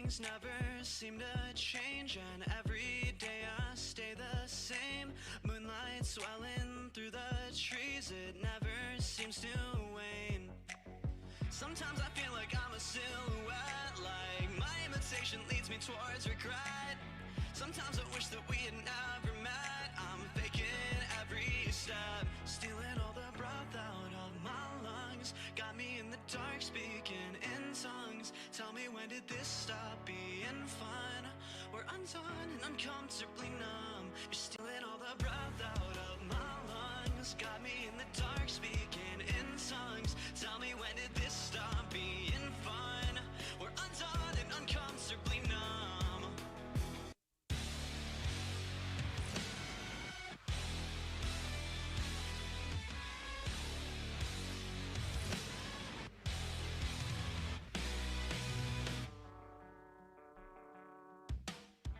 things never seem to change, and every day I stay the same. Moonlight swelling through the trees, it never seems to wane. Sometimes I feel like I'm a silhouette, like my imitation leads me towards regret. Sometimes I wish that we had never met. I'm faking every step, stealing all the breath out of my lungs. Got me in the dark, speaking in tongues. Tell me, when did this stop being fun? We're undone and uncomfortably numb. You're stealing all the breath out of my lungs. Got me in the dark, speaking in tongues. Tell me, when did this stop being fun? We're undone and uncomfortably numb.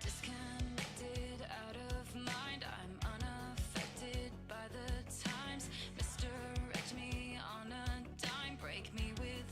Disconnected, out of mind, I'm unaffected by the times. Misdirect me on a dime, break me with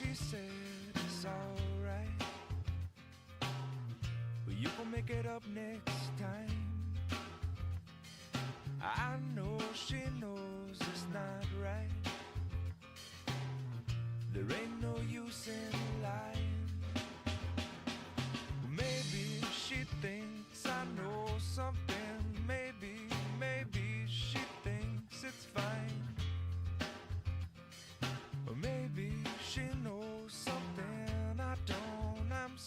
she said it's alright, but you gon' make it up next time. I know she knows it's not right. There ain't no use in lying. Maybe she thinks I know something. Maybe she thinks it's fine. Or maybe she knows something I don't. I'm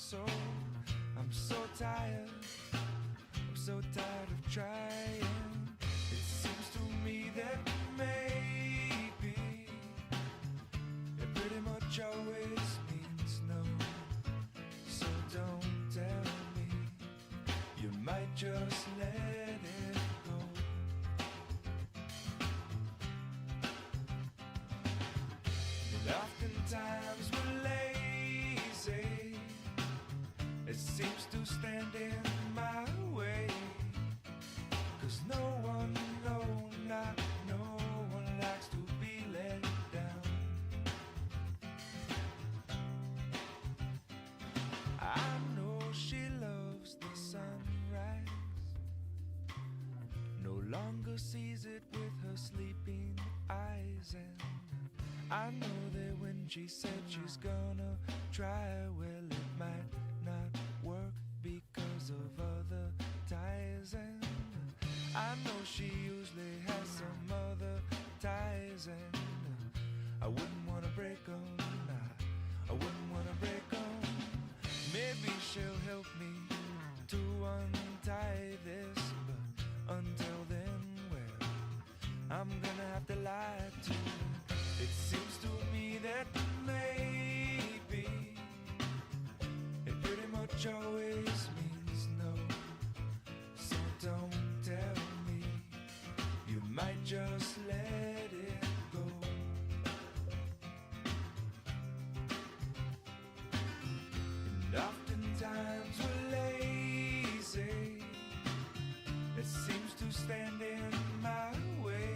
so tired. I'm so tired of trying. It seems to me that maybe it pretty much always means no. So don't tell me, you might just let it go. And oftentimes we're lazy. It seems to stand in my way. 'Cause no one, not no one likes to be let down. I know she loves the sunrise, no longer sees it with her sleeping eyes. And I know that when she said she's gonna try, well, it might not work because of other ties. And I know she usually has some other ties. And I wouldn't wanna break them. I wouldn't wanna break them. Maybe she'll help me to untie this, but until then, well, I'm gonna have to lie to her. It seems to me that maybe it pretty much always means no. So don't tell me, you might just let it go. And oftentimes we're lazy. It seems to stand in my way.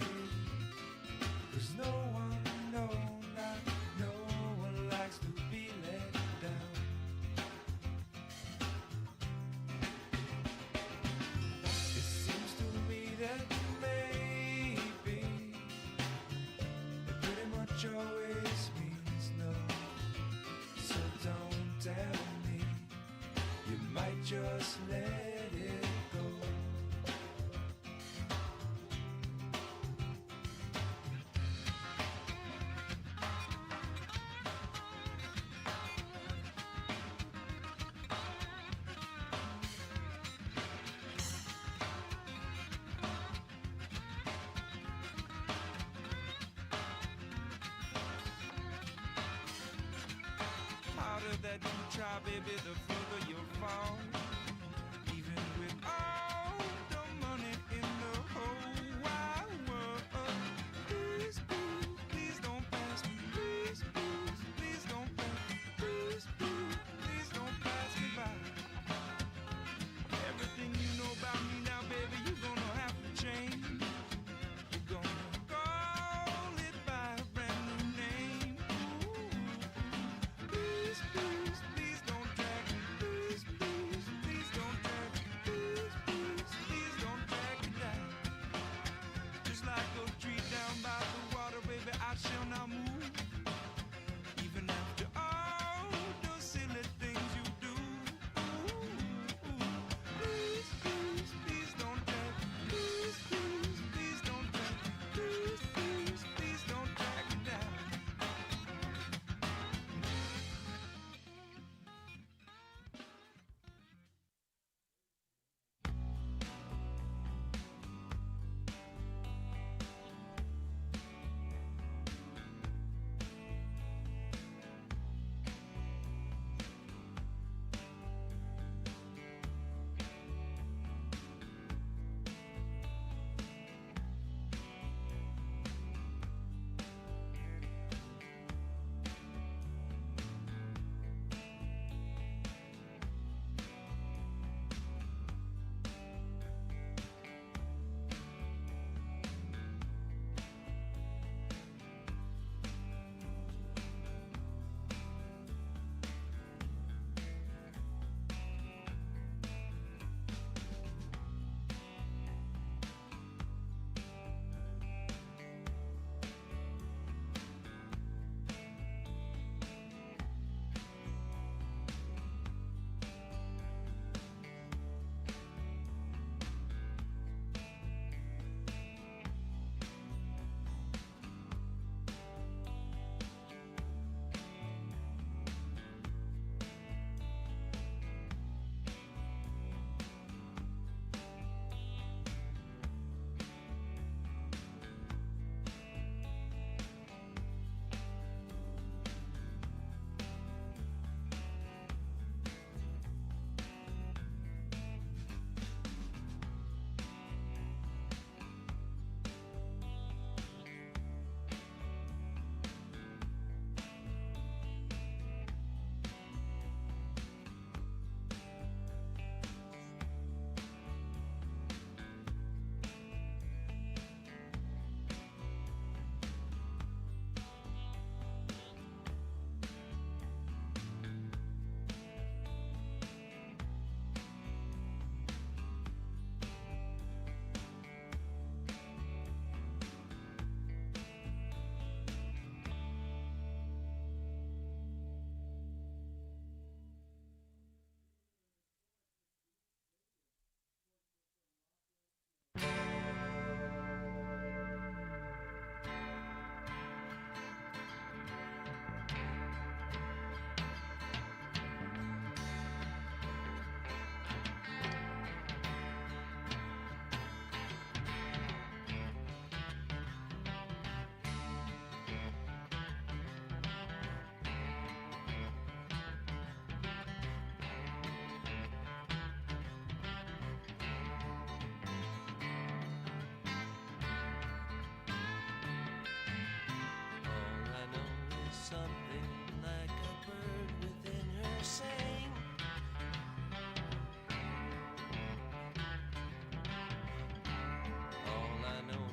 'Cause no one, no one likes to be let down. It seems to me that maybe it pretty much always means no. So don't tell me, you might just let it go. Harder that you try, baby, the further you'll fall. Even with all the money in the whole wide world. Please, please, please don't pass me. Please, please, please don't pass me. Please, please, please don't pass me by. Everything you know about me now, baby, you're gonna have to change. You're gonna call it by a brand new name. Ooh. Please, please, please don't drag me.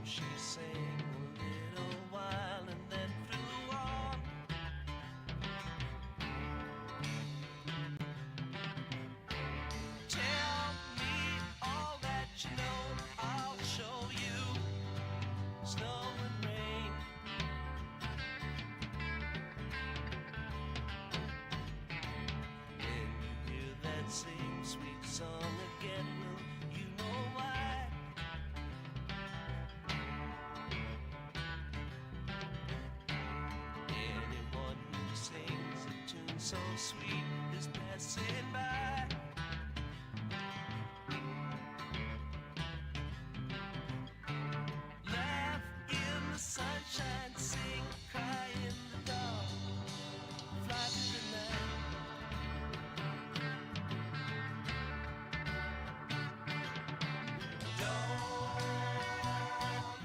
she sang a little while and then flew on. Tell me all that you know, I'll show you. Snow and rain. When you hear that same sweet song again, will you know why? Anyone who sings a tune so sweet is passing by. Laugh in the sunshine, sing, cry in the dark, fly through the night. Don't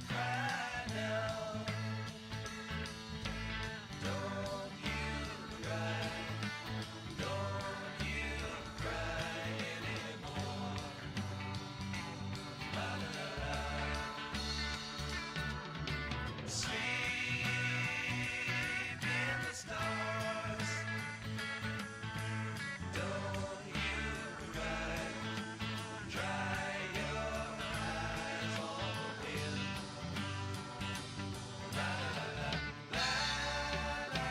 cry now. Don't you cry. Don't you cry anymore. La la la la. Sleep in the stars. Don't you cry. Dry your eyes on the wind. La la la la la la.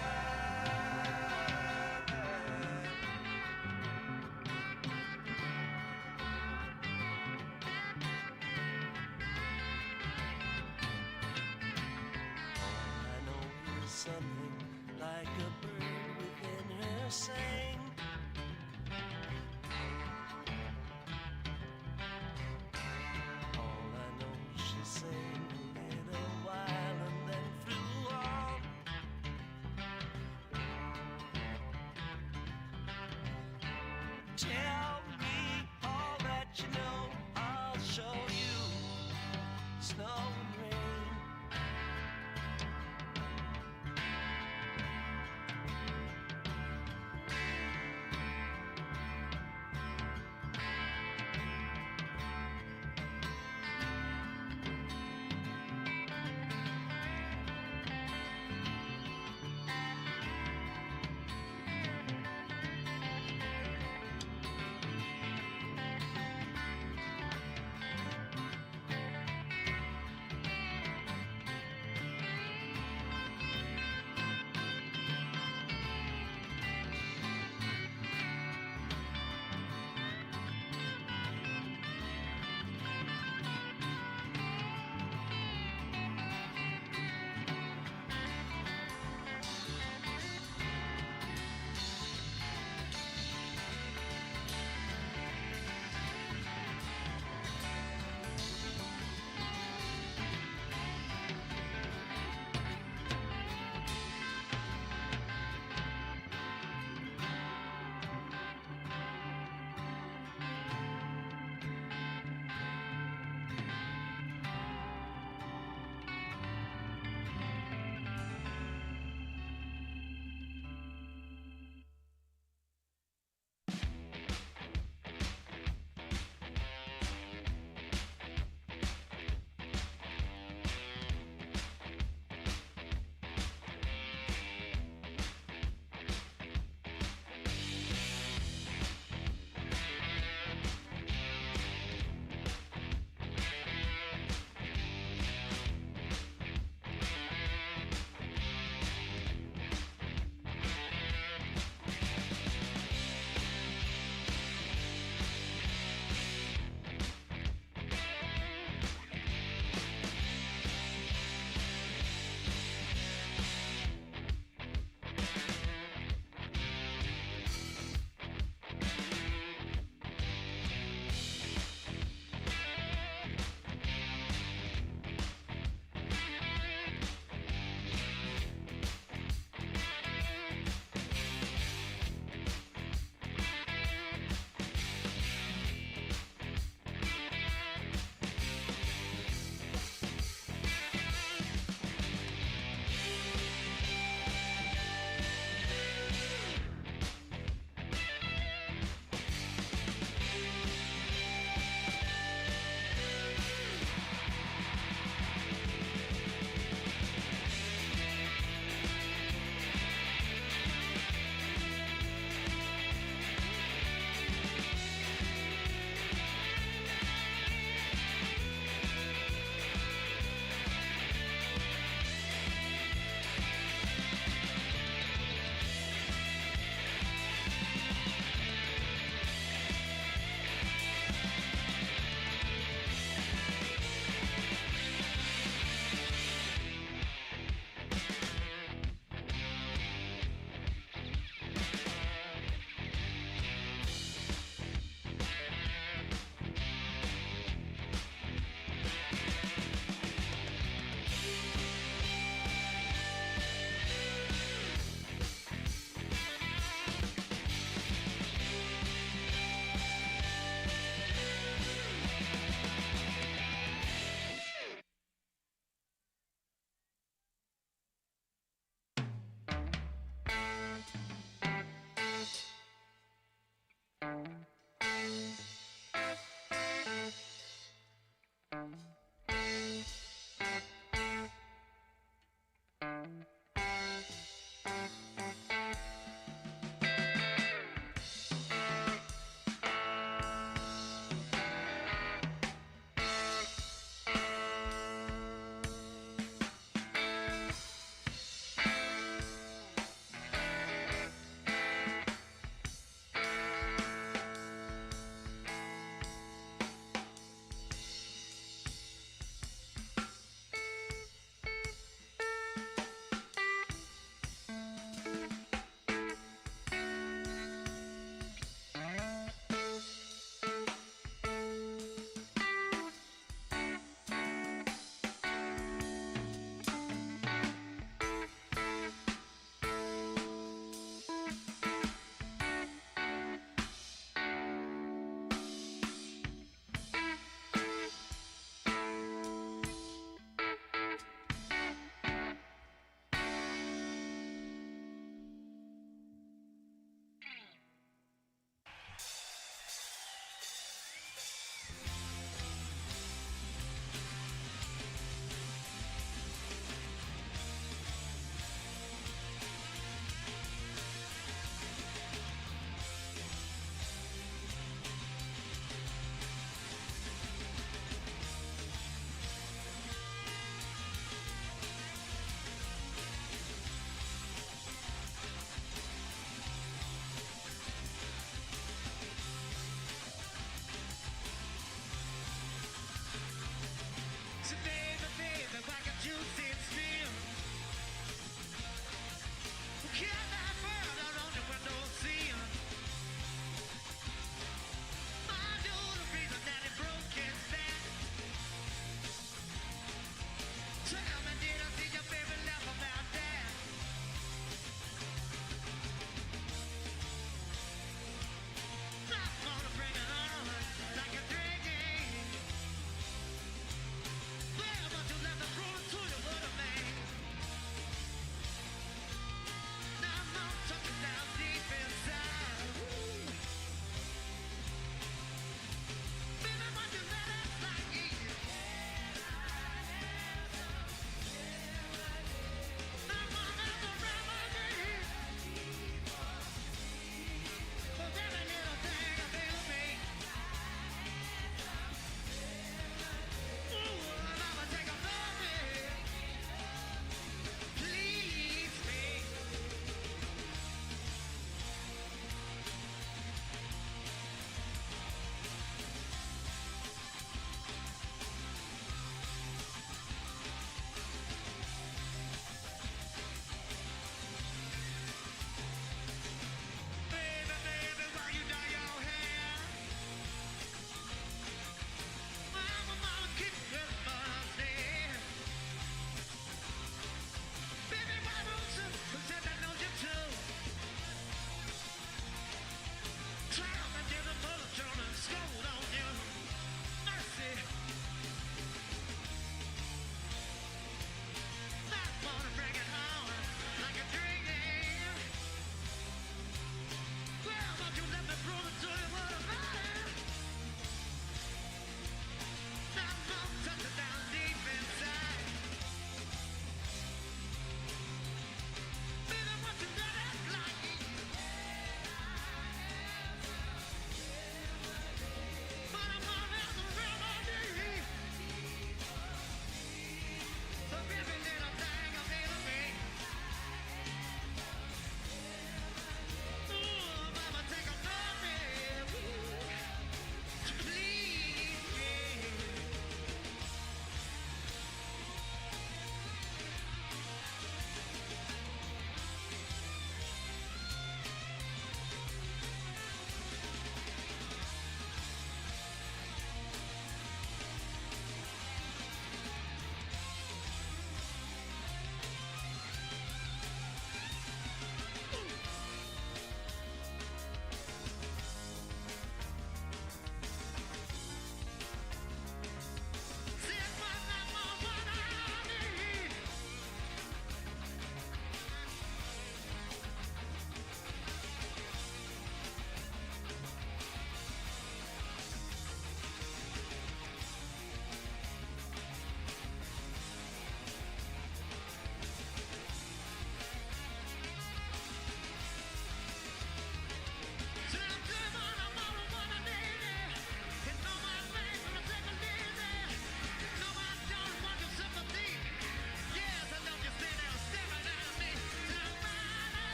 All I know is something like a bird within her sang. All I know, she sang a little while and then flew on. Tell me all that you know, I'll show you. Snow and rain.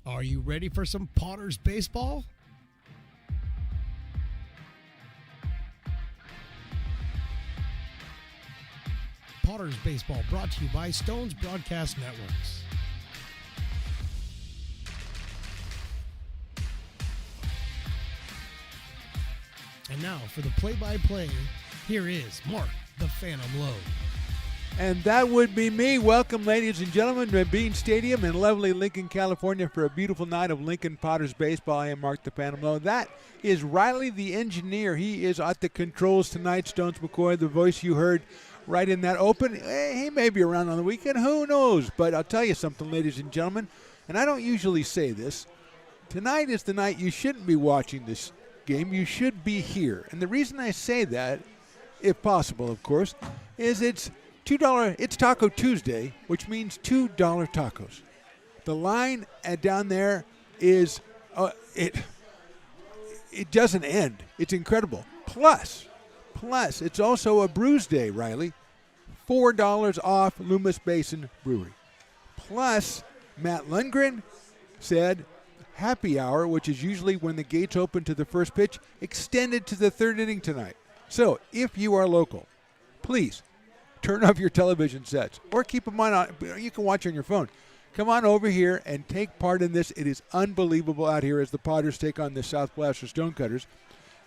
Are you ready for some Potters baseball? Potters Baseball, brought to you by Stones Broadcast Networks. And now for the play-by-play, here is Mark the Phantom Lowe. And that would be me. Welcome, ladies and gentlemen, to Bean Stadium in lovely Lincoln, California for a beautiful night of Lincoln Potters baseball. I am Mark the Phantom Lowe. That is Riley the engineer. He is at the controls tonight. Stones McCoy, the voice you heard right in that open. He may be around on the weekend. Who knows? But I'll tell you something, ladies and gentlemen, and I don't usually say this. Tonight is the night you shouldn't be watching this game. You should be here. And the reason I say that, if possible, of course, is it's Taco Tuesday, which means $2 tacos. The line down there is it doesn't end. It's incredible. Plus, it's also a Brews Day, Riley. $4 off Loomis Basin Brewery. Plus, Matt Lundgren said happy hour, which is usually when the gates open to the first pitch, extended to the third inning tonight. So, if you are local, please turn off your television sets or keep them on. You can watch on your phone. Come on over here and take part in this. It is unbelievable out here as the Potters take on the South Placer Stonecutters.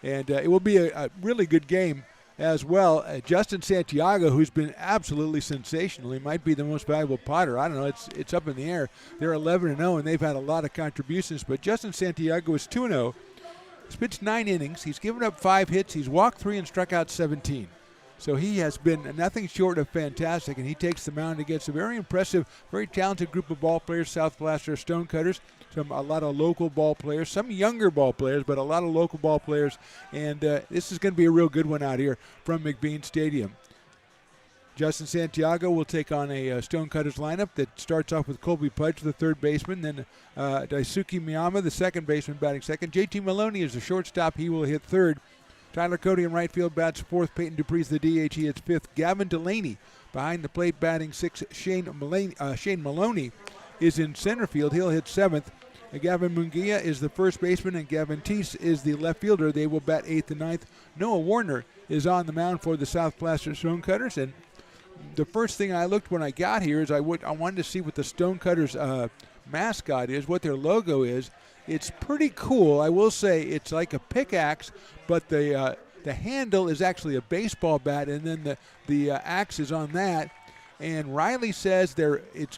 And it will be a really good game as well. Justin Santiago, who's been absolutely sensational. He might be the most valuable Potter. I don't know. It's up in the air. They're 11-0, and they've had a lot of contributions. But Justin Santiago is 2-0. He's pitched 9 innings. He's given up 5 hits. He's walked 3 and struck out 17. So he has been nothing short of fantastic, and he takes the mound against a very impressive, very talented group of ball players, South Placer Stonecutters, a lot of local ball players, some younger ball players, but a lot of local ball players. And this is going to be a real good one out here from McBean Stadium. Justin Santiago will take on a Stonecutters lineup that starts off with Colby Pudge, the third baseman, then Daisuke Miyama, the second baseman, batting second. JT Maloney is the shortstop. He will hit third. Tyler Cody in right field bats fourth. Peyton Dupree's the DH. He hits fifth. Gavin Delaney behind the plate batting sixth. Shane Maloney is in center field. He'll hit seventh. Gavin Munguia is the first baseman, and Gavin Teese is the left fielder. They will bat eighth and ninth. Noah Warner is on the mound for the South Placer Stonecutters. And the first thing I looked when I got here is I wanted to see what the Stonecutters mascot is, what their logo is. It's pretty cool. I will say it's like a pickaxe, but the handle is actually a baseball bat, and then the axe is on that. And Riley says it's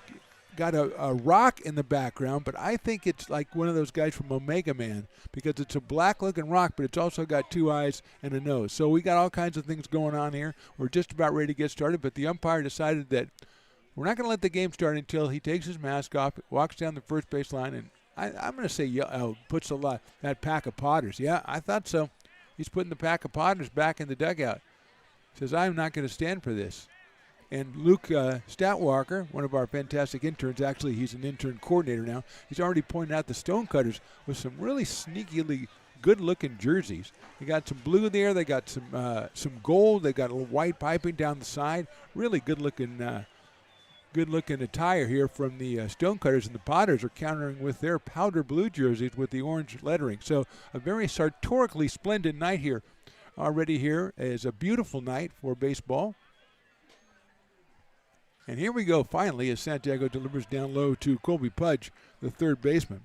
got a rock in the background, but I think it's like one of those guys from Omega Man because it's a black-looking rock, but it's also got 2 eyes and a nose. So we got all kinds of things going on here. We're just about ready to get started, but the umpire decided that we're not going to let the game start until he takes his mask off, walks down the first base line, and I'm going to say puts that pack of Potters. Yeah, I thought so. He's putting the pack of Potters back in the dugout. Says, I'm not going to stand for this. And Luke Statwalker, one of our fantastic interns, actually he's an intern coordinator now, he's already pointed out the Stonecutters with some really sneakily good-looking jerseys. They got some blue there. They got some gold. They got a little white piping down the side. Really good-looking attire here from the Stonecutters, and the Potters are countering with their powder blue jerseys with the orange lettering. So a very sartorically splendid night here. Already here is a beautiful night for baseball. And here we go finally as Santiago delivers down low to Colby Pudge, the third baseman.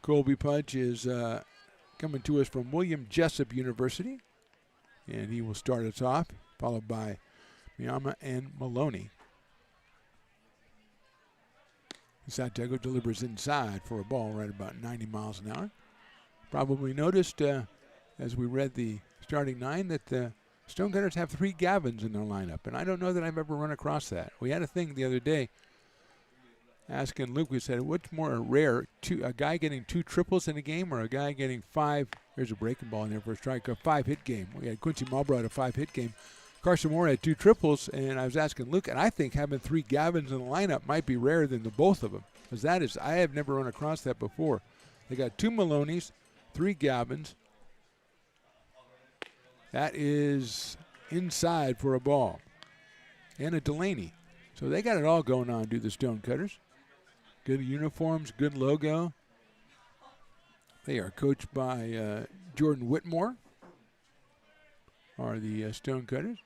Colby Pudge is coming to us from William Jessup University, and he will start us off, followed by Miyama and Maloney. Santiago delivers inside for a ball right about 90 miles an hour. Probably noticed as we read the starting 9 that the Stonecutters have 3 Gavins in their lineup, and I don't know that I've ever run across that. We had a thing the other day asking Luke, we said, what's more rare, a guy getting 2 triples in a game or a guy getting 5, here's a breaking ball in there for a strike, a 5-hit game. We had Quincy Marlborough at a 5-hit game. Carson Moore had 2 triples, and I was asking Luke, and I think having 3 Gavins in the lineup might be rarer than the both of them, because I have never run across that before. They got 2 Maloneys, 3 Gavins. That is inside for a ball. And a Delaney. So they got it all going on, do the Stonecutters. Good uniforms, good logo. They are coached by Jordan Whitmore, are the Stonecutters.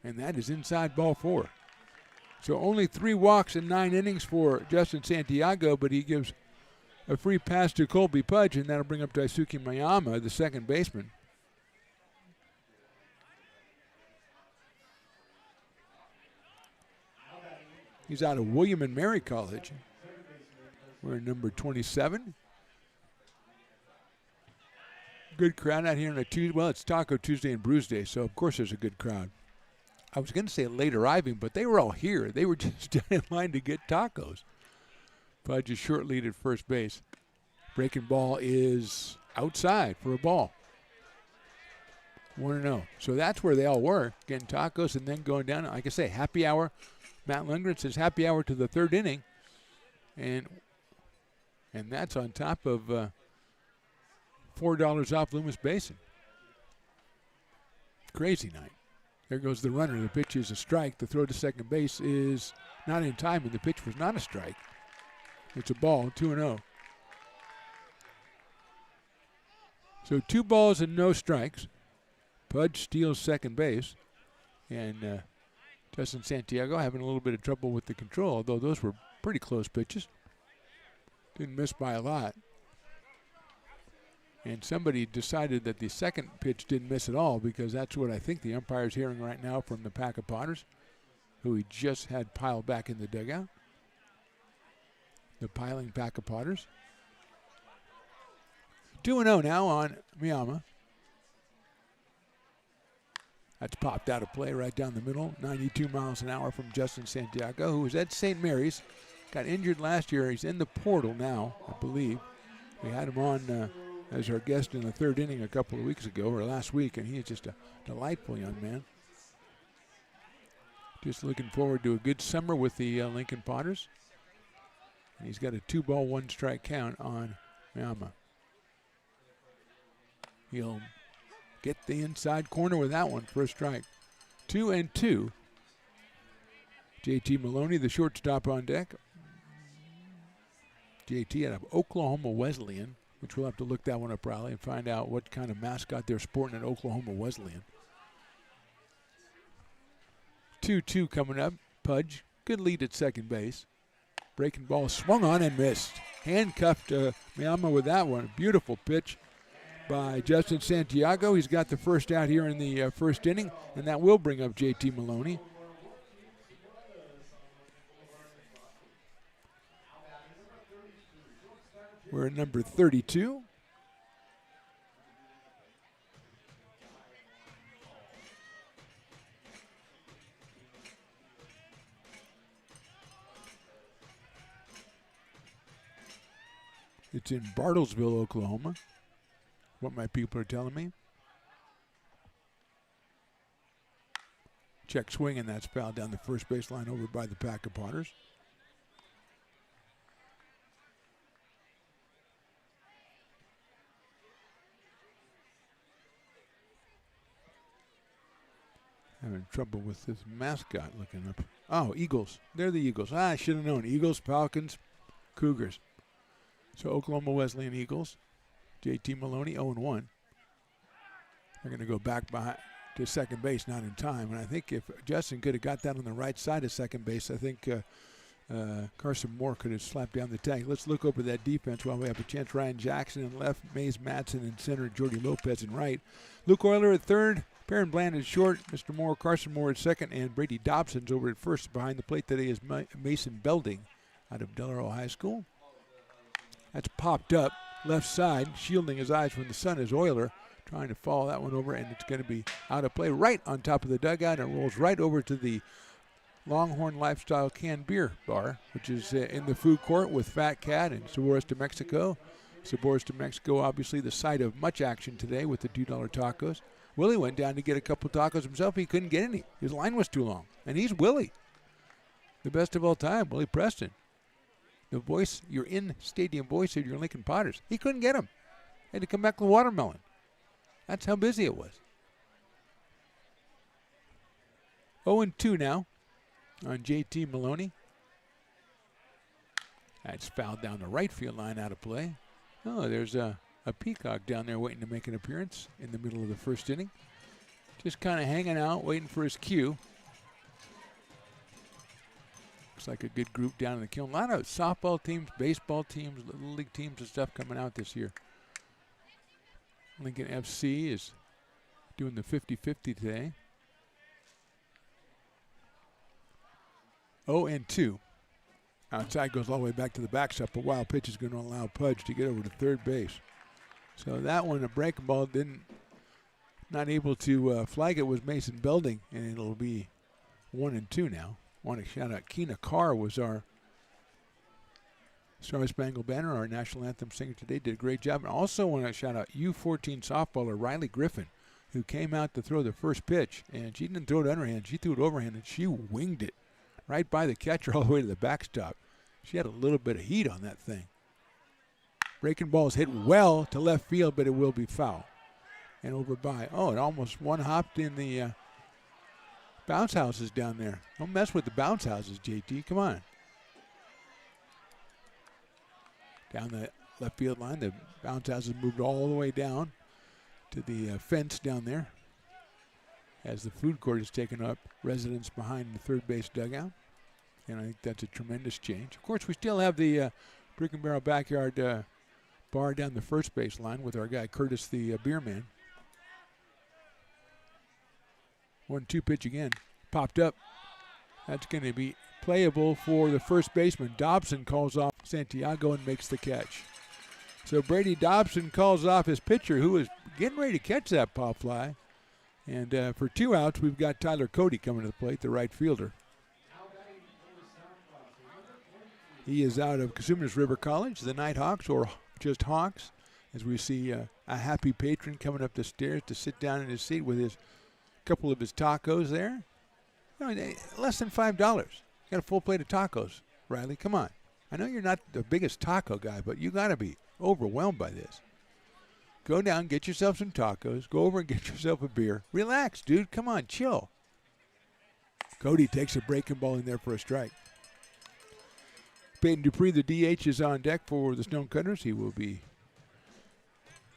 And that is inside ball 4. So only 3 walks in 9 innings for Justin Santiago, but he gives a free pass to Colby Pudge, and that'll bring up Daisuke Mayama, the second baseman. He's out of William and Mary College. We're in number 27. Good crowd out here on a Tuesday. Well, it's Taco Tuesday and Brews Day, so of course there's a good crowd. I was going to say late arriving, but they were all here. They were just down in line to get tacos. Pudge is short lead at first base. Breaking ball is outside for a ball. 1-0. So that's where they all were, getting tacos and then going down. Like I say, happy hour. Matt Lundgren says happy hour to the 3rd inning. And that's on top of $4 off Loomis Basin. Crazy night. There goes the runner. The pitch is a strike. The throw to second base is not in time, and the pitch was not a strike. It's a ball, 2-0. So 2 balls and no strikes. Pudge steals second base. And Justin Santiago having a little bit of trouble with the control, although those were pretty close pitches. Didn't miss by a lot. And somebody decided that the second pitch didn't miss at all, because that's what I think the umpire's hearing right now from the pack of Potters, who he just had piled back in the dugout. The piling pack of Potters. 2-0 now on Miyama. That's popped out of play right down the middle. 92 miles an hour from Justin Santiago, who was at St. Mary's. Got injured last year. He's in the portal now, I believe. We had him on as our guest in the 3rd inning a couple of weeks ago, or last week, and he is just a delightful young man. Just looking forward to a good summer with the Lincoln Potters. And he's got a 2-ball, 1-strike count on Miyama. He'll get the inside corner with that one for a strike. 2-2. JT Maloney, the shortstop, on deck. JT out of Oklahoma Wesleyan, which we'll have to look that one up probably and find out what kind of mascot they're sporting at Oklahoma Wesleyan. 2-2 coming up. Pudge, good lead at second base. Breaking ball swung on and missed. Handcuffed Miyama with that one. Beautiful pitch by Justin Santiago. He's got the first out here in the 1st inning, and that will bring up JT Maloney. We're at number 32. It's in Bartlesville, Oklahoma, what my people are telling me. Check swing, and that's fouled down the first baseline over by the pack of Potters. Having trouble with this mascot looking up. Oh, Eagles. They're the Eagles. I should have known. Eagles, Falcons, Cougars. So Oklahoma Wesleyan Eagles. JT Maloney 0-1. They're going to go back behind to second base, not in time. And I think if Justin could have got that on the right side of second base, I think Carson Moore could have slapped down the tag. Let's look over that defense while we have a chance. Ryan Jackson in left, Mays Matson in center, Jordy Lopez in right. Luke Euler at third, Perrin Bland is short, Mr. Moore, Carson Moore at second, and Brady Dobson's over at first. Behind the plate today is Mason Belding out of Del High School. That's popped up left side, shielding his eyes from the sun is Euler, trying to follow that one over, and it's going to be out of play right on top of the dugout. It rolls right over to the Longhorn Lifestyle Canned Beer Bar, which is in the food court with Fat Cat and Sabores de Mexico. Sabores de Mexico, obviously the site of much action today with the $2 tacos. Willie went down to get a couple tacos himself. He couldn't get any. His line was too long. And he's Willie, the best of all time, Willie Preston. The voice, your in-stadium voice of your Lincoln Potters. He couldn't get him. Had to come back with watermelon. That's how busy it was. 0-2 now. on JT Maloney. That's fouled down the right field line, out of play. Oh, there's a peacock down there waiting to make an appearance in the middle of the first inning. Just kind of hanging out, waiting for his cue. Looks like a good group down in the kiln. A lot of softball teams, baseball teams, little league teams and stuff coming out this year. Lincoln FC is doing the 50-50 today. 0-2. Outside goes all the way back to the backstop. A wild pitch is going to allow Pudge to get over to third base. So that one, a breaking ball, not able to flag it was Mason Belding, and it'll be 1-2 now. Want to shout out Keena Carr was our Star Spangled Banner, our national anthem singer today. Did a great job. And also want to shout out U14 softballer Riley Griffin, who came out to throw the first pitch, and she didn't throw it underhand. She threw it overhand, and she winged it right by the catcher all the way to the backstop. She had a little bit of heat on that thing. Breaking ball is hit well to left field, but it will be foul. And over by, it almost one-hopped in the bounce houses down there. Don't mess with the bounce houses, JT. Come on. Down the left field line, the bounce houses moved all the way down to the fence down there as the food court is taking up residence behind the third base dugout. And I think that's a tremendous change. Of course, we still have the Brick and Barrel Backyard bar down the first base line with our guy Curtis the beer man. 1-2 pitch again. Popped up. That's going to be playable for the first baseman. Dobson calls off Santiago and makes the catch. So Brady Dobson calls off his pitcher, who is getting ready to catch that pop fly. And for 2 outs, we've got Tyler Cody coming to the plate, the right fielder. He is out of Cosumnes River College, the Nighthawks, or just Hawks, as we see a happy patron coming up the stairs to sit down in his seat with his couple of his tacos there. Less than $5. Got a full plate of tacos, Riley. Come on. I know you're not the biggest taco guy, but you got to be overwhelmed by this. Go down, get yourself some tacos. Go over and get yourself a beer. Relax, dude. Come on, chill. Cody takes a breaking ball in there for a strike. Peyton Dupree, the DH, is on deck for the Stonecutters. He will be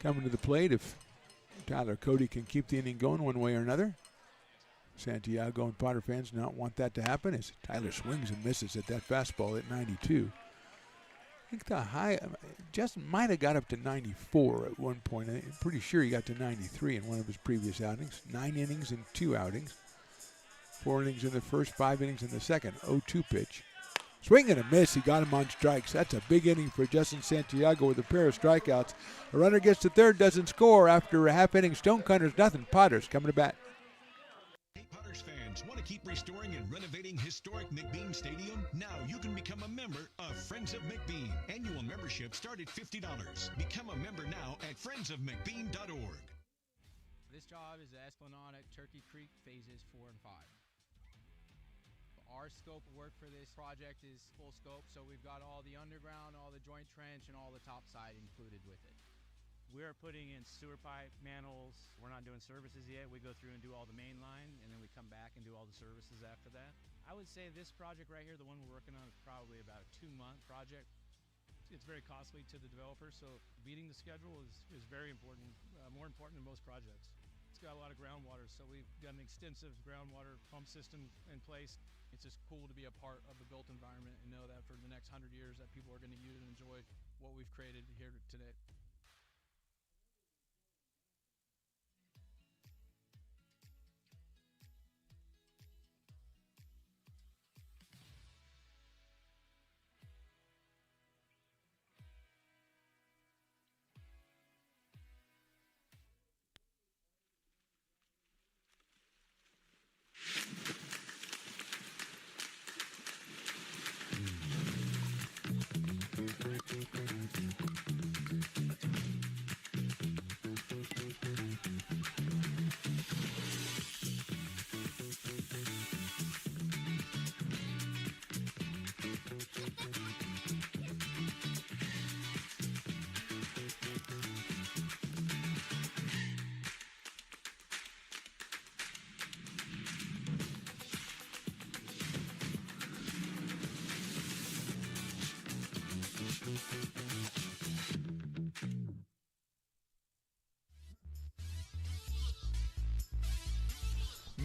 coming to the plate if Tyler Cody can keep the inning going one way or another. Santiago and Potter fans do not want that to happen as Tyler swings and misses at that fastball at 92. I think the high, Justin might have got up to 94 at one point. I'm pretty sure he got to 93 in one of his previous outings. 9 innings in 2 outings. 4 innings in the first, 5 innings in the second. 0-2 pitch. Swing and a miss. He got him on strikes. That's a big inning for Justin Santiago with a pair of strikeouts. A runner gets to third, doesn't score after a half inning. Stonecutters nothing. Potters coming to bat. Potters fans want to keep restoring and renovating historic McBean Stadium? Now you can become a member of Friends of McBean. Annual membership start at $50. Become a member now at friendsofmcbean.org. This job is the Esplanade at Turkey Creek phases 4 and 5. Our scope of work for this project is full scope, so we've got all the underground, all the joint trench, and all the top side included with it. We're putting in sewer pipe, manholes. We're not doing services yet. We go through and do all the main line, and then we come back and do all the services after that. I would say this project right here, the one we're working on, is probably about a 2-month project. It's very costly to the developer, so beating the schedule is very important, more important than most projects. It's got a lot of groundwater, so we've got an extensive groundwater pump system in place. It's just cool to be a part of the built environment and know that for the next 100 years that people are going to use and enjoy what we've created here today.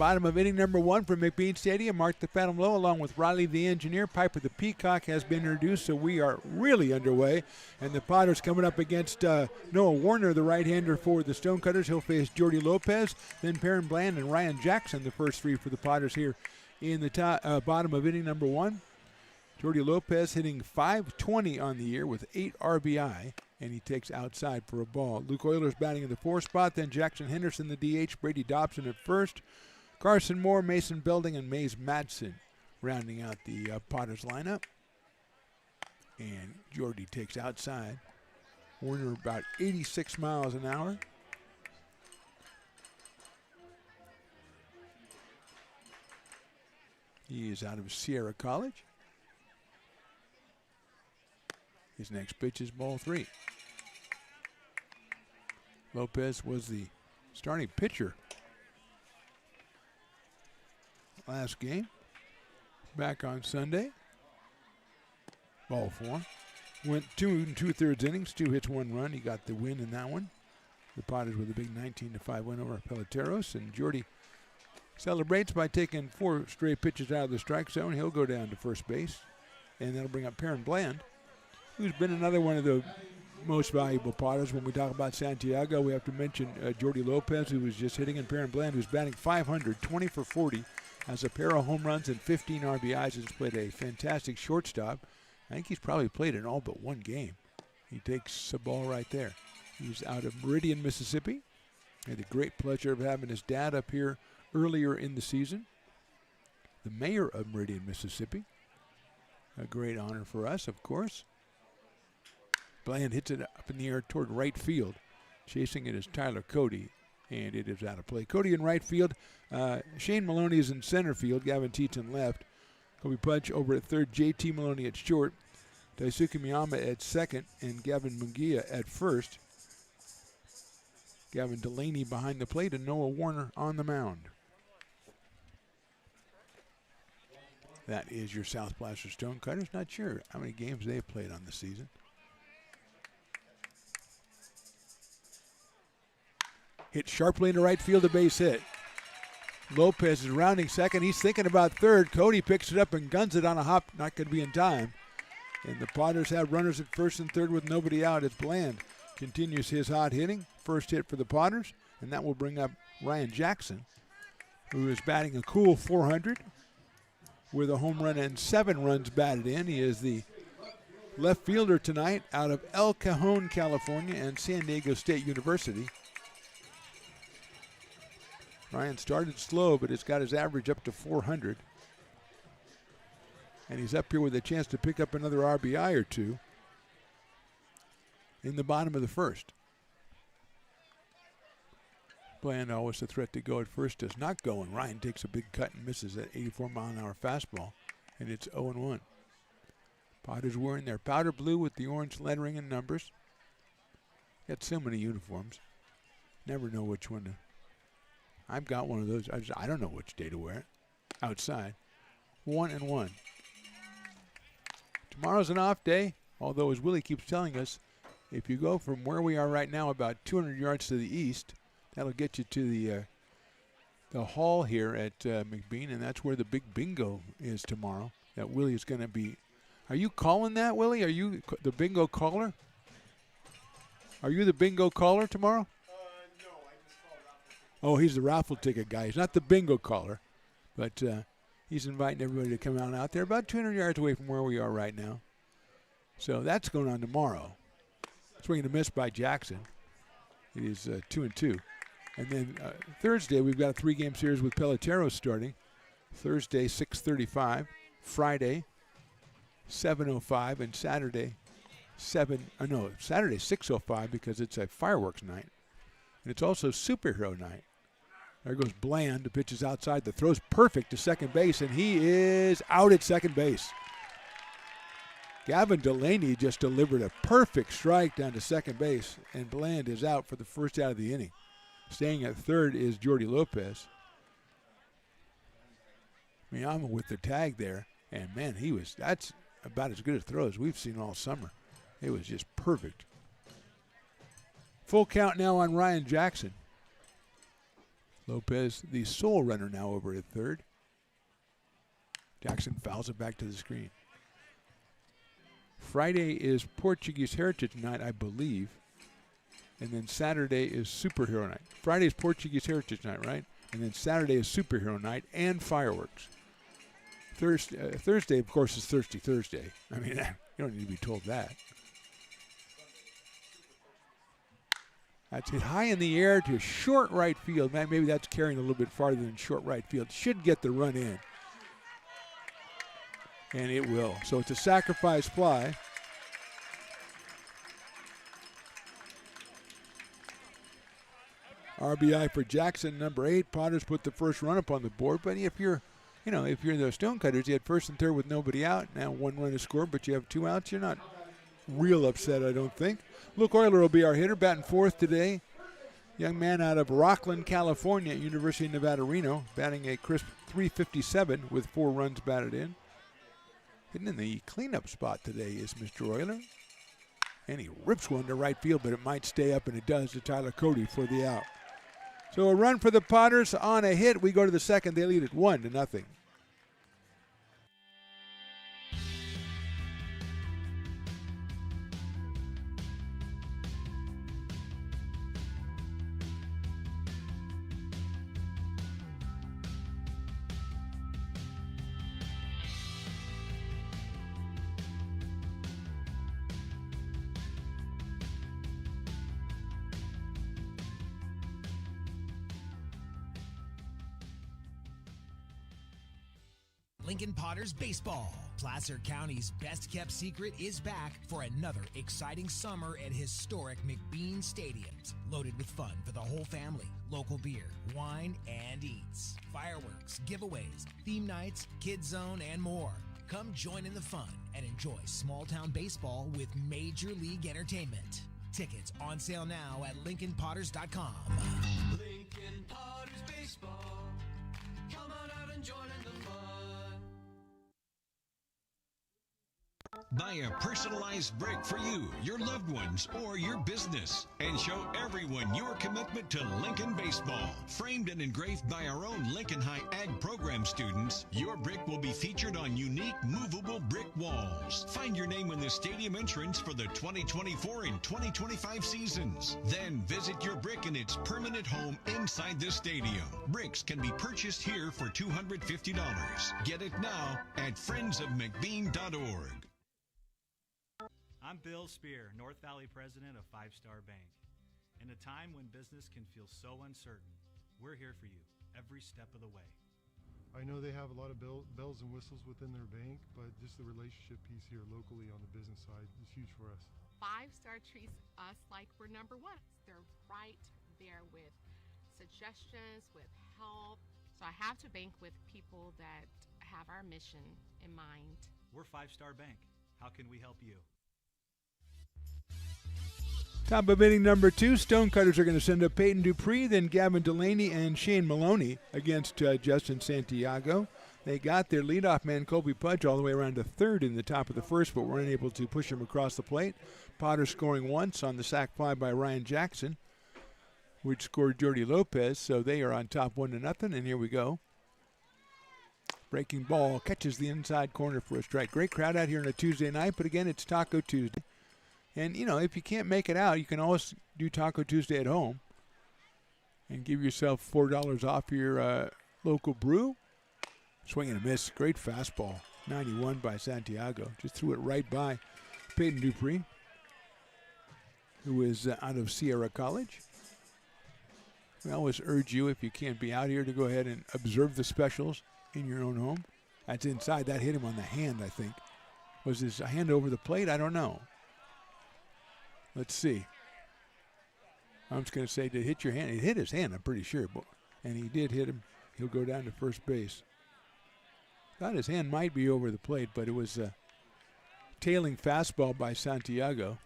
bottom of inning number 1 from McBean Stadium. Mark the Phantom Low along with Riley the Engineer. Piper the Peacock has been introduced, so we are really underway. And the Potters coming up against Noah Warner, the right-hander for the Stonecutters. He'll face Jordy Lopez, then Perrin Bland and Ryan Jackson, the first 3 for the Potters here in the bottom of inning number 1. Jordy Lopez hitting .520 on the year with 8 RBI, and he takes outside for a ball. Luke Euler's batting in the 4th spot, then Jackson Henderson, the DH, Brady Dobson at first, Carson Moore, Mason Belding, and Mays Madsen rounding out the Potters lineup. And Jordy takes outside. Warner about 86 miles an hour. He is out of Sierra College. His next pitch is ball 3. Lopez was the starting pitcher last game. Back on Sunday. Ball 4. Went 2 2/3 innings, 2 hits, 1 run. He got the win in that one. The Potters with a big 19-5 win over Peloteros. And Jordy celebrates by taking 4 straight pitches out of the strike zone. He'll go down to first base. And that'll bring up Perrin Bland, who's been another one of the most valuable Potters. When we talk about Santiago, we have to mention Jordy Lopez, who was just hitting, and Perrin Bland, who's batting .500, 20 for 40, has a pair of home runs and 15 RBIs, has played a fantastic shortstop. I think he's probably played in all but 1 game. He takes the ball right there. He's out of Meridian, Mississippi. Had the great pleasure of having his dad up here earlier in the season. The mayor of Meridian, Mississippi. A great honor for us, of course. Bland hits it up in the air toward right field. Chasing it is Tyler Cody, and it is out of play. Cody in right field. Shane Maloney is in center field. Gavin Teaton left. Kobe Pudge over at third. J.T. Maloney at short. Daisuke Miyama at second, and Gavin Mungia at first. Gavin Delaney behind the plate, and Noah Warner on the mound. That is your South Placer Stonecutters. Not sure how many games they've played on the season. Hit sharply into right field, a base hit. Lopez is rounding second. He's thinking about third. Cody picks it up and guns it on a hop. Not going to be in time. And the Potters have runners at first and third with nobody out. As Bland continues his hot hitting. First hit for the Potters. And that will bring up Ryan Jackson, who is batting a cool .400 with a home run and 7 runs batted in. He is the left fielder tonight out of El Cajon, California, and San Diego State University. Ryan started slow, but it's got his average up to .400. And he's up here with a chance to pick up another RBI or 2 in the bottom of the first. Bland, always a threat to go at first, does not go, and Ryan takes a big cut and misses that 84-mile-an-hour fastball, and it's 0-1. Potters wearing their powder blue with the orange lettering and numbers. Got so many uniforms. Never know which one to. I've got one of those. I don't know which day to wear it. Outside. 1-1. Tomorrow's an off day, although as Willie keeps telling us, if you go from where we are right now about 200 yards to the east, that'll get you to the hall here at McBean, and that's where the big bingo is tomorrow. That Willie is going to be. Are you calling that, Willie? Are you the bingo caller? Are you the bingo caller tomorrow? No, I just called raffle. Oh, he's the raffle ticket guy. He's not the bingo caller, but he's inviting everybody to come out there, about 200 yards away from where we are right now. So that's going on tomorrow. Swing and a miss by Jackson. It is 2-2. And then Thursday, we've got a 3-game series with Peloteros starting. Thursday, 6:35. Friday, 7:05. And Saturday, Saturday, 6:05 because it's a fireworks night. And it's also superhero night. There goes Bland. The pitch is outside. The throw's perfect to second base, and he is out at second base. Gavin Delaney just delivered a perfect strike down to second base, and Bland is out for the first out of the inning. Staying at third is Jordy Lopez. Miyama with the tag there, and man, that's about as good a throw as we've seen all summer. It was just perfect. Full count now on Ryan Jackson. Lopez, the sole runner now over at third. Jackson fouls it back to the screen. Friday is Portuguese Heritage Night, I believe. And then Saturday is Superhero Night. Friday is Portuguese Heritage Night, right? And then Saturday is Superhero Night and fireworks. Thursday, of course, is Thirsty Thursday. I mean, you don't need to be told that. That's hit high in the air to short right field. Man, maybe that's carrying a little bit farther than short right field. Should get the run in. And it will. So it's a sacrifice fly. RBI for Jackson, number 8. Potters put the first run up on the board. But if you're the Stonecutters, you had first and third with nobody out. Now 1 run is scored, but you have 2 outs. You're not real upset, I don't think. Luke Euler will be our hitter, batting fourth today. Young man out of Rockland, California, University of Nevada, Reno, batting a crisp .357 with 4 runs batted in. Hitting in the cleanup spot today is Mr. Euler. And he rips one to right field, but it might stay up, and it does to Tyler Cody for the out. So a run for the Potters on a hit. We go to the second. They lead it 1-0. Lincoln Potters Baseball. Placer County's best-kept secret is back for another exciting summer at historic McBean Stadiums. Loaded with fun for the whole family, local beer, wine, and eats. Fireworks, giveaways, theme nights, kids zone, and more. Come join in the fun and enjoy small-town baseball with Major League Entertainment. Tickets on sale now at LincolnPotters.com. Lincoln Potters Baseball. Come on out and join in the fun. Buy a personalized brick for you, your loved ones, or your business, and show everyone your commitment to Lincoln baseball. Framed and engraved by our own Lincoln High Ag program students, your brick will be featured on unique movable brick walls. Find your name in the stadium entrance for the 2024 and 2025 seasons. Then visit your brick in its permanent home inside the stadium. Bricks can be purchased here for $250. Get it now at friendsofmcbean.org. I'm Bill Spear, North Valley president of Five Star Bank. In a time when business can feel so uncertain, we're here for you every step of the way. I know they have a lot of bells and whistles within their bank, but just the relationship piece here locally on the business side is huge for us. 5 Star treats us like we're number one. They're right there with suggestions, with help. So I have to bank with people that have our mission in mind. We're 5 Star Bank. How can we help you? Top of inning number 2, Stonecutters are going to send up Peyton Dupree, then Gavin Delaney and Shane Maloney against Justin Santiago. They got their leadoff man, Colby Pudge, all the way around to third in the top of the first, but were unable to push him across the plate. Potter scoring once on the sac fly by Ryan Jackson, which scored Jordy Lopez, so they are on top 1-0, and here we go. Breaking ball catches the inside corner for a strike. Great crowd out here on a Tuesday night, but again, it's Taco Tuesday. And, you know, if you can't make it out, you can always do Taco Tuesday at home and give yourself $4 off your local brew. Swing and a miss. Great fastball. 91 by Santiago. Just threw it right by Peyton Dupree, who is out of Sierra College. We always urge you, if you can't be out here, to go ahead and observe the specials in your own home. That's inside. That hit him on the hand, I think. Was his hand over the plate? I don't know. Let's see. I'm just going to say, did it hit your hand? It hit his hand, I'm pretty sure. And he did hit him. He'll go down to first base. Thought his hand might be over the plate, but it was a tailing fastball by Santiago.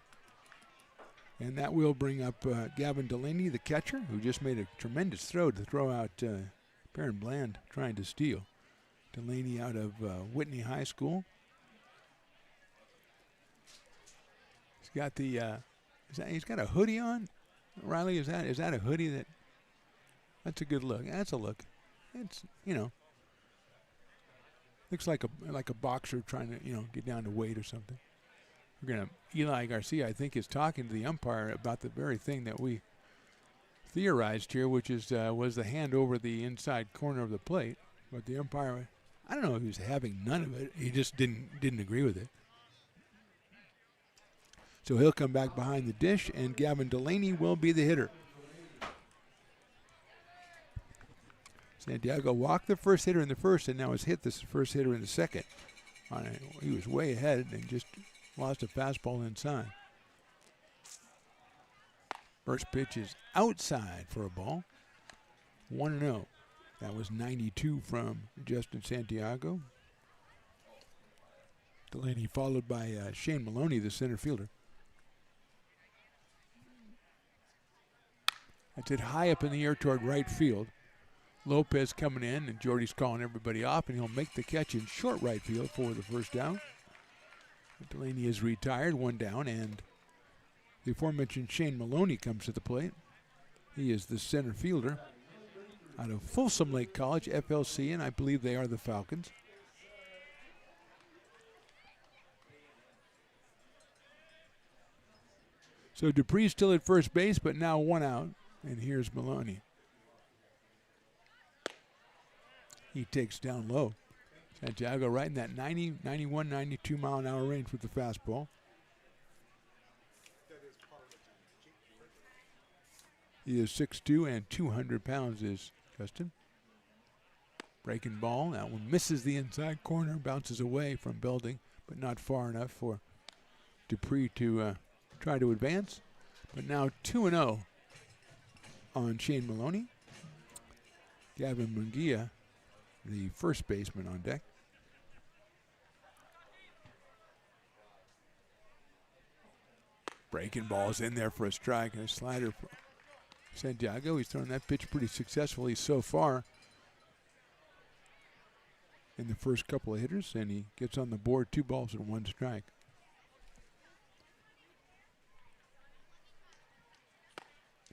And that will bring up Gavin Delaney, the catcher, who just made a tremendous throw to throw out Perrin Bland trying to steal. Delaney out of Whitney High School. He's got the he's got a hoodie on. Riley, is that a hoodie that? That's a good look. That's a look. It's, looks like a boxer trying to, get down to weight or something. Eli Garcia, I think, is talking to the umpire about the very thing that we theorized here, which is was the hand over the inside corner of the plate. But the umpire, I don't know if he was having none of it. He just didn't agree with it. So he'll come back behind the dish, and Gavin Delaney will be the hitter. Santiago walked the first hitter in the first, and now has hit the first hitter in the second. He was way ahead and just lost a fastball inside. First pitch is outside for a ball. 1-0. That was 92 from Justin Santiago. Delaney followed by Shane Maloney, the center fielder. That's it high up in the air toward right field. Lopez coming in, and Jordy's calling everybody off, and he'll make the catch in short right field for the first down. Delaney is retired, 1 down, and the aforementioned Shane Maloney comes to the plate. He is the center fielder out of Folsom Lake College, FLC, and I believe they are the Falcons. So Dupree's still at first base, but now 1 out, and here's Maloney. He takes down low. Santiago right in that 90, 91, 92 mile an hour range with the fastball. He is 6'2", and 200 pounds is Justin. Breaking ball. That one misses the inside corner, bounces away from Belding, but not far enough for Dupree to try to advance. But now 2-0 on Shane Maloney. Gavin Munguia, the first baseman, on deck. Breaking ball's in there for a strike, and a slider for Santiago. He's thrown that pitch pretty successfully so far in the first couple of hitters, and he gets on the board, 2 balls and 1 strike.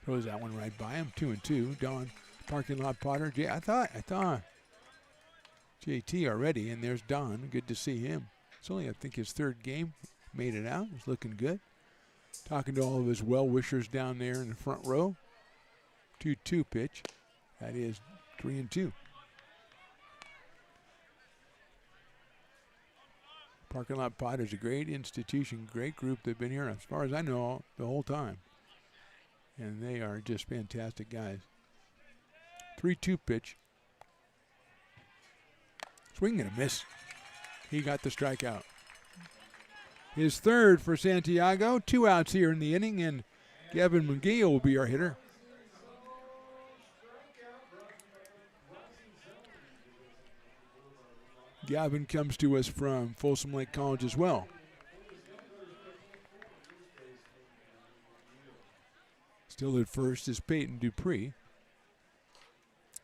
Throws that one right by him, 2-2. Don, parking lot Potter. I thought JT already, and there's Don. Good to see him. It's only, I think, his 3rd game. Made it out. He's looking good. Talking to all of his well-wishers down there in the front row. 2-2 pitch. That is 3-2. Parking lot Potter's a great institution, great group. They've been here, as far as I know, the whole time. And they are just fantastic guys. 3-2 pitch. Swing and a miss. He got the strikeout. His 3rd for Santiago. 2 outs here in the inning, and Gavin Munguia will be our hitter. Gavin comes to us from Folsom Lake College as well. Still at first is Peyton Dupree.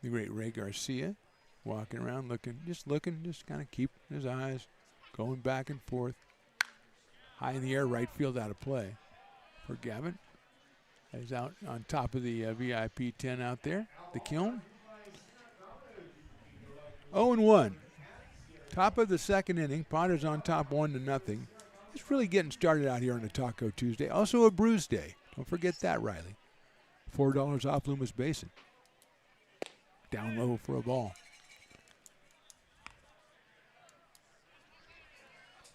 The great Ray Garcia walking around just kind of keeping his eyes going back and forth. High in the air, right field out of play for Gavin. He's out on top of the VIP 10 out there, the Kiln. 0-1. Top of the 2nd inning. Potter's on top 1-0. It's really getting started out here on a Taco Tuesday. Also a Brews Day. Don't forget that, Riley. $4 off Loomis Basin. Down low for a ball.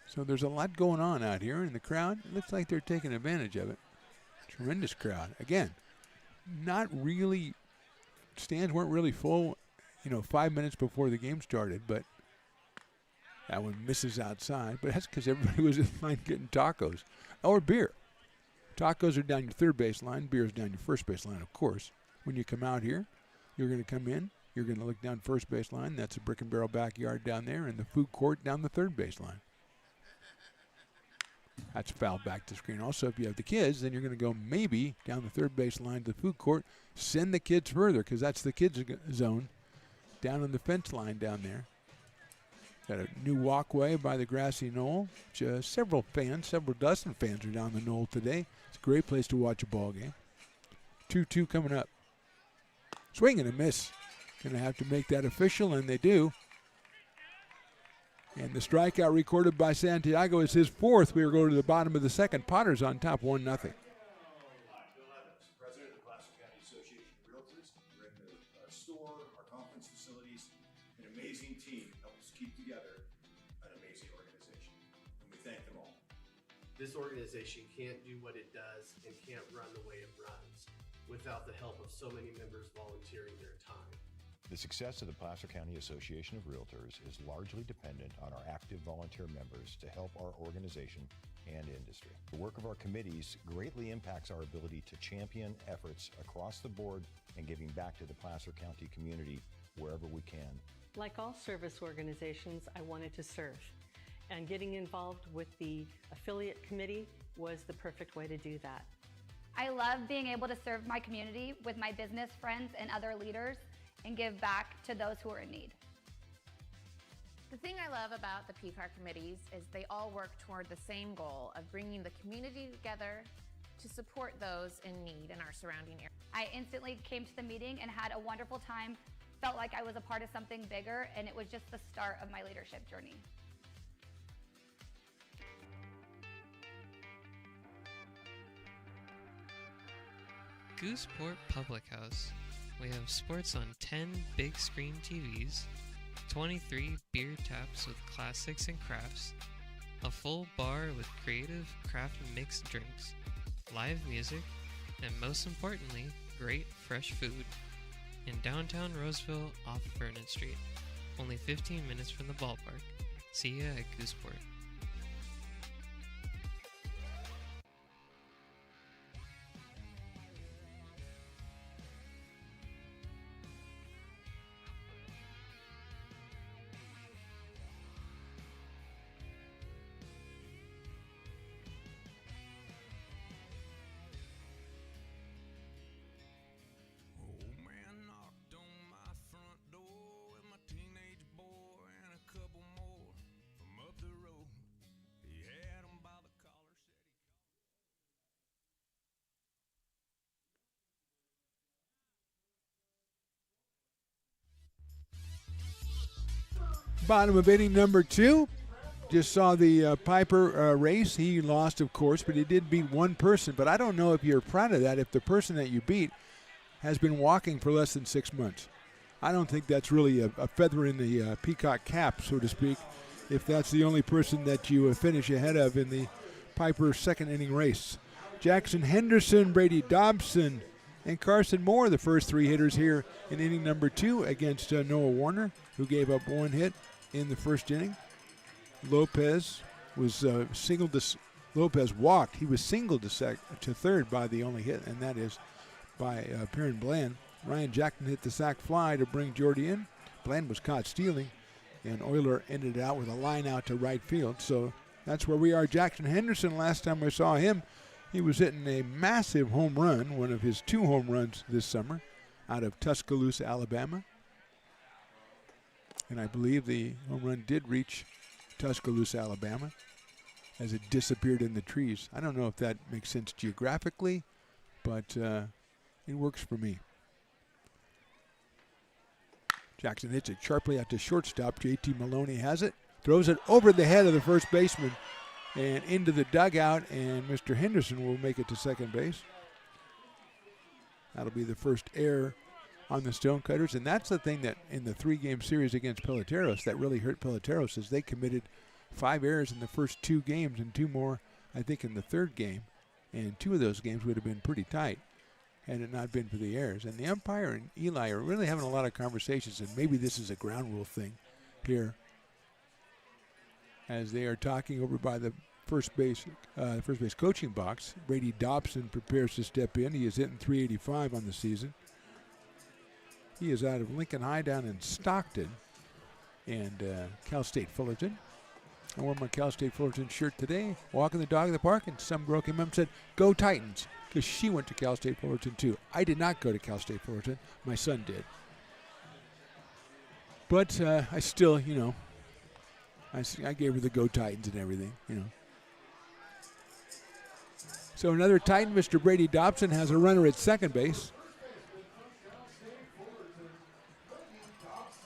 So there's a lot going on out here in the crowd. It looks like they're taking advantage of it. Tremendous crowd. Again, not really, stands weren't really full, 5 minutes before the game started, but that one misses outside. But that's because everybody was in line getting tacos or beer. Tacos are down your 3rd base line. Beer is down your 1st base line, of course. When you come out here, you're going to come in. You're going to look down 1st base line. That's a Brick and Barrel backyard down there, and the food court down the 3rd base line. That's fouled back to screen. Also, if you have the kids, then you're going to go maybe down the 3rd base line to the food court. Send the kids further, because that's the kids' zone down on the fence line down there. Got a new walkway by the grassy knoll. Several dozen fans are down the knoll today. It's a great place to watch a ball game. 2-2 coming up. Swing and a miss. Going to have to make that official, and they do. And the strikeout recorded by Santiago is his 4th. We are going to the bottom of the 2nd. Potters on top, 1-0. Bill Evans, president of the Placer County Association of Realtors. We're in the store, our conference facilities. An amazing team helps keep together an amazing organization, and we thank them all. This organization can't do what it does and can't run the way it runs without the help of so many members volunteering their time. The success of the Placer County Association of Realtors is largely dependent on our active volunteer members to help our organization and industry. The work of our committees greatly impacts our ability to champion efforts across the board and giving back to the Placer County community wherever we can. Like all service organizations, I wanted to serve. And getting involved with the affiliate committee was the perfect way to do that. I love being able to serve my community with my business friends and other leaders and give back to those who are in need. The thing I love about the PCAR committees is they all work toward the same goal of bringing the community together to support those in need in our surrounding area. I instantly came to the meeting and had a wonderful time, felt like I was a part of something bigger, and it was just the start of my leadership journey. Gooseport Public House. We have sports on 10 big screen TVs, 23 beer taps with classics and crafts, a full bar with creative craft mixed drinks, live music, and most importantly, great fresh food. In downtown Roseville off Vernon Street, only 15 minutes from the ballpark. See ya at Gooseport. Bottom of inning number 2. Just saw the Piper race. He lost, of course, but he did beat one person. But I don't know if you're proud of that if the person that you beat has been walking for less than 6 months. I don't think that's really a feather in the peacock cap, so to speak, if that's the only person that you finish ahead of in the Piper second inning race. Jackson Henderson, Brady Dobson, and Carson Moore, the first 3 hitters here in inning number 2 against Noah Warner, who gave up 1 hit in the first inning. Lopez was Lopez walked. He was singled to third by the only hit, and that is by Perrin Bland. Ryan Jackson hit the sac fly to bring Jordy in. Bland was caught stealing, and Euler ended it out with a line out to right field. So that's where we are. Jackson Henderson, last time I saw him, he was hitting a massive home run, one of his 2 home runs this summer, out of Tuscaloosa, Alabama. And I believe the home run did reach Tuscaloosa, Alabama, as it disappeared in the trees. I don't know if that makes sense geographically, but it works for me. Jackson hits it sharply out to shortstop. J.T. Maloney has it, throws it over the head of the first baseman and into the dugout, and Mr. Henderson will make it to second base. That'll be the first error on the Stonecutters, and that's the thing that in the 3-game series against Peloteros that really hurt Peloteros is they committed 5 errors in the first 2 games and 2 more, I think, in the 3rd game, and 2 of those games would have been pretty tight had it not been for the errors. And the umpire and Eli are really having a lot of conversations, and maybe this is a ground rule thing here as they are talking over by the first base coaching box. Brady Dobson prepares to step in. He is hitting .385 on the season. He is out of Lincoln High down in Stockton and Cal State Fullerton. I wore my Cal State Fullerton shirt today, walking the dog in the park, and some girl came up and said, "Go Titans," because she went to Cal State Fullerton too. I did not go to Cal State Fullerton. My son did. But I still, I gave her the Go Titans and everything, So another Titan, Mr. Brady Dobson, has a runner at second base.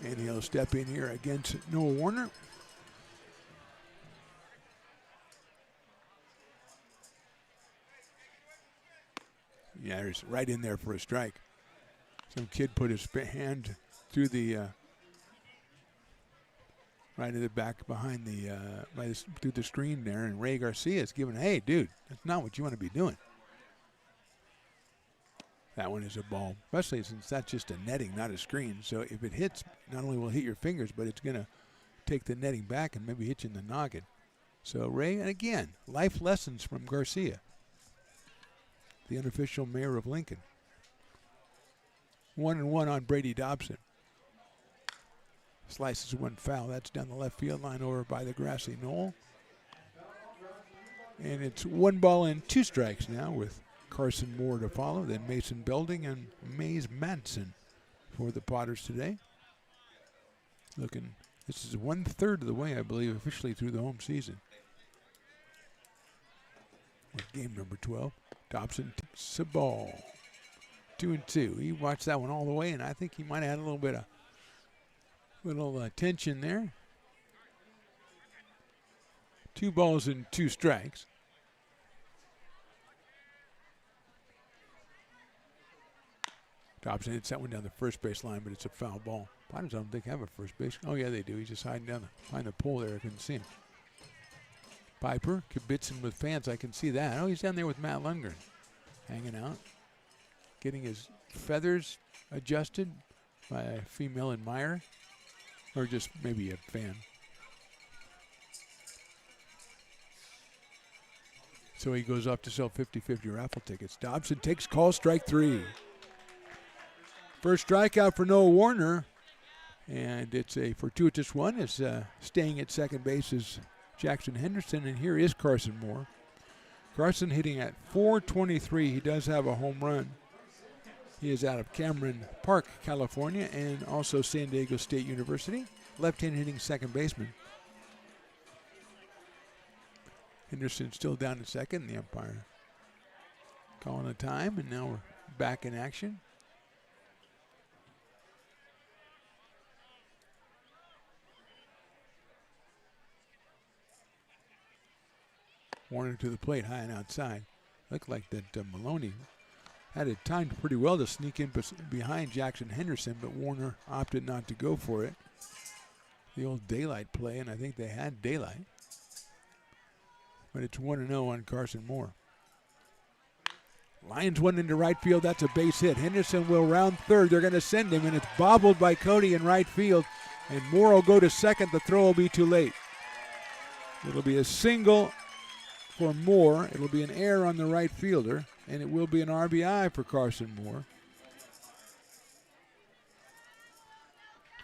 And he'll step in here against Noah Warner. Yeah, he's right in there for a strike. Some kid put his hand through the right in the back behind the through the screen there, and Ray Garcia is giving, hey, dude, that's not what you want to be doing. That one is a ball, especially since that's just a netting, not a screen. So if it hits, not only will it hit your fingers, but it's going to take the netting back and maybe hit you in the noggin. So Ray, and again, life lessons from Garcia, the unofficial mayor of Lincoln. 1-1 on Brady Dobson. Slices one foul. That's down the left field line over by the grassy knoll. And it's 1 ball and 2 strikes now with Carson Moore to follow, then Mason Belding and Mays Madsen for the Potters today. This is 1/3 of the way, I believe, officially through the home season. With game number 12, Dobson takes the ball. 2-2. He watched that one all the way, and I think he might have had a little bit of tension there. 2 balls and 2 strikes. Dobson hits that one down the first base line, but it's a foul ball. Potters, I don't think have a first base. Oh, yeah, they do. He's just hiding down behind the pole there. I couldn't see him. Piper kibitzing with fans. I can see that. Oh, he's down there with Matt Lundgren, hanging out, getting his feathers adjusted by a female admirer, or just maybe a fan. So he goes off to sell 50-50 raffle tickets. Dobson takes call, strike 3. First strikeout for Noah Warner, and it's a fortuitous one. It's staying at second base is Jackson Henderson, and here is Carson Moore. Carson hitting at .423. He does have a home run. He is out of Cameron Park, California, and also San Diego State University. Left-hand hitting second baseman. Henderson still down at second. The umpire calling a time, and now we're back in action. Warner to the plate, high and outside. Looked like that Maloney had it timed pretty well to sneak in behind Jackson Henderson, but Warner opted not to go for it. The old daylight play, and I think they had daylight. But it's 1-0 on Carson Moore. Lions one into right field. That's a base hit. Henderson will round third. They're going to send him, and it's bobbled by Cody in right field. And Moore will go to second. The throw will be too late. It'll be a single for Moore. It'll be an error on the right fielder, and it will be an RBI for Carson Moore.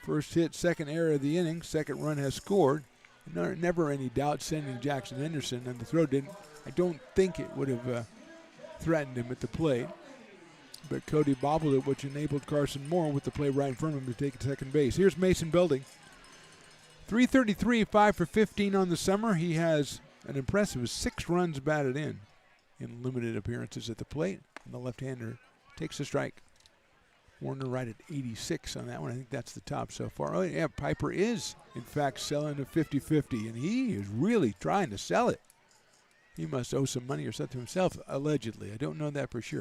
First hit, second error of the inning. Second run has scored. Never any doubt sending Jackson Henderson, and the throw didn't. I don't think it would have threatened him at the plate. But Cody bobbled it, which enabled Carson Moore with the play right in front of him to take second base. Here's Mason Belding. .333, 5 for 15 on the summer. He has an impressive 6 runs batted in limited appearances at the plate. And the left-hander takes a strike. Warner right at 86 on that one. I think that's the top so far. Oh, yeah, Piper is, in fact, selling a 50-50, and he is really trying to sell it. He must owe some money or something himself, allegedly. I don't know that for sure.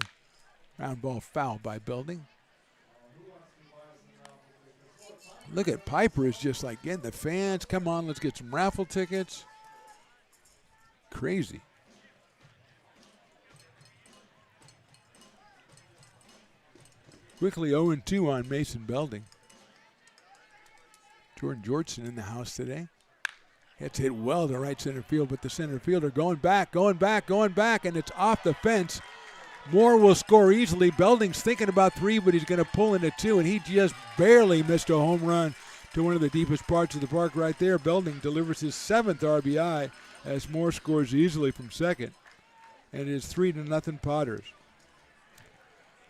Round ball foul by Belding. Look at Piper is just like getting the fans. Come on, let's get some raffle tickets. Crazy. Quickly 0-2 on Mason Belding. Jordan Georgeson in the house today. It's hit well to right center field, but the center fielder going back, and it's off the fence. Moore will score easily. Belding's thinking about 3, but he's going to pull into 2, and he just barely missed a home run to one of the deepest parts of the park right there. Belding delivers his 7th RBI as Moore scores easily from second, and it is 3-0 Potters.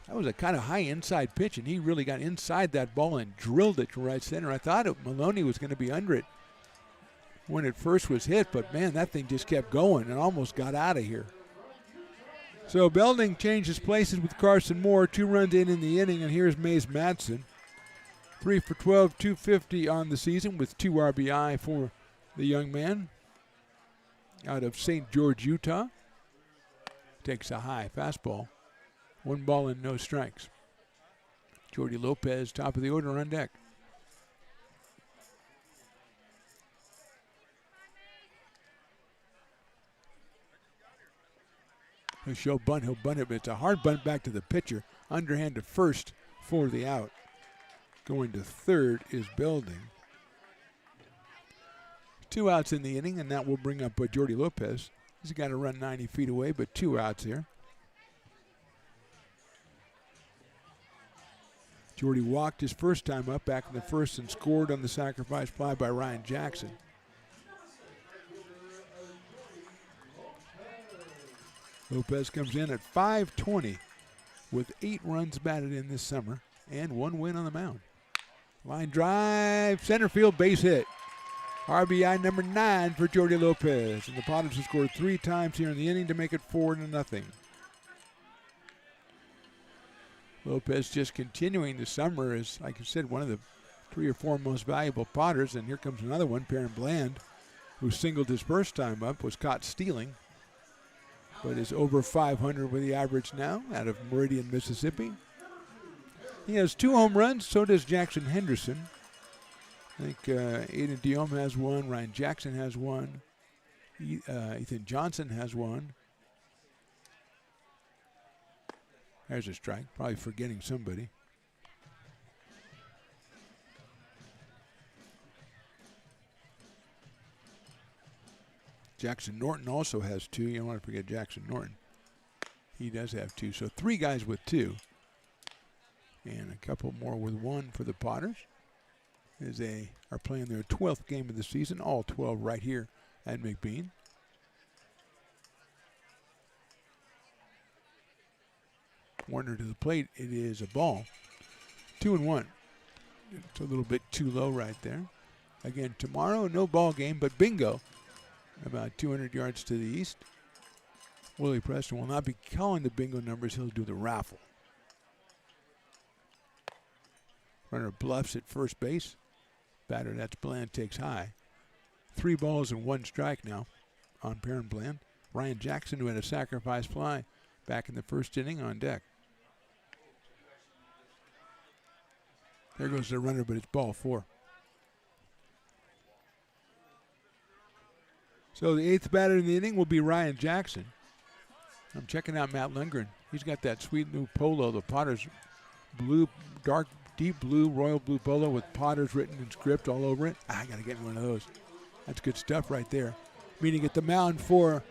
That was a kind of high inside pitch, and he really got inside that ball and drilled it to right center. I thought Maloney was going to be under it when it first was hit, but man, that thing just kept going and almost got out of here. So Belding changes places with Carson Moore. 2 runs in the inning, and here's Mays Madsen. 3 for 12, 250 on the season with 2 RBI for the young man out of St. George, Utah. Takes a high fastball. 1 ball and no strikes. Jordy Lopez, top of the order on deck. He'll bunt it, but it's a hard bunt back to the pitcher. Underhand to first for the out. Going to third is Belding. 2 outs in the inning, and that will bring up Jordy Lopez. He's got to run 90 feet away, but 2 outs here. Jordy walked his first time up back in the first and scored on the sacrifice fly by Ryan Jackson. Lopez comes in at .520 with 8 runs batted in this summer and 1 win on the mound. Line drive, center field, base hit. RBI number 9 for Jordy Lopez. And the Potters have scored 3 times here in the inning to make it 4-0. Lopez just continuing the summer as, like I said, one of the 3 or 4 most valuable Potters. And here comes another one, Perrin Bland, who singled his first time up, was caught stealing, but is over 500 with the average now out of Meridian, Mississippi. He has 2 home runs, so does Jackson Henderson. I think Aiden Diome has 1, Ryan Jackson has 1, Ethan Johnson has 1. There's a strike, probably forgetting somebody. Jackson Norton also has 2. You don't want to forget Jackson Norton. He does have 2, so 3 guys with 2. And a couple more with 1 for the Potters as they are playing their 12th game of the season, all 12 right here at McBean. Warner to the plate. It is a ball. 2-1. It's a little bit too low right there. Again, tomorrow, no ball game, but bingo. About 200 yards to the east. Willie Preston will not be calling the bingo numbers. He'll do the raffle. Runner bluffs at first base. Batter, that's Bland, takes high. 3 balls and 1 strike now on Perrin Bland. Ryan Jackson, who had a sacrifice fly back in the first inning, on deck. There goes the runner, but it's ball 4. So the 8th batter in the inning will be Ryan Jackson. I'm checking out Matt Lundgren. He's got that sweet new polo, the Potters blue, dark, deep blue, royal blue polo with Potters written in script all over it. I got to get one of those. That's good stuff right there. Meaning at the mound for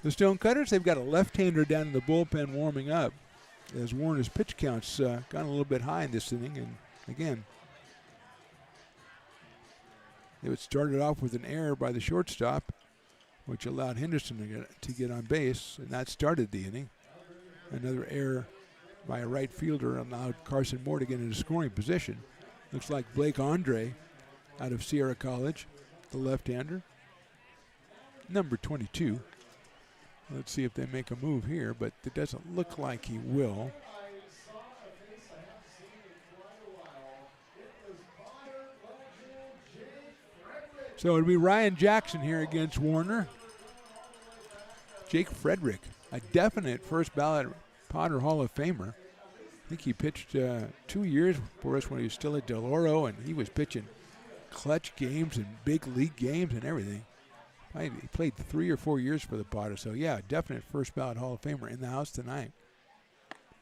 the Stonecutters, they've got a left-hander down in the bullpen warming up as Warner's pitch count's gone a little bit high in this inning. And again, it started off with an error by the shortstop, which allowed Henderson to get on base, and that started the inning. Another error by a right fielder allowed Carson Moore to get into scoring position. Looks like Blake Andre out of Sierra College, the left-hander. Number 22. Let's see if they make a move here, but it doesn't look like he will. So it'll be Ryan Jackson here against Warner. Jake Frederick, a definite first ballot Potter Hall of Famer. I think he pitched 2 years for us when he was still at Del Oro, and he was pitching clutch games and big league games and everything. He played 3 or 4 years for the Potters, so yeah, definite first ballot Hall of Famer in the house tonight.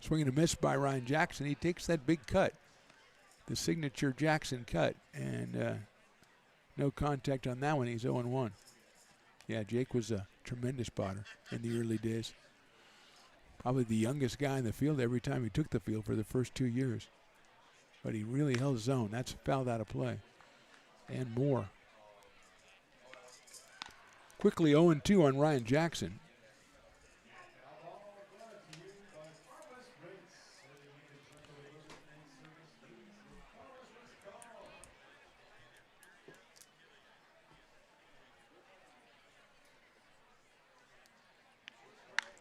Swinging a miss by Ryan Jackson. He takes that big cut, the signature Jackson cut, and no contact on that one. He's 0-1. Yeah, Jake was a tremendous Potter in the early days. Probably the youngest guy in the field every time he took the field for the first 2 years. But he really held his own. That's fouled out of play. And more. Quickly 0-2 on Ryan Jackson.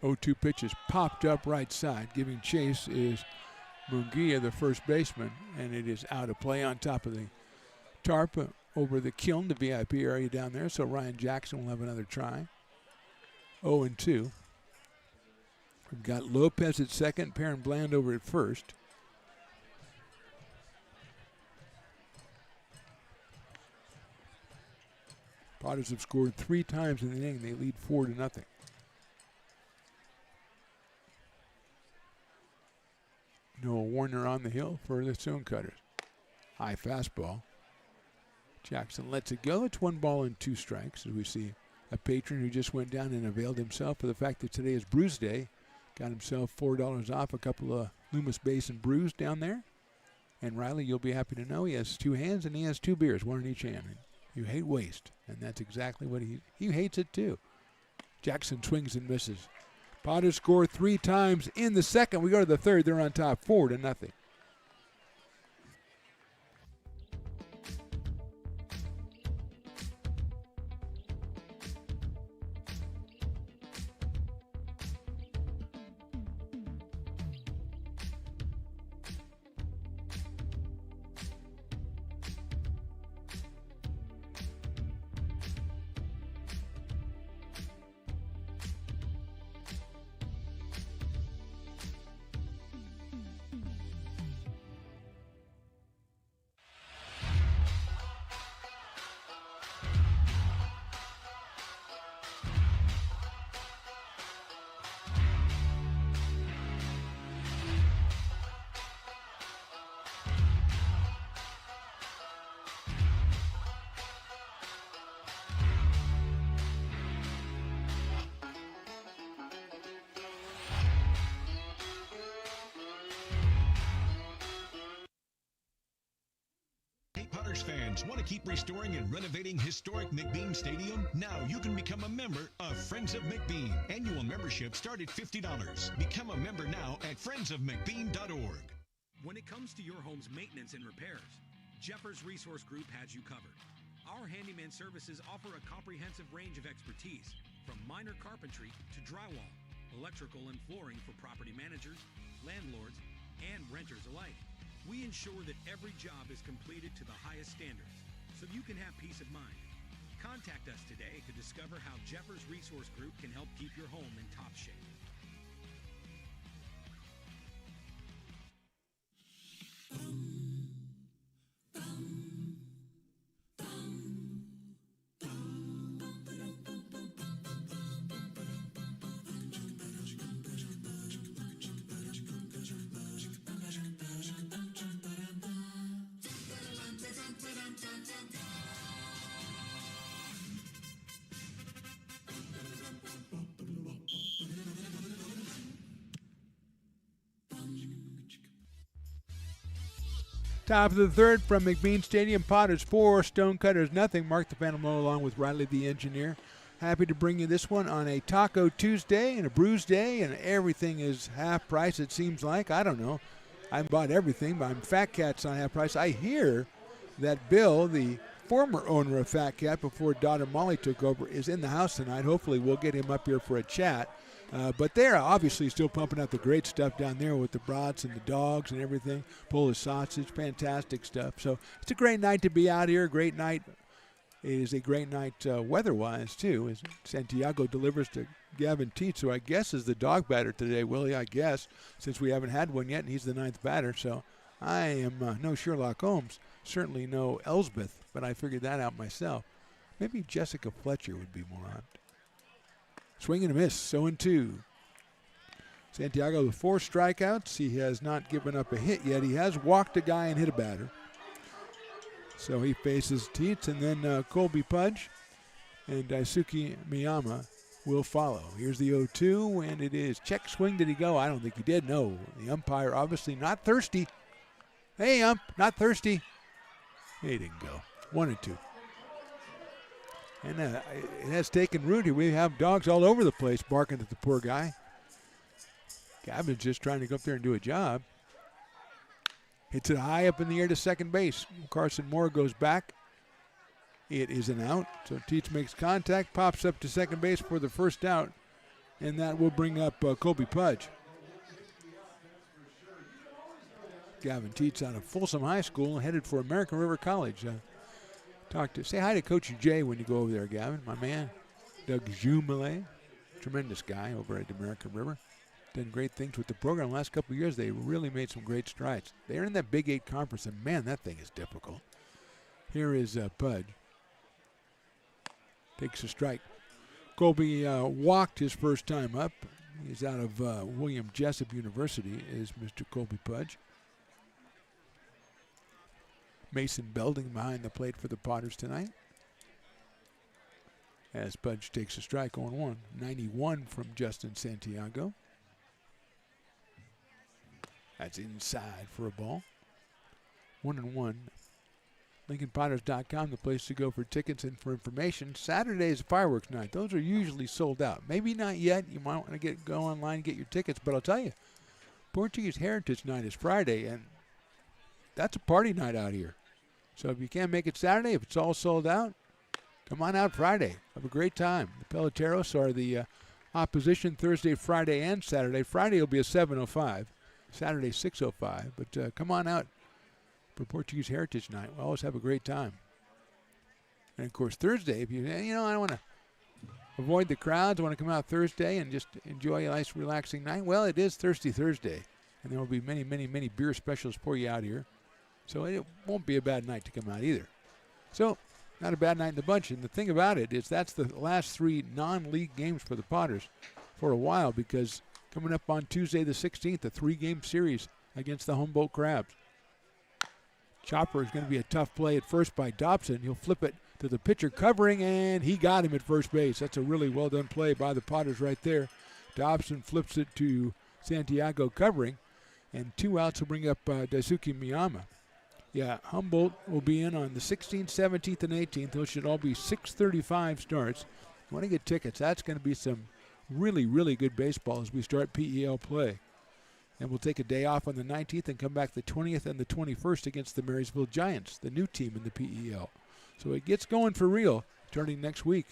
Oh, 2 pitches popped up right side. Giving chase is Munguia, the first baseman, and it is out of play on top of the tarp over the kiln, the VIP area down there. So Ryan Jackson will have another try. 0-2. We've got Lopez at second, Perrin Bland over at first. Potters have scored 3 times in the inning. They lead 4-0. Noah Warner on the hill for the Stonecutters. High fastball. Jackson lets it go. It's 1 ball and 2 strikes as we see a patron who just went down and availed himself of the fact that today is Brews Day. Got himself $4 off a couple of Loomis Basin brews down there. And Riley, you'll be happy to know he has 2 hands and he has 2 beers, 1 in each hand. You hate waste, and that's exactly what he hates it too. Jackson swings and misses. Potters score 3 times in the second. We go to the third. They're on top 4-0. Potters fans want to keep restoring and renovating historic McBean Stadium? Now you can become a member of Friends of McBean. Annual membership start at $50. Become a member now at friendsofmcbean.org. When it comes to your home's maintenance and repairs, Jeffers Resource Group has you covered. Our handyman services offer a comprehensive range of expertise, from minor carpentry to drywall, electrical and flooring for property managers, landlords, and renters alike. We ensure that every job is completed to the highest standards, so you can have peace of mind. Contact us today to discover how Jeffers Resource Group can help keep your home in top shape. Top of the third from McBean Stadium. Potters 4, Stonecutters nothing. Mark the Phantom Low along with Riley the Engineer. Happy to bring you this one on a Taco Tuesday and a Brews Day, and everything is half price, it seems like. I don't know. I haven't bought everything, but I'm Fat Cat's on half price. I hear that Bill, the former owner of Fat Cat before daughter Molly took over, is in the house tonight. Hopefully we'll get him up here for a chat. But they're obviously still pumping out the great stuff down there with the brats and the dogs and everything. Polish sausage, fantastic stuff. So it's a great night to be out here, a great night. It is a great night weather-wise, too, as Santiago delivers to Gavin Teets, who I guess is the dog batter today, Willie, I guess, since we haven't had one yet, and he's the 9th batter. So I am no Sherlock Holmes, certainly no Elsbeth, but I figured that out myself. Maybe Jessica Fletcher would be more apt. Swing and a miss, 0-2. Santiago with 4 strikeouts. He has not given up a hit yet. He has walked a guy and hit a batter. So he faces Teets, and then Colby Pudge and Daisuke Miyama will follow. Here's the 0-2, and it is check swing. Did he go? I don't think he did. No, the umpire obviously not thirsty. Hey, ump, not thirsty. He didn't go. 1-2. And it has taken root here. We have dogs all over the place barking at the poor guy. Gavin's just trying to go up there and do a job. Hits it high up in the air to second base. Carson Moore goes back. It is an out. So Teets makes contact, pops up to second base for the first out, and that will bring up Colby Pudge. Gavin Teets out of Folsom High School, headed for American River College. Say hi to Coach Jay when you go over there, Gavin, my man. Doug Jumelet, tremendous guy over at American River. Done great things with the program the last couple of years. They really made some great strides. They're in that Big 8 conference, and man, that thing is difficult. Here is Pudge. Takes a strike. Colby walked his first time up. He's out of William Jessup University, is Mr. Colby Pudge. Mason Belding behind the plate for the Potters tonight. As Pudge takes a strike, 0-1. 91 from Justin Santiago. That's inside for a ball. 1-1. LincolnPotters.com, the place to go for tickets and for information. Saturday is fireworks night. Those are usually sold out. Maybe not yet. You might want to go online and get your tickets. But I'll tell you, Portuguese Heritage Night is Friday, and that's a party night out here. So if you can't make it Saturday, if it's all sold out, come on out Friday. Have a great time. The Peloteros are the opposition Thursday, Friday, and Saturday. Friday will be a 7:05. Saturday, 6:05. But come on out for Portuguese Heritage Night. We'll always have a great time. And, of course, Thursday, if I want to avoid the crowds, I want to come out Thursday and just enjoy a nice, relaxing night. Well, it is Thirsty Thursday, and there will be many, many, many beer specials for you out here. So it won't be a bad night to come out either. So, not a bad night in the bunch. And the thing about it is that's the last 3 non-league games for the Potters for a while, because coming up on Tuesday the 16th, a 3-game series against the Humboldt Crabs. Chopper is going to be a tough play at first by Dobson. He'll flip it to the pitcher covering, and he got him at first base. That's a really well-done play by the Potters right there. Dobson flips it to Santiago covering, and 2 outs will bring up Daisuke Miyama. Yeah, Humboldt will be in on the 16th, 17th, and 18th. Those should all be 6:35 starts. You want to get tickets. That's going to be some really, really good baseball as we start PEL play. And we'll take a day off on the 19th and come back the 20th and the 21st against the Marysville Giants, the new team in the PEL. So it gets going for real starting next week.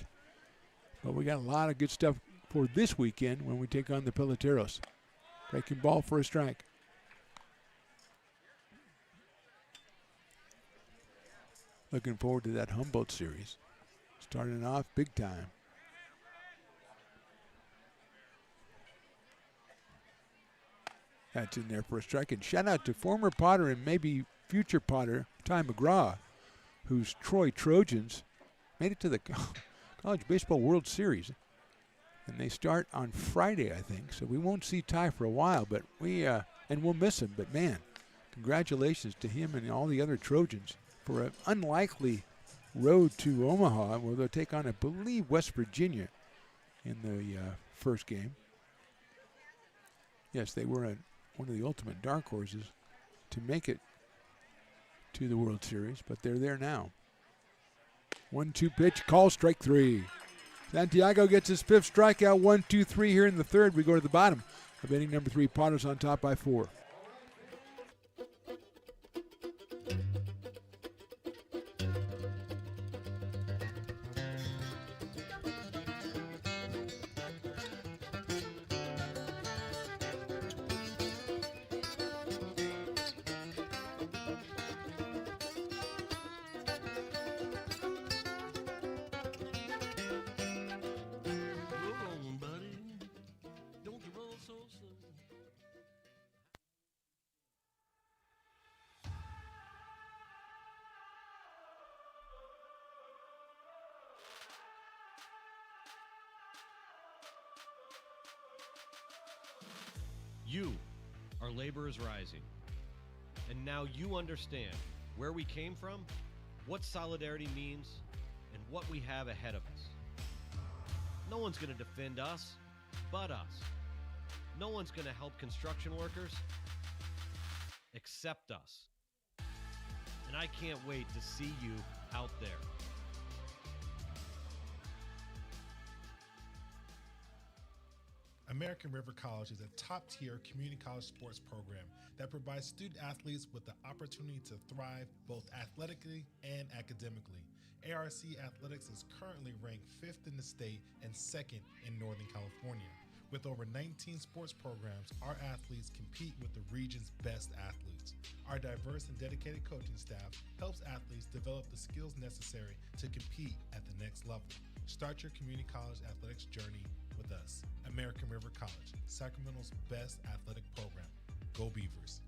But we got a lot of good stuff for this weekend when we take on the Peloteros. Breaking ball for a strike. Looking forward to that Humboldt series. Starting off big time. That's in there for a strike. And shout out to former Potter and maybe future Potter, Ty McGraw, whose Troy Trojans made it to the College Baseball World Series. And they start on Friday, I think. So we won't see Ty for a while, but and we'll miss him. But man, congratulations to him and all the other Trojans for an unlikely road to Omaha, where they'll take on, I believe, West Virginia in the first game. Yes, they were one of the ultimate dark horses to make it to the World Series, but they're there now. 1-2 pitch, call, strike 3. Santiago gets his 5th strikeout, 1-2-3 here in the third. We go to the bottom of inning number 3. Potters on top by 4. You are Laborers Rising. And now you understand where we came from, what solidarity means, and what we have ahead of us. No one's going to defend us but us. No one's going to help construction workers except us. And I can't wait to see you out there. American River College is a top-tier community college sports program that provides student athletes with the opportunity to thrive both athletically and academically. ARC Athletics is currently ranked 5th in the state and 2nd in Northern California. With over 19 sports programs, our athletes compete with the region's best athletes. Our diverse and dedicated coaching staff helps athletes develop the skills necessary to compete at the next level. Start your community college athletics journey with us. American River College, Sacramento's best athletic program. Go Beavers.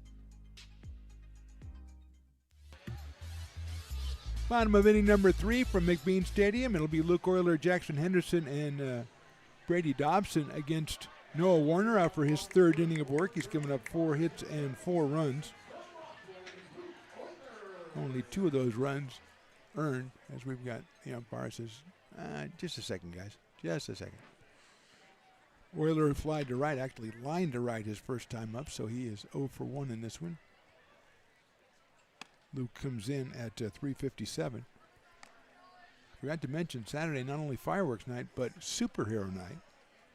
Bottom of inning number 3 from McBean Stadium. It'll be Luke Euler, Jackson Henderson, and Brady Dobson against Noah Warner out for his third inning of work. He's given up 4 hits and 4 runs. Only 2 of those runs earned, as we've got the umpire says, just a second, guys. Just a second. Euler flied to right, actually lined to right his first time up, so he is 0 for 1 in this one. Luke comes in at 3:57. Forgot to mention Saturday, not only fireworks night, but superhero night.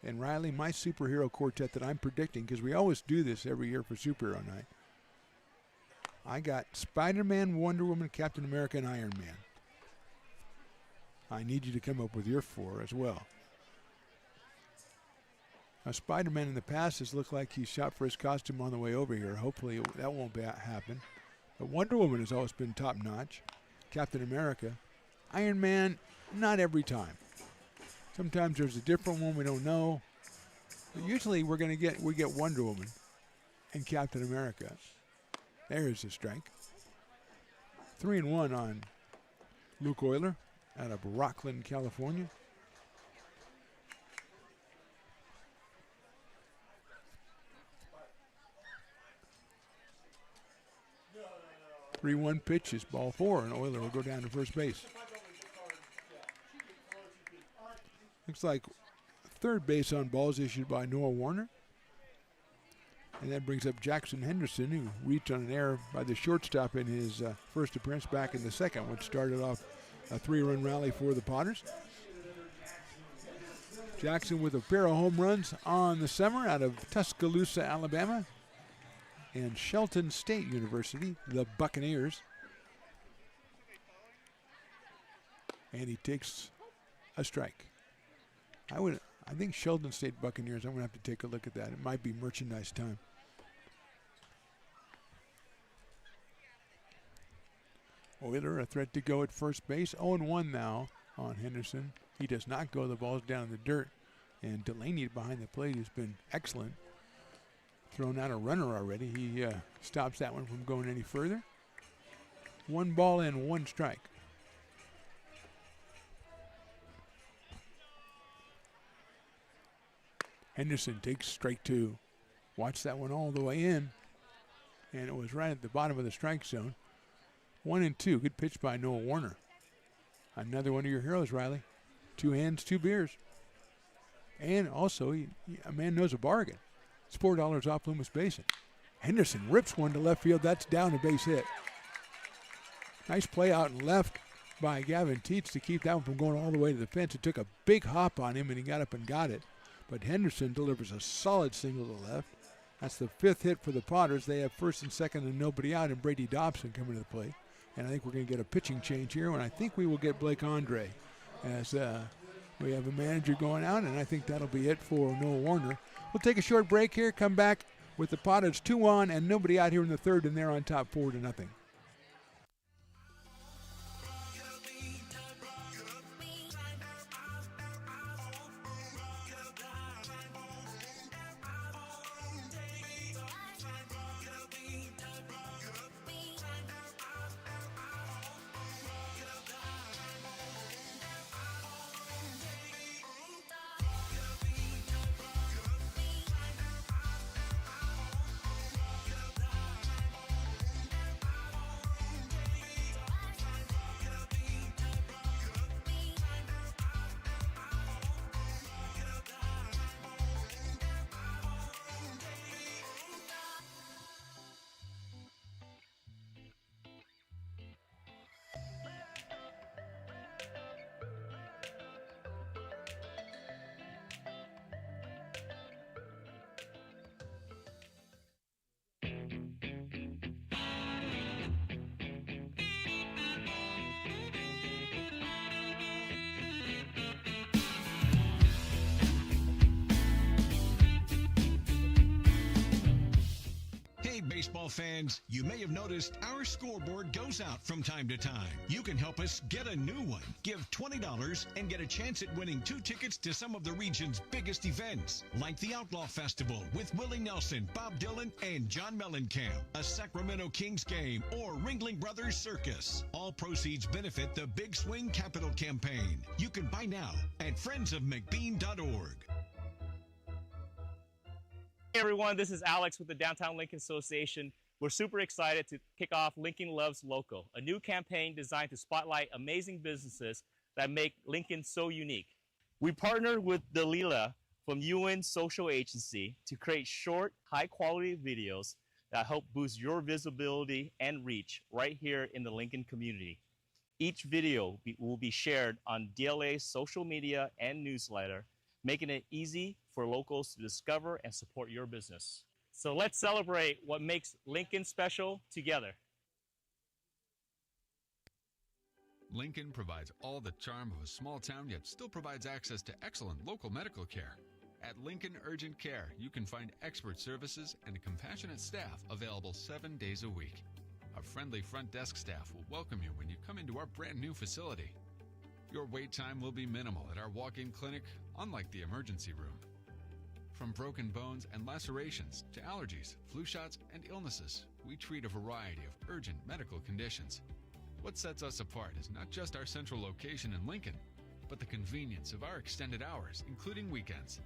And Riley, my superhero quartet that I'm predicting, because we always do this every year for superhero night, I got Spider-Man, Wonder Woman, Captain America, and Iron Man. I need you to come up with your 4 as well. Now, Spider-Man in the past has looked like he shot for his costume on the way over here. Hopefully that won't happen. But Wonder Woman has always been top-notch. Captain America. Iron Man, not every time. Sometimes there's a different one we don't know. But usually we get Wonder Woman and Captain America. There's a strike. 3-1 on Luke Euler out of Rockland, California. (3-1) pitch is ball 4, and Euler will go down to first base. Looks like third base on balls issued by Noah Warner. And that brings up Jackson Henderson, who reached on an error by the shortstop in his first appearance back in the second, which started off a 3-run rally for the Potters. Jackson with a pair of home runs on the summer out of Tuscaloosa, Alabama, and Shelton State University, the Buccaneers. And he takes a strike. I think Shelton State Buccaneers, I'm going to have to take a look at that. It might be merchandise time. Euler, a threat to go at first base. 0-1 now on Henderson. He does not go. The ball's down in the dirt. And Delaney behind the plate has been excellent. Thrown out a runner already. He stops that one from going any further. 1 ball and 1 strike. Henderson takes strike 2. Watch that one all the way in. And it was right at the bottom of the strike zone. 1-2. Good pitch by Noah Warner. Another one of your heroes, Riley. 2 hands, 2 beers. And also, a man knows a bargain. It's $4 off Loomis Basin. Henderson rips one to left field. That's down, a base hit. Nice play out and left by Gavin Teets to keep that one from going all the way to the fence. It took a big hop on him, and he got up and got it. But Henderson delivers a solid single to left. That's the 5th hit for the Potters. They have first and second and nobody out, and Brady Dobson coming to the plate. And I think we're going to get a pitching change here, and I think we will get Blake Andre as we have a manager going out, and I think that'll be it for Noah Warner. We'll take a short break here, come back with the Potters 2 on and nobody out here in the third, and they're on top 4-0. baseball fans, you may have noticed our scoreboard goes out from time to time. You can help us get a new one. Give $20 and get a chance at winning 2 tickets to some of the region's biggest events, like the Outlaw Festival with Willie Nelson, Bob Dylan, and John Mellencamp, a Sacramento Kings game, or Ringling Brothers Circus. All proceeds benefit the Big Swing Capital Campaign. You can buy now at friendsofmcbean.org. Hey everyone, this is Alex with the Downtown Lincoln Association. We're super excited to kick off Lincoln Loves Local, a new campaign designed to spotlight amazing businesses that make Lincoln so unique. We partnered with Dalila from UN Social Agency to create short, high-quality videos that help boost your visibility and reach right here in the Lincoln community. Each video will be shared on DLA's social media and newsletter, making it easy for locals to discover and support your business. So let's celebrate what makes Lincoln special together. Lincoln provides all the charm of a small town, yet still provides access to excellent local medical care. At Lincoln Urgent Care, you can find expert services and a compassionate staff available 7 days a week. A friendly front desk staff will welcome you when you come into our brand new facility. Your wait time will be minimal at our walk-in clinic, unlike the emergency room. From broken bones and lacerations to allergies, flu shots, and illnesses, we treat a variety of urgent medical conditions. What sets us apart is not just our central location in Lincoln, but the convenience of our extended hours, including weekends.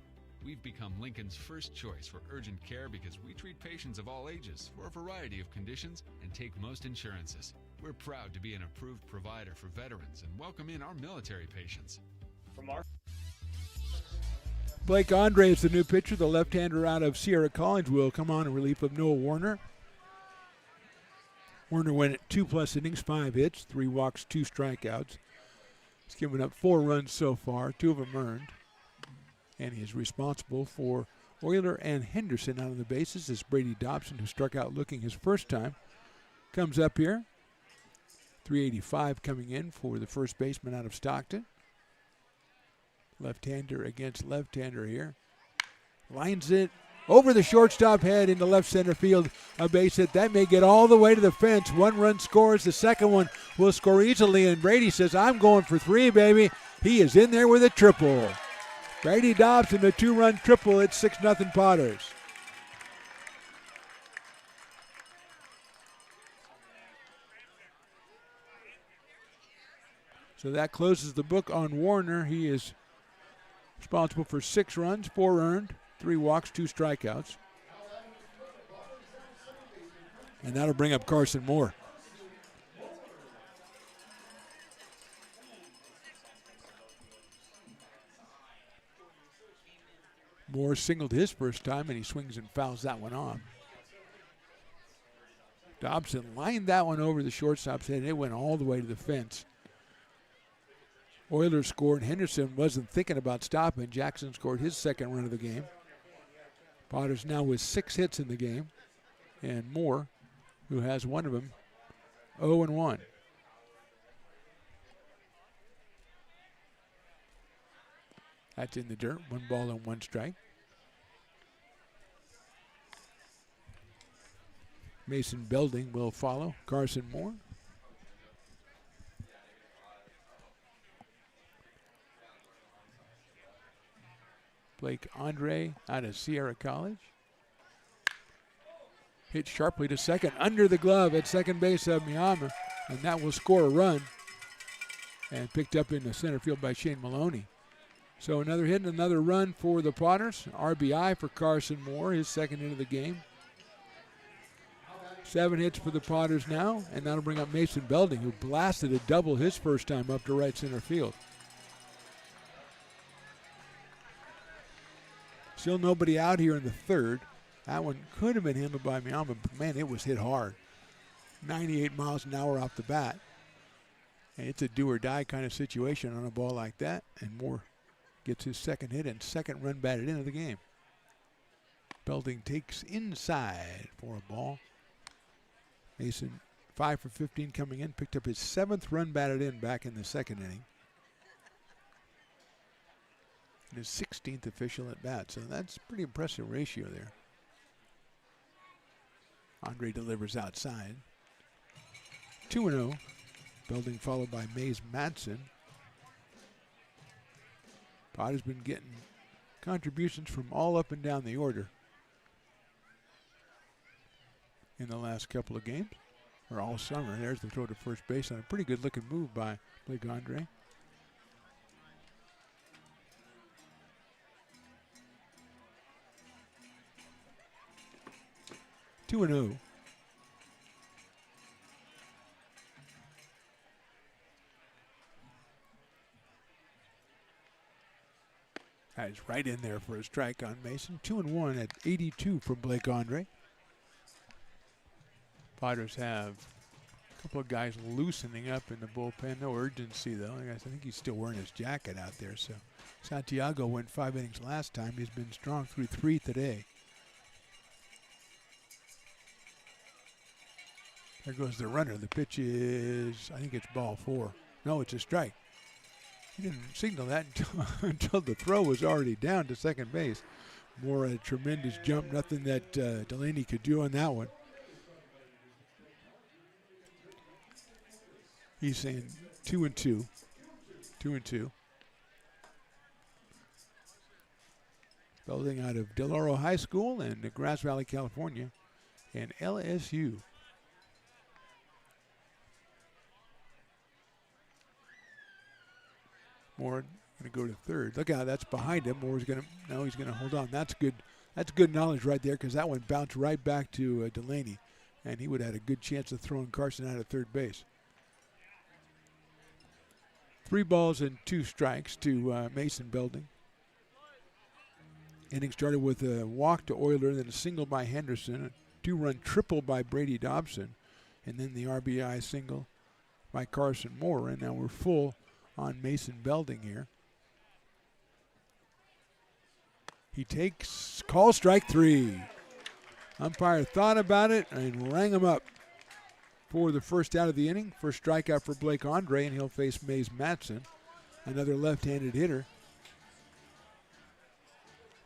We've become Lincoln's first choice for urgent care because we treat patients of all ages for a variety of conditions and take most insurances. We're proud to be an approved provider for veterans and welcome in our military patients. From our Blake Andre is the new pitcher. The left-hander out of Sierra College will come on in relief of Noah Warner. Warner went at 2+ innings, 5 hits, 3 walks, 2 strikeouts. He's given up 4 runs so far, 2 of them earned. And he is responsible for Euler and Henderson out on the bases as Brady Dobson, who struck out looking his first time, comes up here. 385 coming in for the first baseman out of Stockton. Left-hander against left-hander here. Lines it over the shortstop head into left center field. A base hit. That may get all the way to the fence. 1 run scores. The second one will score easily. And Brady says, I'm going for 3, baby. He is in there with a triple. Brady Dobson, a 2-run triple. It's 6-0 Potters. So that closes the book on Warner. He is responsible for 6 runs, 4 earned, 3 walks, 2 strikeouts. And that'll bring up Carson Moore. Moore singled his first time, and he swings and fouls that one off. Dobson lined that one over the shortstop's head, and it went all the way to the fence. Oilers scored. Henderson wasn't thinking about stopping. Jackson scored his second run of the game. Potters now with 6 hits in the game. And Moore, who has one of them, 0-1. That's in the dirt. 1 ball and 1 strike. Mason Belding will follow Carson Moore. Blake Andre out of Sierra College. Hit sharply to second, under the glove at second base of Miyama, and that will score a run. And picked up in the center field by Shane Maloney. So another hit and another run for the Potters. RBI for Carson Moore, his second hit of the game. 7 hits for the Potters now, and that'll bring up Mason Belding, who blasted a double his first time up to right center field. Still nobody out here in the third. That one could have been handled by Miyama, but man, it was hit hard. 98 miles an hour off the bat. And it's a do or die kind of situation on a ball like that. And Moore gets his second hit and second run batted into the game. Belding takes inside for a ball. Mason 5 for 15 coming in, picked up his 7th run batted in back in the second inning. His 16th official at bat, so that's a pretty impressive ratio there. Andre delivers outside. 2-0. Belding followed by Mays Madsen. Potter's been getting contributions from all up and down the order in the last couple of games, or all summer. There's the throw to first base on a pretty good looking move by Blake Andre. Two and 0. That is right in there for a strike on Mason. 2-1 at 82 from Blake Andre. Padres have a couple of guys loosening up in the bullpen. No urgency, though. I think he's still wearing his jacket out there. So Santiago went 5 innings last time. He's been strong through 3 today. There goes the runner. The pitch is, I think it's ball 4. No, it's a strike. He didn't signal that until the throw was already down to second base. Moore a tremendous jump. Nothing that Delaney could do on that one. He's saying 2-2. 2-2. Belding out of Del Oro High School in Grass Valley, California, and LSU. Moore going to go to third. Look out, that's behind him. Moore's going to, no, he's going to hold on. That's good. That's good knowledge right there, because that one bounced right back to Delaney, and he would have had a good chance of throwing Carson out of third base. 3 balls and 2 strikes to Mason Belding. Inning started with a walk to Euler, then a single by Henderson, a 2-run triple by Brady Dobson, and then the RBI single by Carson Moore. And now we're full on Mason Belding here. He takes call strike 3. Umpire thought about it and rang him up for the first out of the inning. First strikeout for Blake Andre, and he'll face Mays Madsen, another left-handed hitter.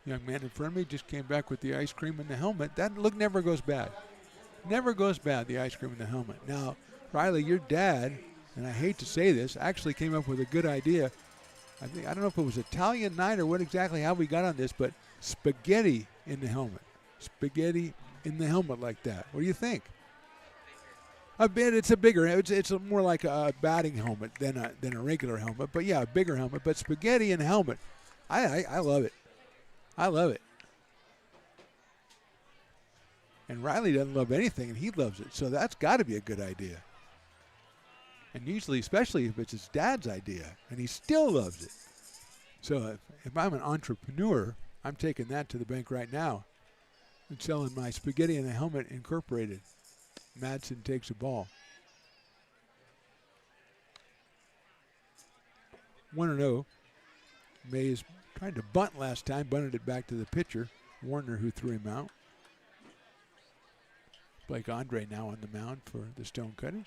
Young man in front of me just came back with the ice cream in the helmet. That look never goes bad. Never goes bad, the ice cream in the helmet. Now, Riley, your dad, and I hate to say this, actually came up with a good idea. I don't know if it was Italian night or what exactly how we got on this, but spaghetti in the helmet. Spaghetti in the helmet like that. What do you think? A bit. It's a bigger. It's more like a batting helmet than a regular helmet. But yeah, a bigger helmet. But spaghetti in a helmet. I love it. I love it. And Riley doesn't love anything, and he loves it. So that's got to be a good idea. And usually, especially if it's his dad's idea, and he still loves it. So if I'm an entrepreneur, I'm taking that to the bank right now and selling my Spaghetti in a Helmet Incorporated. Madsen takes a ball. 1-0. Mays tried to bunt last time, bunted it back to the pitcher, Warner, who threw him out. Blake Andre now on the mound for the Stonecutters.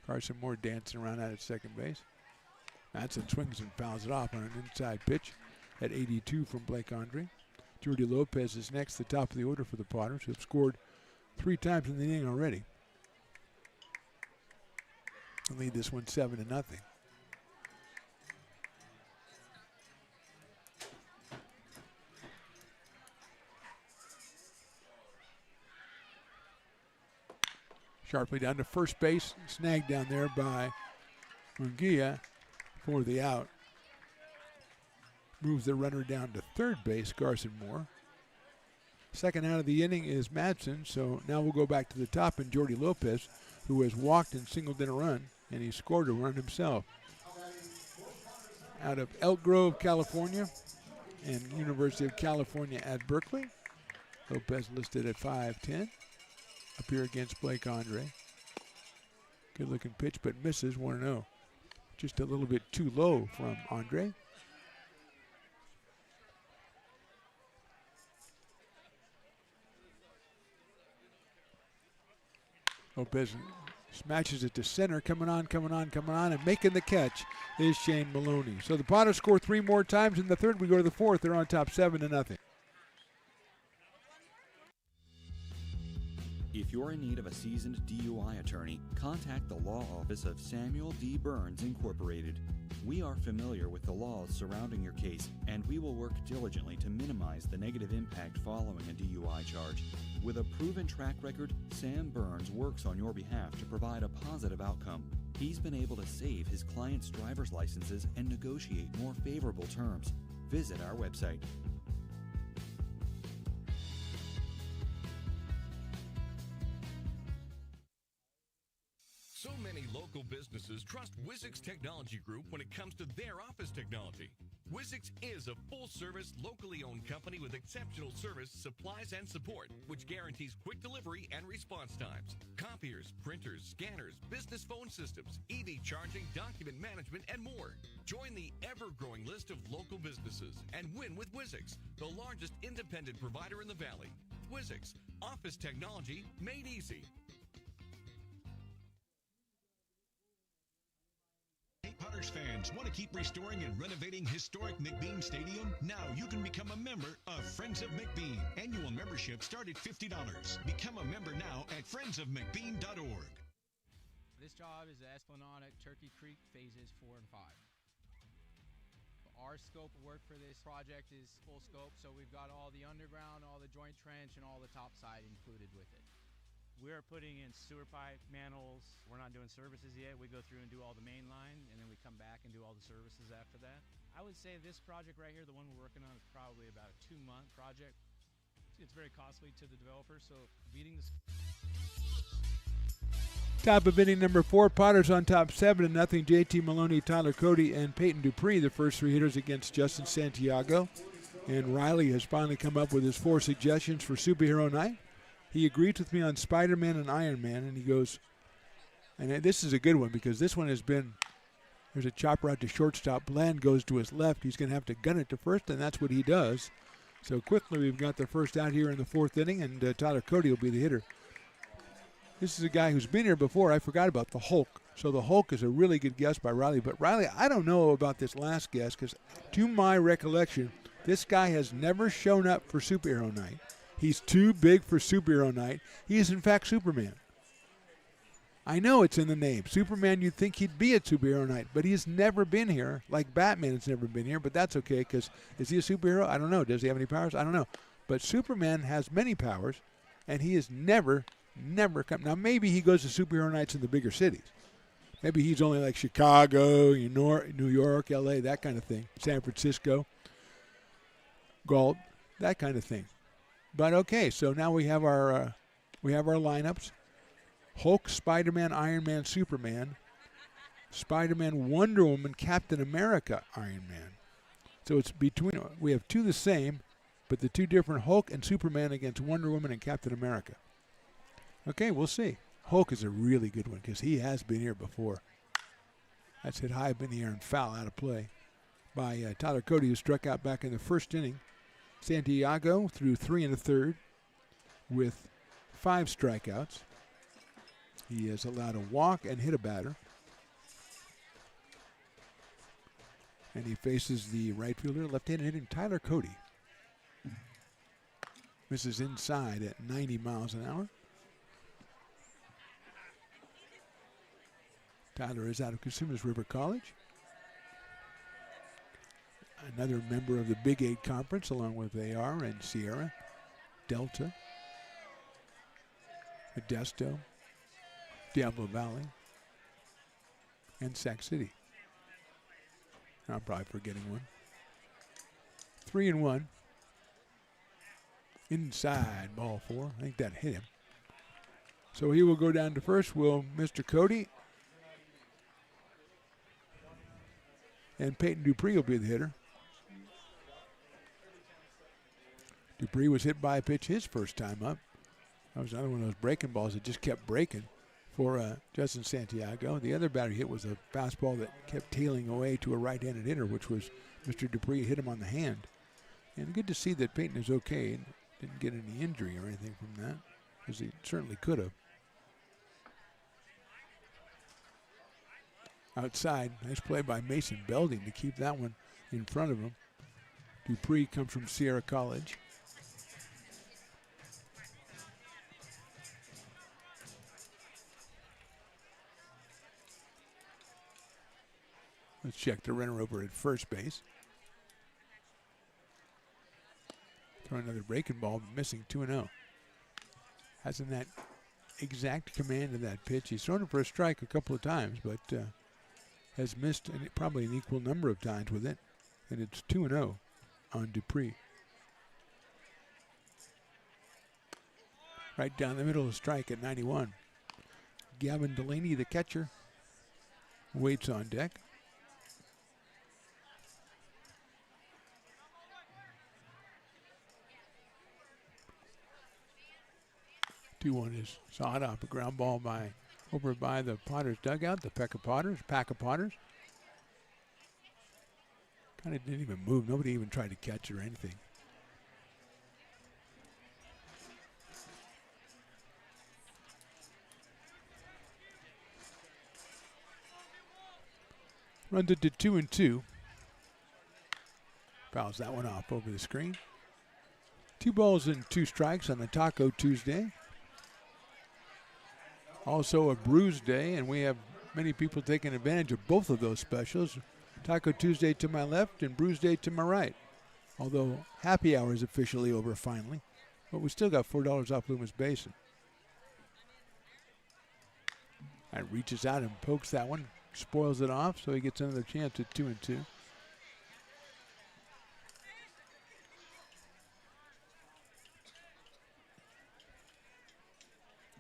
Carson Moore dancing around out at second base. Madsen swings and fouls it off on an inside pitch at 82 from Blake Andre. Jordy Lopez is next, the top of the order for the Potters, who have scored 3 times in the inning already. And lead this one 7-0. Sharply down to first base, snagged down there by Munguia for the out. Moves the runner down to third base, Carson Moore. Second out of the inning is Madsen, so now we'll go back to the top and Jordy Lopez, who has walked and singled in a run, and he scored a run himself. Out of Elk Grove, California, and University of California at Berkeley. Lopez listed at 5'10". Up here against Blake Andre. Good looking pitch, but misses 1-0. Just a little bit too low from Andre. Lopez smashes it to center, coming on, and making the catch is Shane Maloney. So the Potters score 3 more times in the third. We go to the fourth. They're on top 7-0. If you're in need of a seasoned DUI attorney, contact the law office of Samuel D. Burns Incorporated. We are familiar with the laws surrounding your case, and we will work diligently to minimize the negative impact following a DUI charge. With a proven track record, Sam Burns works on your behalf to provide a positive outcome. He's been able to save his clients' driver's licenses and negotiate more favorable terms. Visit our website. So many local businesses trust Wizix Technology Group when it comes to their office technology. Wizix is a full-service, locally owned company with exceptional service, supplies, and support, which guarantees quick delivery and response times. Copiers, printers, scanners, business phone systems, EV charging, document management, and more. Join the ever-growing list of local businesses and win with Wizix, the largest independent provider in the Valley. Wizix, office technology made easy. Potters fans want to keep restoring and renovating historic McBean Stadium? Now you can become a member of Friends of McBean. Annual membership start at $50. Become a member now at friendsofmcbean.org. This job is the Esplanade Turkey Creek phases 4 and 5. Our scope of work for this project is full scope, so we've got all the underground, all the joint trench, and all the top side included with it. We're putting in sewer pipe, manholes. We're not doing services yet. We go through and do all the main line, and then we come back and do all the services after that. I would say this project right here, the one we're working on, is probably about a 2-month project. It's very costly to the developer, so beating the... Top of inning number 4, Potters on top 7-0. JT Maloney, Tyler Cody, and Peyton Dupree, the first 3 hitters against Justin Santiago. And Riley has finally come up with his 4 suggestions for Superhero Night. He agreed with me on Spider-Man and Iron Man, and he goes, and this is a good one because this one has been, there's a chopper out to shortstop. Bland goes to his left. He's going to have to gun it to first, and that's what he does. So quickly we've got the first out here in the 4th inning, and Tyler Cody will be the hitter. This is a guy who's been here before. I forgot about the Hulk. So the Hulk is a really good guess by Riley. But Riley, I don't know about this last guess because to my recollection, this guy has never shown up for Superhero Night. He's too big for Superhero Night. He is, in fact, Superman. I know it's in the name. Superman, you'd think he'd be at Superhero Night, but he's never been here, like Batman has never been here, but that's okay because is he a superhero? I don't know. Does he have any powers? I don't know. But Superman has many powers, and he has never come. Now, maybe he goes to Superhero Nights in the bigger cities. Maybe he's only like Chicago, New York, L.A., that kind of thing, San Francisco, Galt, that kind of thing. But okay, so now we have our lineups: Hulk, Spider-Man, Iron Man, Superman, Spider-Man, Wonder Woman, Captain America, Iron Man. So it's between, we have 2 the same, but the 2 different: Hulk and Superman against Wonder Woman and Captain America. Okay, we'll see. Hulk is a really good one because he has been here before. That's hit high up in the air and foul out of play by Tyler Cody, who struck out back in the 1st inning. Santiago threw 3 1/3 with 5 strikeouts. He has allowed a walk and hit a batter. And he faces the right fielder, left-handed hitting Tyler Cody. Misses inside at 90 miles an hour. Tyler is out of Cosumnes River College. Another member of the Big 8 Conference, along with AR and Sierra, Delta, Modesto, Diablo Valley, and Sac City. I'm probably forgetting one. 3-1. Inside, ball 4. I think that hit him. So he will go down to first. Will Mr. Cody. And Peyton Dupree will be the hitter. Dupree was hit by a pitch his first time up. That was another one of those breaking balls that just kept breaking for Justin Santiago. The other batter hit was a fastball that kept tailing away to a right-handed hitter, which was Mr. Dupree, hit him on the hand. And good to see that Peyton is okay and didn't get any injury or anything from that, because he certainly could have. Outside, nice play by Mason Belding to keep that one in front of him. Dupree comes from Sierra College. Let's check the runner over at first base. Throw another breaking ball, missing 2-0. Hasn't that exact command of that pitch. He's thrown it for a strike a couple of times, but has missed probably an equal number of times with it. And it's 2-0 on Dupree. Right down the middle of the strike at 91. Gavin Delaney, the catcher, waits on deck. 2-1 is sawed off a ground ball over by the Potters dugout, the pack of Potters. Kind of didn't even move. Nobody even tried to catch it or anything. Runs it to 2-2. Fouls that one off over the screen. 2 balls and 2 strikes on the Taco Tuesday. Also a Brews Day, and we have many people taking advantage of both of those specials. Taco Tuesday to my left and Brews Day to my right. Although happy hour is officially over finally, but we still got $4 off Loomis Basin. And reaches out and pokes that one, spoils it off, so he gets another chance at 2-2.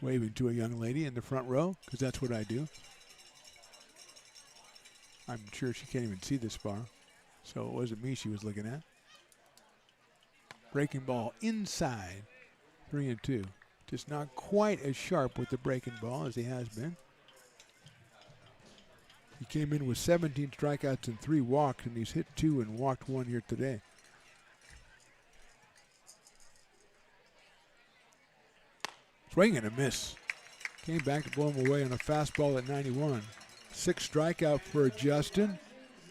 Waving to a young lady in the front row, because that's what I do. I'm sure she can't even see this far, so it wasn't me she was looking at. Breaking ball inside, 3-2. Just not quite as sharp with the breaking ball as he has been. He came in with 17 strikeouts and 3 walks, and he's hit 2 and walked 1 here today. Swing and a miss. Came back to blow him away on a fastball at 91. 6 strikeout for Justin,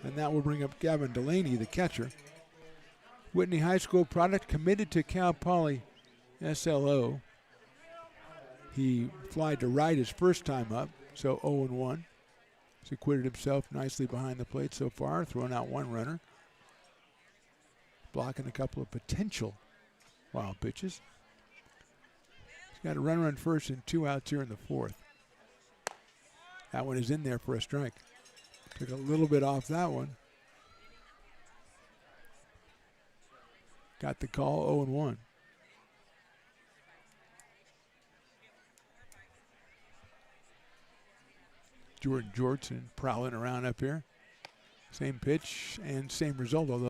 and that will bring up Gavin Delaney, the catcher. Whitney High School product, committed to Cal Poly SLO. He flied to right his first time up, so 0-1. He's acquitted himself nicely behind the plate so far, thrown out 1 runner. Blocking a couple of potential wild pitches. Got a runner on first and 2 outs here in the 4th. That one is in there for a strike. Took a little bit off that one. Got the call, 0-1. Jordan Jortson prowling around up here. Same pitch and same result, although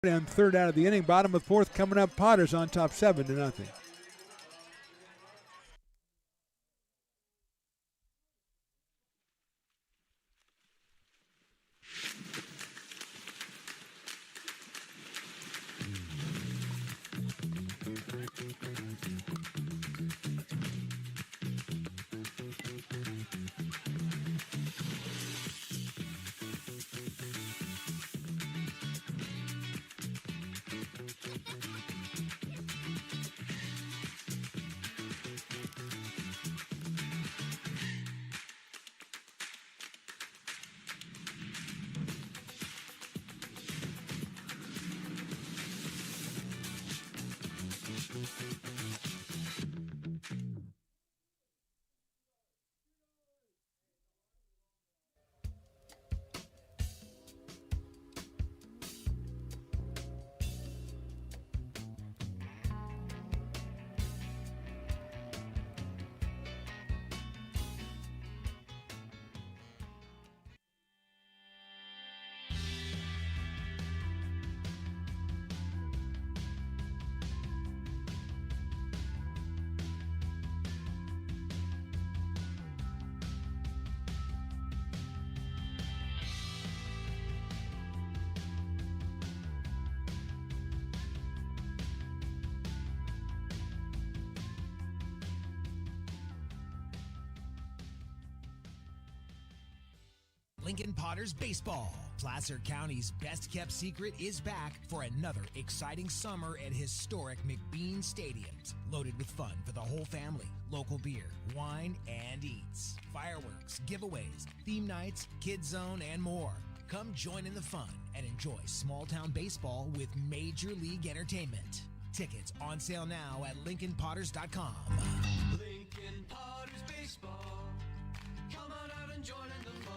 and 3rd out of the inning. Bottom of 4th coming up. Potters on top 7-0. Lincoln Potters Baseball. Placer County's best kept secret is back for another exciting summer at historic McBean Stadiums. Loaded with fun for the whole family, local beer, wine, and eats. Fireworks, giveaways, theme nights, kids zone, and more. Come join in the fun and enjoy small town baseball with Major League Entertainment. Tickets on sale now at LincolnPotters.com. Lincoln Potters Baseball. Come on out and join in the fun.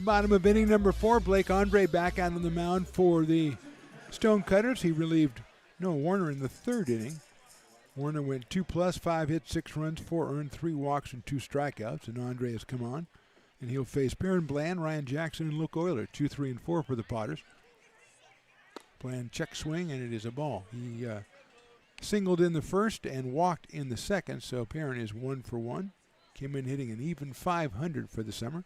Bottom of inning number 4, Blake Andre back out on the mound for the Stonecutters. He relieved Noah Warner in the 3rd inning. Warner went 2+, 5 hits, 6 runs, 4 earned, 3 walks, and 2 strikeouts. And Andre has come on. And he'll face Perrin Bland, Ryan Jackson, and Luke Euler. 2, 3, and 4 for the Potters. Bland check swing, and it is a ball. He singled in the 1st and walked in the 2nd, so Perrin is 1 for 1. Came in hitting an even .500 for the summer.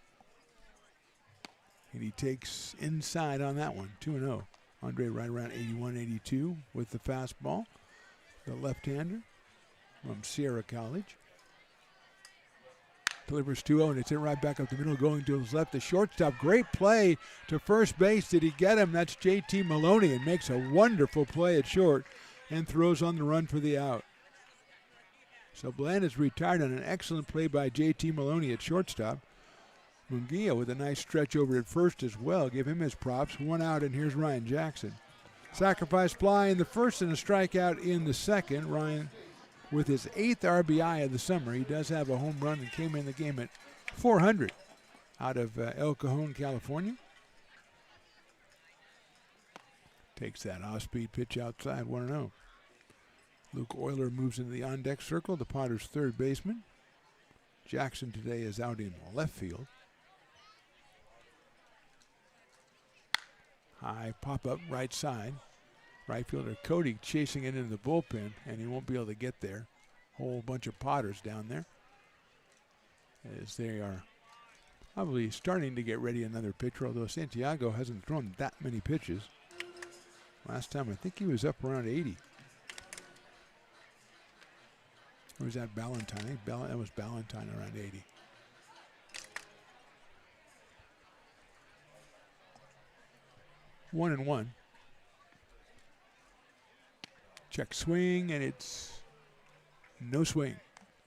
And he takes inside on that one, 2-0. Andre right around 81, 82 with the fastball. The left-hander from Sierra College. Delivers 2-0, and it's hit right back up the middle, going to his left. The shortstop, great play to first base. Did he get him? That's J.T. Maloney, and makes a wonderful play at short and throws on the run for the out. So Bland is retired on an excellent play by J.T. Maloney at shortstop. Munguia with a nice stretch over at first as well. Give him his props. 1 out, and here's Ryan Jackson. Sacrifice fly in the 1st and a strikeout in the 2nd. Ryan with his 8th RBI of the summer. He does have a home run and came in the game at 400 out of El Cajon, California. Takes that off-speed pitch outside, 1-0. Luke Euler moves into the on-deck circle, the Potters' 3rd baseman. Jackson today is out in left field. High pop-up right side. Right fielder Cody chasing it into the bullpen, and he won't be able to get there. Whole bunch of Potters down there as they are probably starting to get ready another pitcher, although Santiago hasn't thrown that many pitches. Last time I think he was up around 80. Or was that Ballantyne? I think that was Ballantyne around 80. One and one. Check swing, and it's no swing,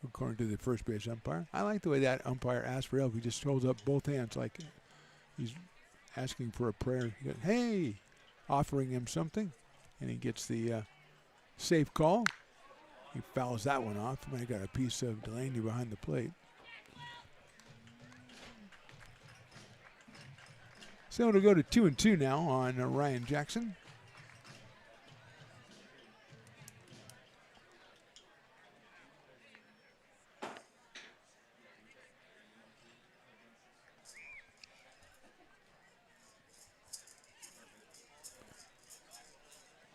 according to the first base umpire. I like the way that umpire asked for help. He just holds up both hands like he's asking for a prayer. He goes, hey, offering him something, and he gets the safe call. He fouls that one off. I got a piece of Delaney behind the plate. So it'll go to 2-2 now on Ryan Jackson.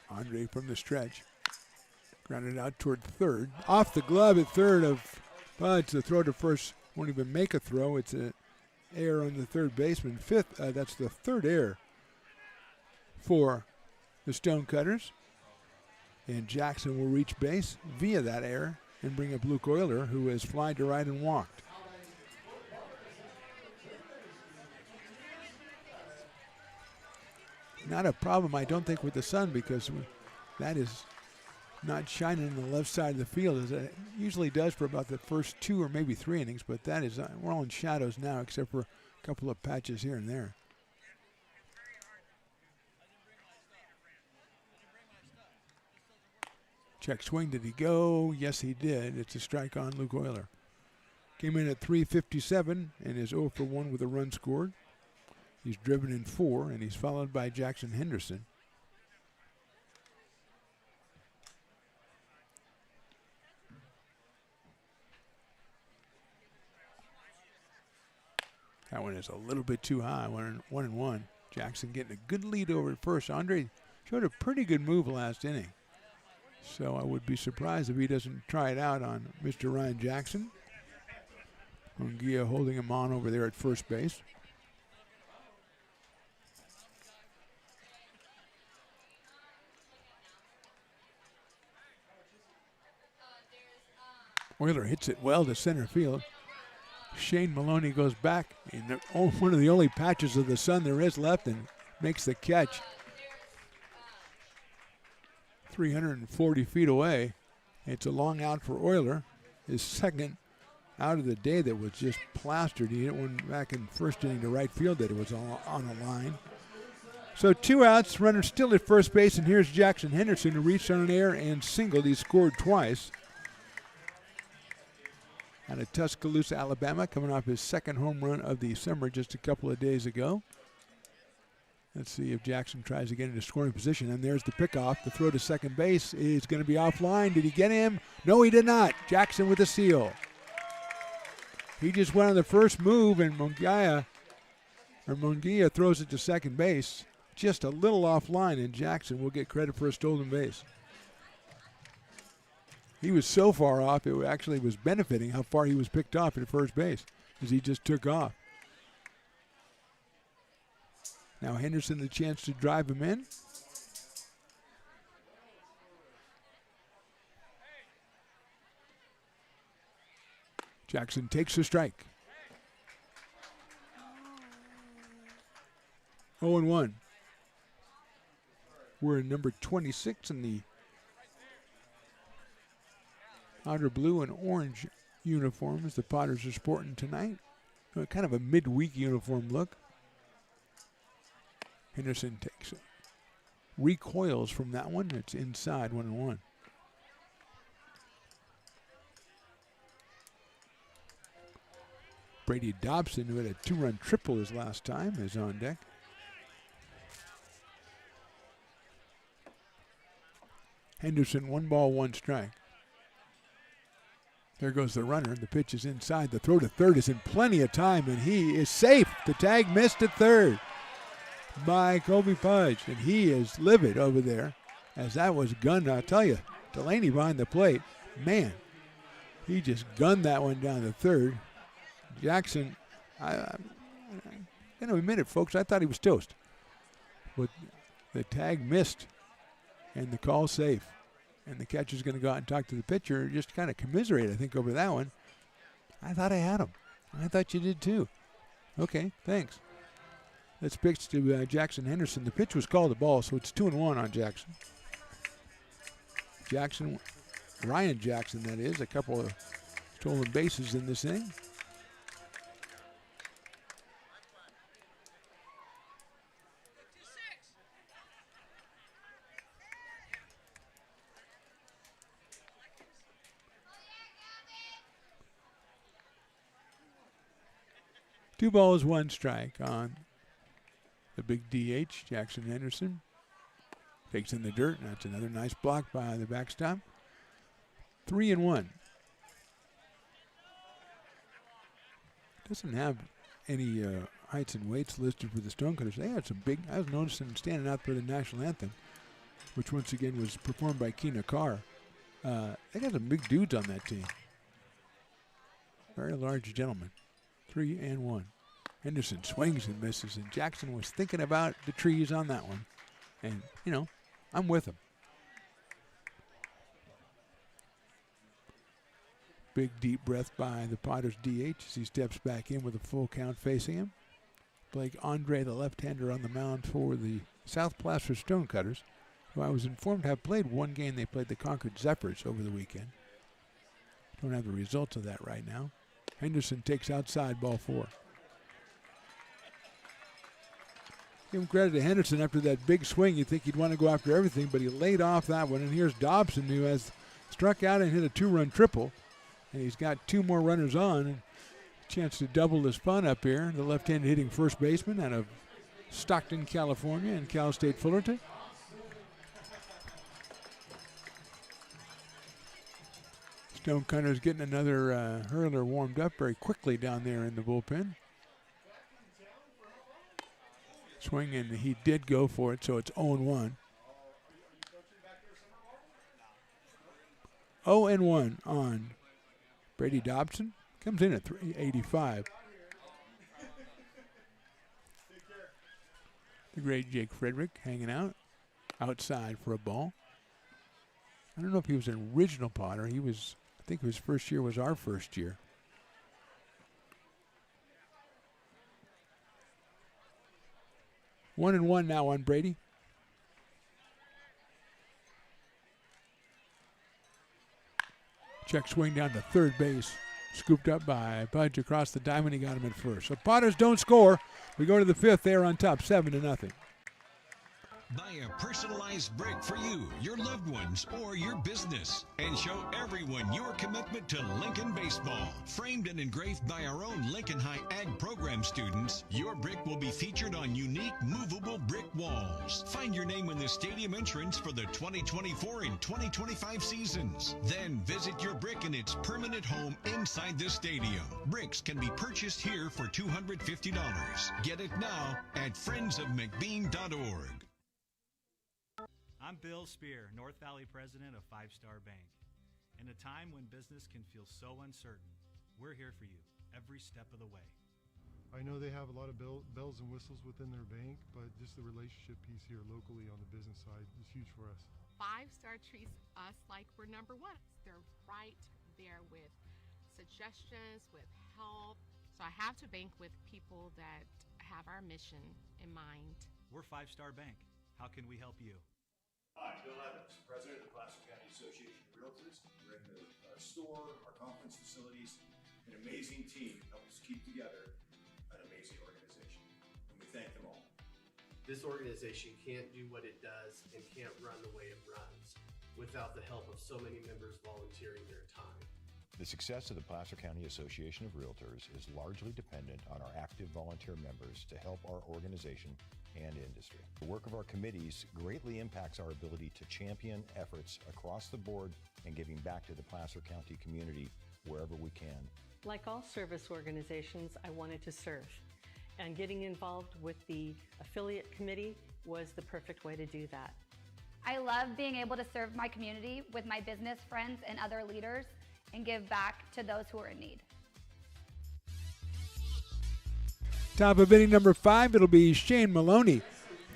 Andre from the stretch. Grounded out toward 3rd. Off the glove at 3rd it's a throw to first. Won't even make a throw. It's an error on the 3rd baseman. That's the 3rd error for the Stonecutters. And Jackson will reach base via that error and bring up Luke Euler, who has flied to right and walked. Not a problem, I don't think, with the sun, because that is not shining on the left side of the field as it usually does for about the first 2 or maybe 3 innings, but that is, we're all in shadows now except for a couple of patches here and there. Check swing, did he go? Yes, he did. It's a strike on Luke Euler. Came in at 357 and is 0 for 1 with a run scored. He's driven in 4, and he's followed by Jackson Henderson. That one is a little bit too high, 1-1. Jackson getting a good lead over at first. Andre showed a pretty good move last inning. So I would be surprised if he doesn't try it out on Mr. Ryan Jackson. Munguia holding him on over there at first base. Euler hits it well to center field. Shane Maloney goes back in one of the only patches of the sun there is left and makes the catch. 340 feet away. It's a long out for Euler. His second out of the day that was just plastered. He hit one back in first inning to right field that it was on a line. So 2 outs, runner still at first base, and here's Jackson Henderson who reached on an air and singled. He scored twice. Out of Tuscaloosa, Alabama, coming off his second home run of the summer just a couple of days ago. Let's see if Jackson tries to get into scoring position. And there's the pickoff. The throw to second base is going to be offline. Did he get him? No, he did not. Jackson with a seal. He just went on the first move, and Munguia throws it to second base. Just a little offline, and Jackson will get credit for a stolen base. He was so far off, it actually was benefiting how far he was picked off at first base, as he just took off. Now Henderson the chance to drive him in. Jackson takes a strike. 0-1. We're in number 26 in the outer blue and orange uniforms the Potters are sporting tonight. Kind of a midweek uniform look. Henderson takes it. Recoils from that one. It's inside 1-1. Brady Dobson, who had a 2-run triple his last time, is on deck. Henderson, 1 ball, 1 strike. There goes the runner. The pitch is inside. The throw to third is in plenty of time, and he is safe. The tag missed at third by Kobe Pudge, and he is livid over there as that was gunned. I'll tell you, Delaney behind the plate, man, he just gunned that one down to third. Jackson, I'm going to admit it, folks, I thought he was toast. But the tag missed, and the call safe. And the catcher's going to go out and talk to the pitcher, just kind of commiserate, I think, over that one. I thought I had him. I thought you did too. Okay, thanks. Let's pitch to Jackson Henderson. The pitch was called a ball, so it's 2-1 on Jackson. Ryan Jackson, that is, a couple of stolen bases in this inning. Two balls, 1 strike on the big DH, Jackson Henderson. Takes in the dirt, and that's another nice block by the backstop. 3-1. Doesn't have any heights and weights listed for the Stonecutters. They had some big, I was noticing standing out for the national anthem, which once again was performed by Keena Carr. They got some big dudes on that team. Very large gentlemen. 3-1. Henderson swings and misses, and Jackson was thinking about the trees on that one. And, you know, I'm with him. Big deep breath by the Potters DH as he steps back in with a full count facing him. Blake Andre, the left-hander, on the mound for the South Placer Stonecutters, who I was informed have played one game. They played the Concord Zephyrs over the weekend. Don't have the results of that right now. Henderson takes outside, ball 4. Give him credit to Henderson after that big swing. You'd think he'd want to go after everything, but he laid off that one. And here's Dobson, who has struck out and hit a 2-run triple. And he's got 2 more runners on. And a chance to double his fun up here. The left-handed hitting first baseman out of Stockton, California, and Cal State Fullerton. Stonecutters getting another hurler warmed up very quickly down there in the bullpen. Swing, and he did go for it, so it's 0-1. 0-1 on Brady Dobson. Comes in at 385. The great Jake Frederick hanging out outside for a ball. I don't know if he was an original Potter. He was, I think his first year was our first year. 1-1 now on Brady. Check swing down to third base. Scooped up by Budge across the diamond. He got him at first. So Potters don't score. We go to the fifth. They are on top, 7-0. Buy a personalized brick for you, your loved ones, or your business, and show everyone your commitment to Lincoln baseball. Framed and engraved by our own Lincoln High Ag program students, your brick will be featured on unique movable brick walls. Find your name in the stadium entrance for the 2024 and 2025 seasons. Then visit your brick in its permanent home inside the stadium. Bricks can be purchased here for $250. Get it now at friendsofmcbean.org. I'm Bill Spear, North Valley president of Five Star Bank. In a time when business can feel so uncertain, we're here for you every step of the way. I know they have a lot of bells and whistles within their bank, but just the relationship piece here locally on the business side is huge for us. 5 Star treats us like we're number one. They're right there with suggestions, with help. So I have to bank with people that have our mission in mind. We're Five Star Bank. How can we help you? Hi, Bill Evans, president of the Placer County Association of Realtors. We're in the store, our conference facilities, an amazing team helps keep together an amazing organization, and we thank them all. This organization can't do what it does and can't run the way it runs without the help of so many members volunteering their time. The success of the Placer County Association of Realtors is largely dependent on our active volunteer members to help our organization and industry. The work of our committees greatly impacts our ability to champion efforts across the board and giving back to the Placer County community wherever we can. Like all service organizations, I wanted to serve. And getting involved with the affiliate committee was the perfect way to do that. I love being able to serve my community with my business friends and other leaders and give back to those who are in need. Top of inning number 5, it'll be Shane Maloney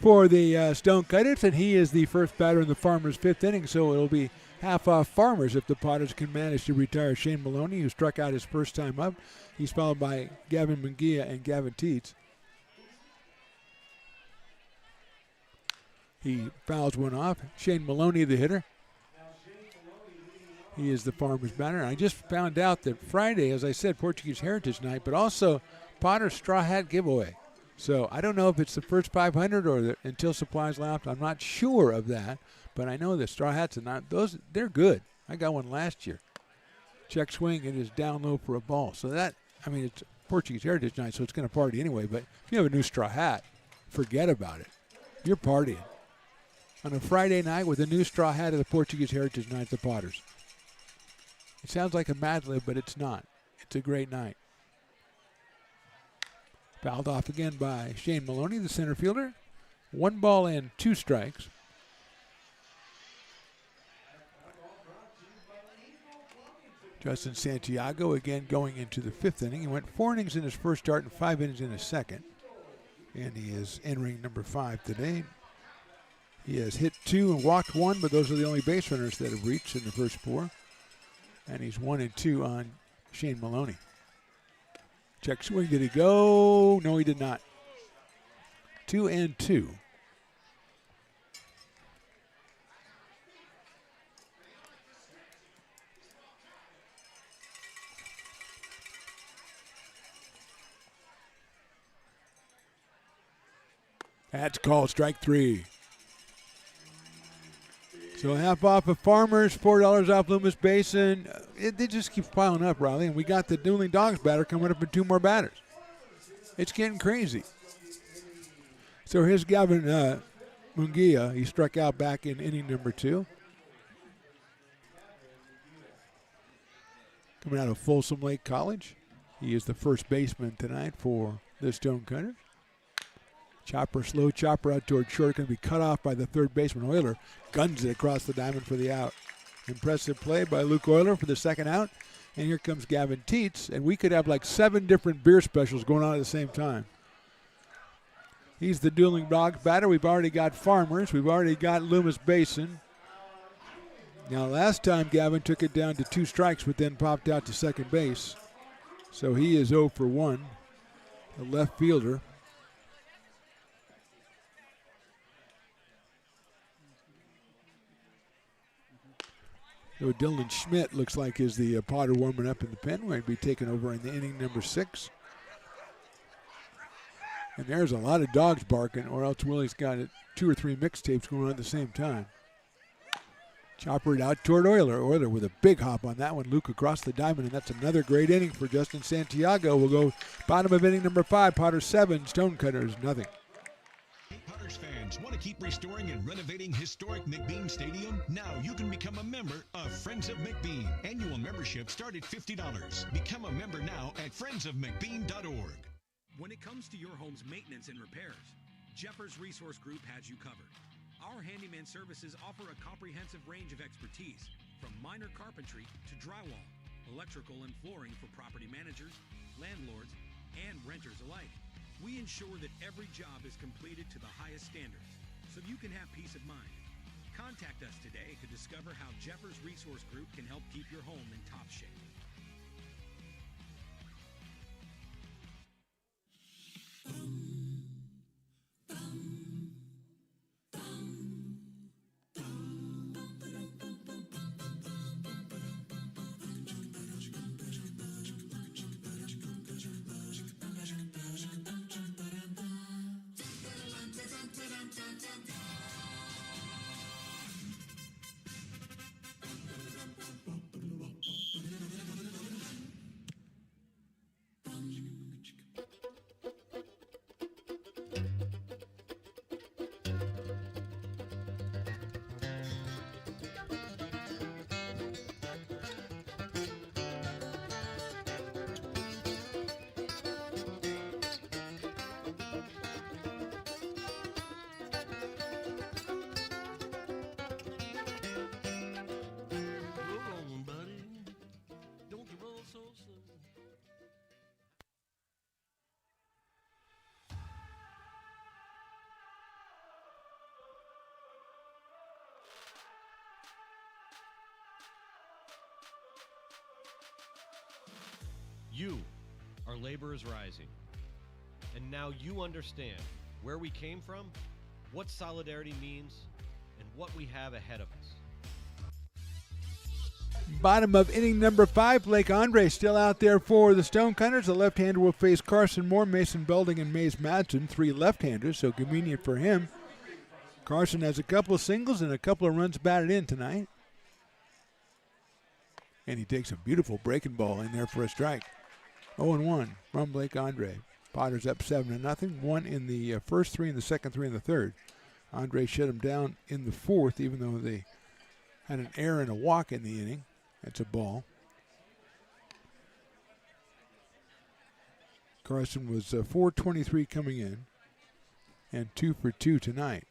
for the Stonecutters, and he is the first batter in the Farmers' 5th inning, so it'll be half off Farmers if the Potters can manage to retire Shane Maloney, who struck out his first time up. He's followed by Gavin Munguia and Gavin Teets. He fouls one off. Shane Maloney, the hitter. He is the Farmers' batter. I just found out that Friday, as I said, Portuguese Heritage Night, but also Potter's Straw Hat Giveaway. So I don't know if it's the first 500 or until supplies last. I'm not sure of that, but I know the straw hats are not those. They're good. I got one last year. Check swing, it is down low for a ball. So that, I mean, it's Portuguese Heritage Night, so it's going to party anyway. But if you have a new straw hat, forget about it. You're partying on a Friday night with a new straw hat of the Portuguese Heritage Night, the Potters. It sounds like a Mad Lib, but it's not. It's a great night. Fouled off again by Shane Maloney, the center fielder. 1 ball and 2 strikes. Justin Santiago again going into the 5th inning. He went 4 innings in his first start and 5 innings in his second. And he is entering number 5 today. He has hit 2 and walked 1, but those are the only base runners that have reached in the first 4. And he's 1-2 on Shane Maloney. Check swing, did he go? No, he did not. 2-2. That's called strike 3. So half off of Farmers, $4 off Loomis Basin. They just keep piling up, Riley. And we got the Dueling Dogs batter coming up in 2 more batters. It's getting crazy. So here's Gavin Munguia. He struck out back in inning number 2. Coming out of Folsom Lake College. He is the first baseman tonight for the Stonecutters. Chopper, slow chopper out toward short. Going to be cut off by the third baseman, Euler. Guns it across the diamond for the out. Impressive play by Luke Euler for the second out. And here comes Gavin Teets. And we could have like 7 different beer specials going on at the same time. He's the Dueling Dogs batter. We've already got Farmers. We've already got Loomis Basin. Now, last time Gavin took it down to 2 strikes, but then popped out to second base. So he is 0 for 1. The left fielder. So Dylan Schmidt looks like is the Potter warming up in the pen. We'll be taking over in the inning number 6. And there's a lot of dogs barking, or else Willie's got 2 or 3 mixtapes going on at the same time. Chopper it out toward Euler. Euler with a big hop on that one. Luke across the diamond, and that's another great inning for Justin Santiago. We'll go bottom of inning number 5. Potter 7, Stonecutters nothing. Potters fans want to keep restoring and renovating historic McBean Stadium? Now you can become a member of Friends of McBean. Annual membership start at $50. Become a member now at friendsofmcbean.org. When it comes to your home's maintenance and repairs, Jeffers Resource Group has you covered. Our handyman services offer a comprehensive range of expertise, from minor carpentry to drywall, electrical and flooring for property managers, landlords, and renters alike. We ensure that every job is completed to the highest standards, so you can have peace of mind. Contact us today to discover how Jeffers Resource Group can help keep your home in top shape. You are laborers rising. And now you understand where we came from, what solidarity means, and what we have ahead of us. Bottom of inning number 5, Blake Andre still out there for the Stonecutters. The left-hander will face Carson Moore, Mason Belding, and Mays Madsen. 3 left-handers, so convenient for him. Carson has a couple of singles and a couple of runs batted in tonight. And he takes a beautiful breaking ball in there for a strike. 0-1 from Blake Andre. Potter's up 7-0. 1 in the first 3 and the second 3 in the third. Andre shut him down in the 4th, even though they had an error and a walk in the inning. That's a ball. Carson was 423 coming in and 2 for 2 tonight.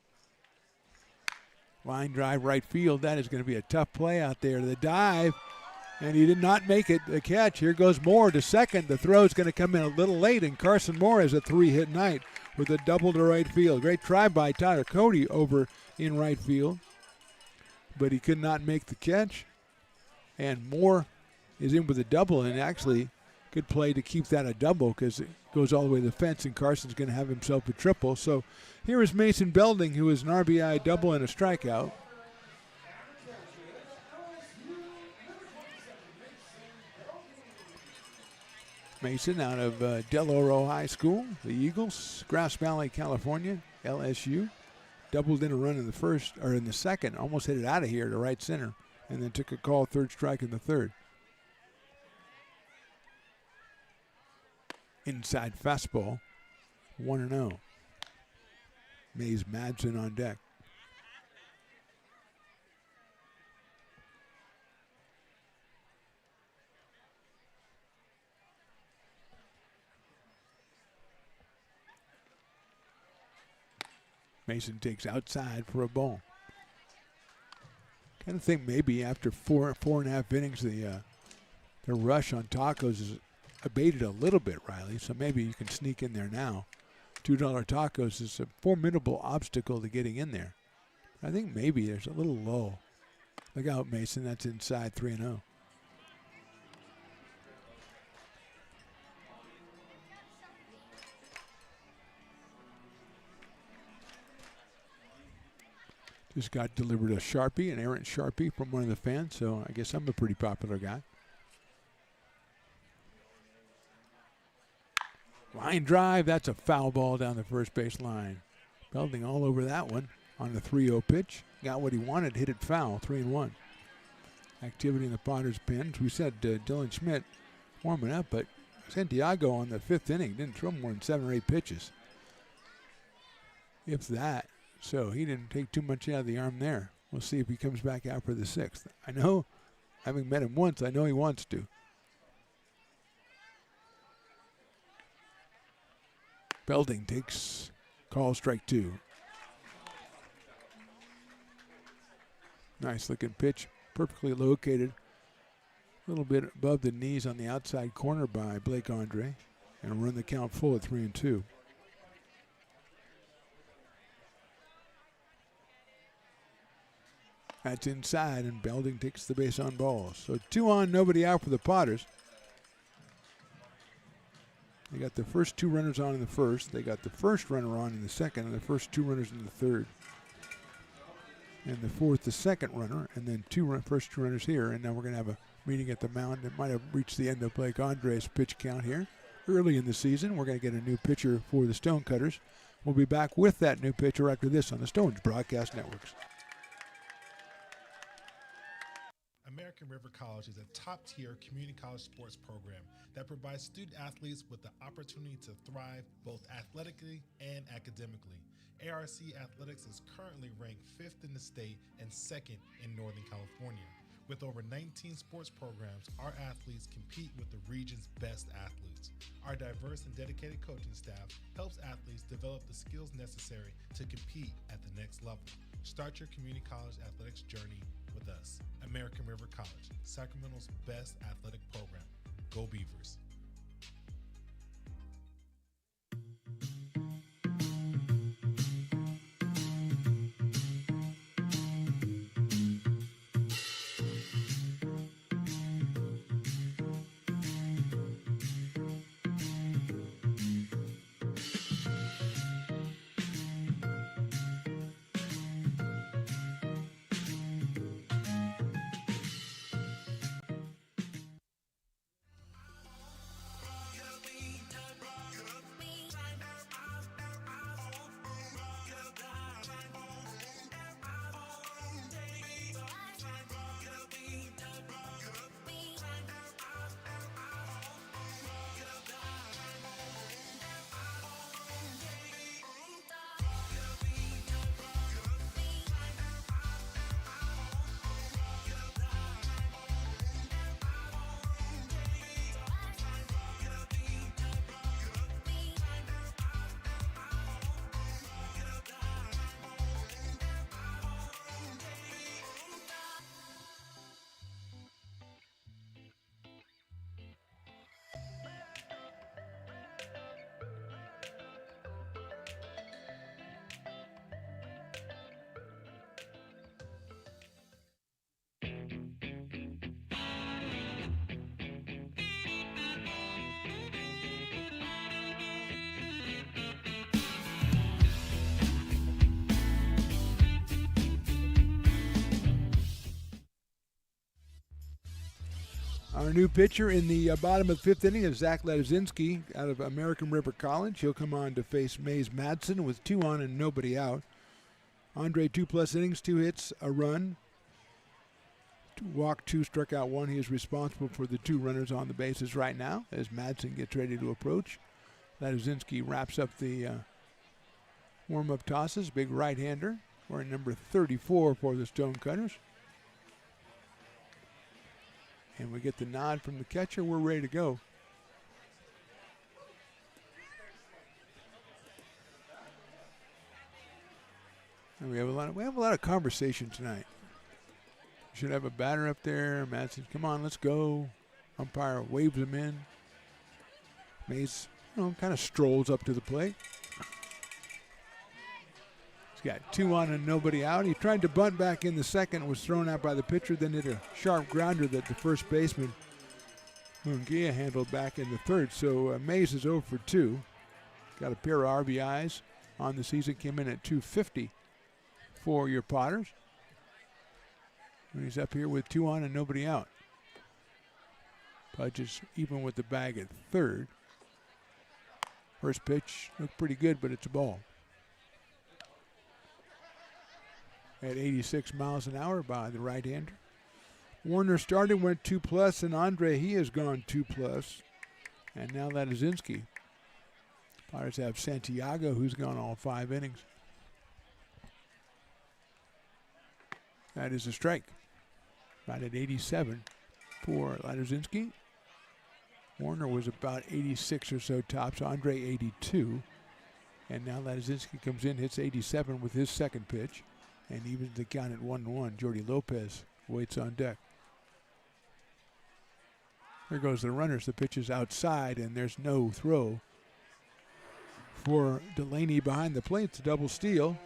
Line drive right field. That is going to be a tough play out there. The dive. And he did not make it the catch. Here goes Moore to second. The throw is going to come in a little late, and Carson Moore has a 3-hit night with a double to right field. Great try by Tyler Cody over in right field, but he could not make the catch. And Moore is in with a double, and actually good play to keep that a double because it goes all the way to the fence, and Carson's going to have himself a triple. So here is Mason Belding, who is an RBI double and a strikeout. Mason out of Del Oro High School, the Eagles, Grass Valley, California, LSU. Doubled in a run in the first, or in the second, almost hit it out of here to right center, and then took a call, 3rd strike in the 3rd. Inside fastball, 1-0. Mays Madsen on deck. Mason takes outside for a ball. Kind of think maybe after 4.5 innings, the rush on tacos is abated a little bit, Riley. So maybe you can sneak in there now. $2 tacos is a formidable obstacle to getting in there. I think maybe there's a little lull. Look out, Mason. That's inside 3-0. Just got delivered a Sharpie, an errant Sharpie from one of the fans, so I guess I'm a pretty popular guy. Line drive, that's a foul ball down the first base line. Belding all over that one on the 3-0 pitch. Got what he wanted, hit it foul, 3-1. Activity in the Potters pen. We said Dylan Schmidt warming up, but Santiago on the 5th inning didn't throw more than 7 or 8 pitches. If that. So he didn't take too much out of the arm there. We'll see if he comes back out for the 6th. I know, having met him once, I know he wants to. Belding takes call strike 2. Nice looking pitch, perfectly located. A little bit above the knees on the outside corner by Blake Andre. And run the count full at 3-2. That's inside, and Belding takes the base on balls. So 2 on, nobody out for the Potters. They got the first 2 runners on in the first. They got the first runner on in the second, and the first 2 runners in the third. And the fourth, the second runner, and then first 2 runners here. And now we're going to have a meeting at the mound. It might have reached the end of Blake Andre's pitch count here. Early in the season, we're going to get a new pitcher for the Stonecutters. We'll be back with that new pitcher after this on the Stones Broadcast Networks. American River College is a top-tier community college sports program that provides student athletes with the opportunity to thrive both athletically and academically. ARC Athletics is currently ranked 5th in the state and 2nd in Northern California. With over 19 sports programs, our athletes compete with the region's best athletes. Our diverse and dedicated coaching staff helps athletes develop the skills necessary to compete at the next level. Start your community college athletics journey with us. American River College, Sacramento's best athletic program. Go Beavers. Our new pitcher in the bottom of the 5th inning is Zach Ledzinski out of American River College. He'll come on to face Mays Madsen with 2 on and nobody out. Andre, 2+ innings, 2 hits, a run. Walked 2, struck out 1. He is responsible for the 2 runners on the bases right now as Madsen gets ready to approach. Ledzinski wraps up the warm-up tosses. Big right-hander wearing number 34 for the Stonecutters. And we get the nod from the catcher. We're ready to go. And we have a lot of conversation tonight. We should have a batter up there. Matt says, "Come on, let's go." Umpire waves him in. Mays, kind of strolls up to the plate. He's got 2 on and nobody out. He tried to bunt back in the second, was thrown out by the pitcher, then hit a sharp grounder that the first baseman, Munguia, handled back in the third. So Mays is 0 for 2. Got a pair of RBIs on the season, came in at 250 for your Potters. And he's up here with 2 on and nobody out. Pudge is even with the bag at third. First pitch looked pretty good, but it's a ball. At 86 miles an hour by the right-hander. Warner started, went 2+, and Andre, he has gone 2+. And now Ladizinski. Pirates have Santiago, who's gone all 5 innings. That is a strike. Right at 87 for Ladizinski. Warner was about 86 or so tops. Andre 82. And now Ladizinski comes in, hits 87 with his second pitch. And evens the count at 1-1. Jordy Lopez waits on deck. There goes the runners. The pitch is outside, and there's no throw for Delaney behind the plate. It's a double steal.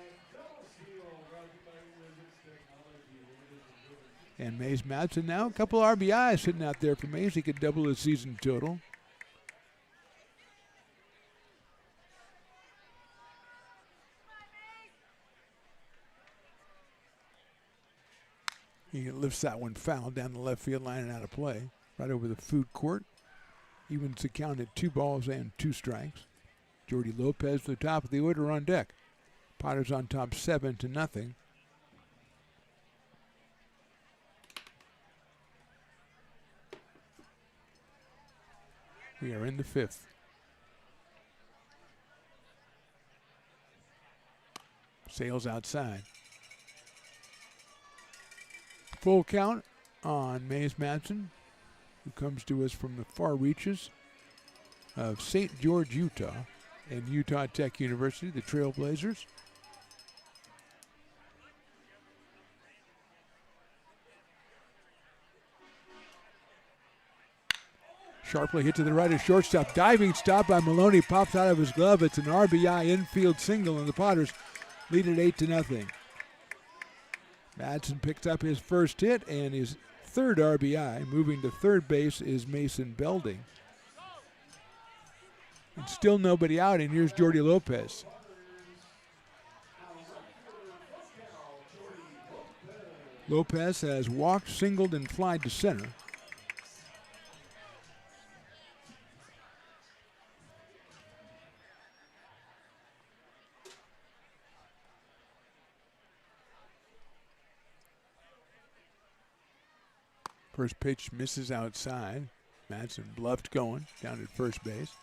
And Mays Madsen now, a couple RBIs sitting out there for Mays. He could double his season total. He lifts that one foul down the left field line and out of play. Right over the food court. Evens the count at 2 balls and 2 strikes. Jordy Lopez to the top of the order on deck. Potters on top 7-0. We are in the 5th. Sales outside. Full count on Mays Madsen, who comes to us from the far reaches of St. George, Utah, and Utah Tech University, the Trailblazers. Sharply hit to the right of shortstop. Diving stop by Maloney. Pops out of his glove. It's an RBI infield single, and the Potters lead it 8-0. Madsen picks up his first hit and his third RBI. Moving to third base is Mason Belding. And still nobody out, and here's Jordy Lopez. Lopez has walked, singled, and flied to center. First pitch misses outside. Madsen bluffed going down at first base.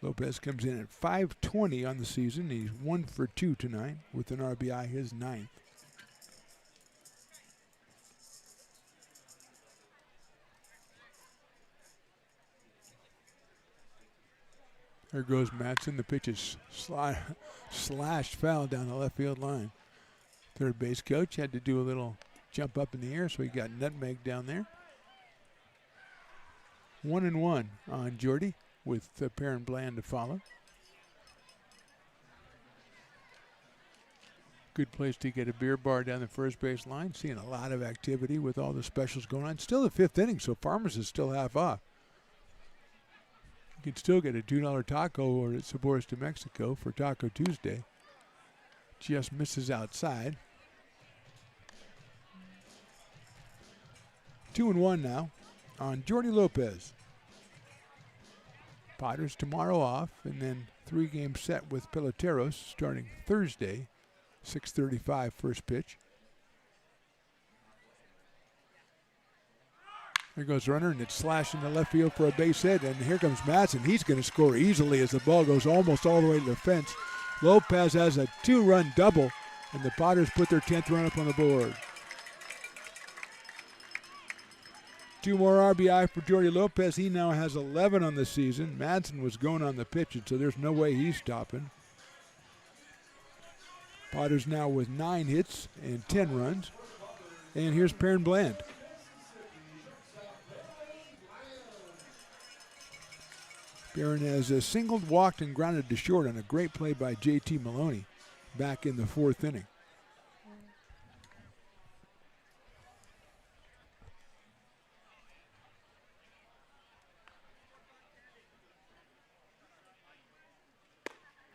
Lopez comes in at .520 on the season. He's 1 for 2 tonight with an RBI, his 9th. There goes Madsen. The pitch is slashed foul down the left field line. Third base coach had to do a little jump up in the air, so he got nutmeg down there. 1-1 on Jordy with Perrin Bland to follow. Good place to get a beer bar down the first base line. Seeing a lot of activity with all the specials going on. Still the 5th inning, so Farmers is still half off. You can still get a $2 taco or at Sabores de Mexico for Taco Tuesday. Just misses outside. 2-1 now on Jordy Lopez. Potters tomorrow off, and then 3-game set with Peloteros starting Thursday, 6:35 first pitch. There goes the runner, and it's slashed in the left field for a base hit, and here comes Madsen. He's going to score easily as the ball goes almost all the way to the fence. Lopez has a 2-run double, and the Potters put their 10th run up on the board. 2 more RBI for Jordy Lopez. He now has 11 on the season. Madsen was going on the pitch, so there's no way he's stopping. Potters now with 9 hits and 10 runs. And here's Perrin Bland. Perrin has singled, walked, and grounded to short on a great play by J.T. Maloney back in the 4th inning.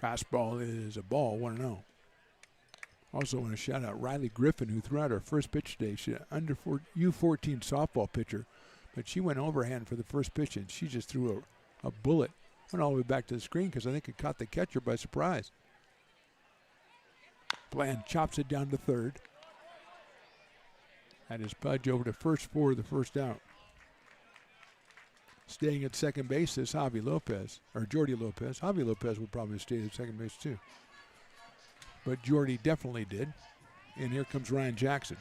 Fastball is a ball, 1-0. Also want to shout out Riley Griffin, who threw out her first pitch today. She's an U14 softball pitcher, but she went overhand for the first pitch, and she just threw a bullet. Went all the way back to the screen because I think it caught the catcher by surprise. Bland chops it down to third. That is Pudge over to first for the first out. Staying at second base is Javi Lopez, or Jordy Lopez. Javi Lopez would probably stay at second base too. But Jordy definitely did. And here comes Ryan Jackson.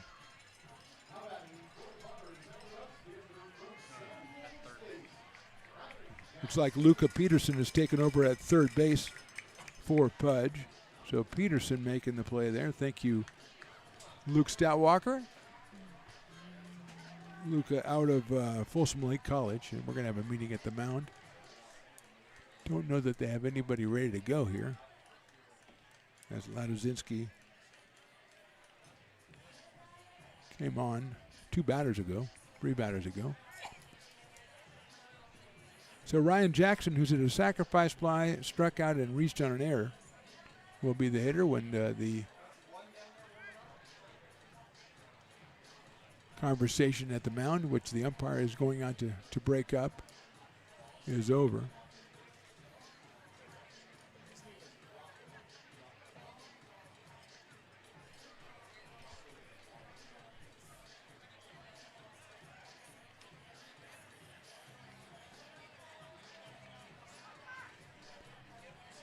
Looks like Luca Peterson has taken over at third base for Pudge. So Peterson making the play there. Thank you, Luke Stoutwalker. Luca out of Folsom Lake College, and we're going to have a meeting at the mound. Don't know that they have anybody ready to go here. As Ladozinski came on 3 batters ago. So Ryan Jackson, who's at a sacrifice fly, struck out and reached on an error, will be the hitter when the conversation at the mound, which the umpire is going on to break up, is over.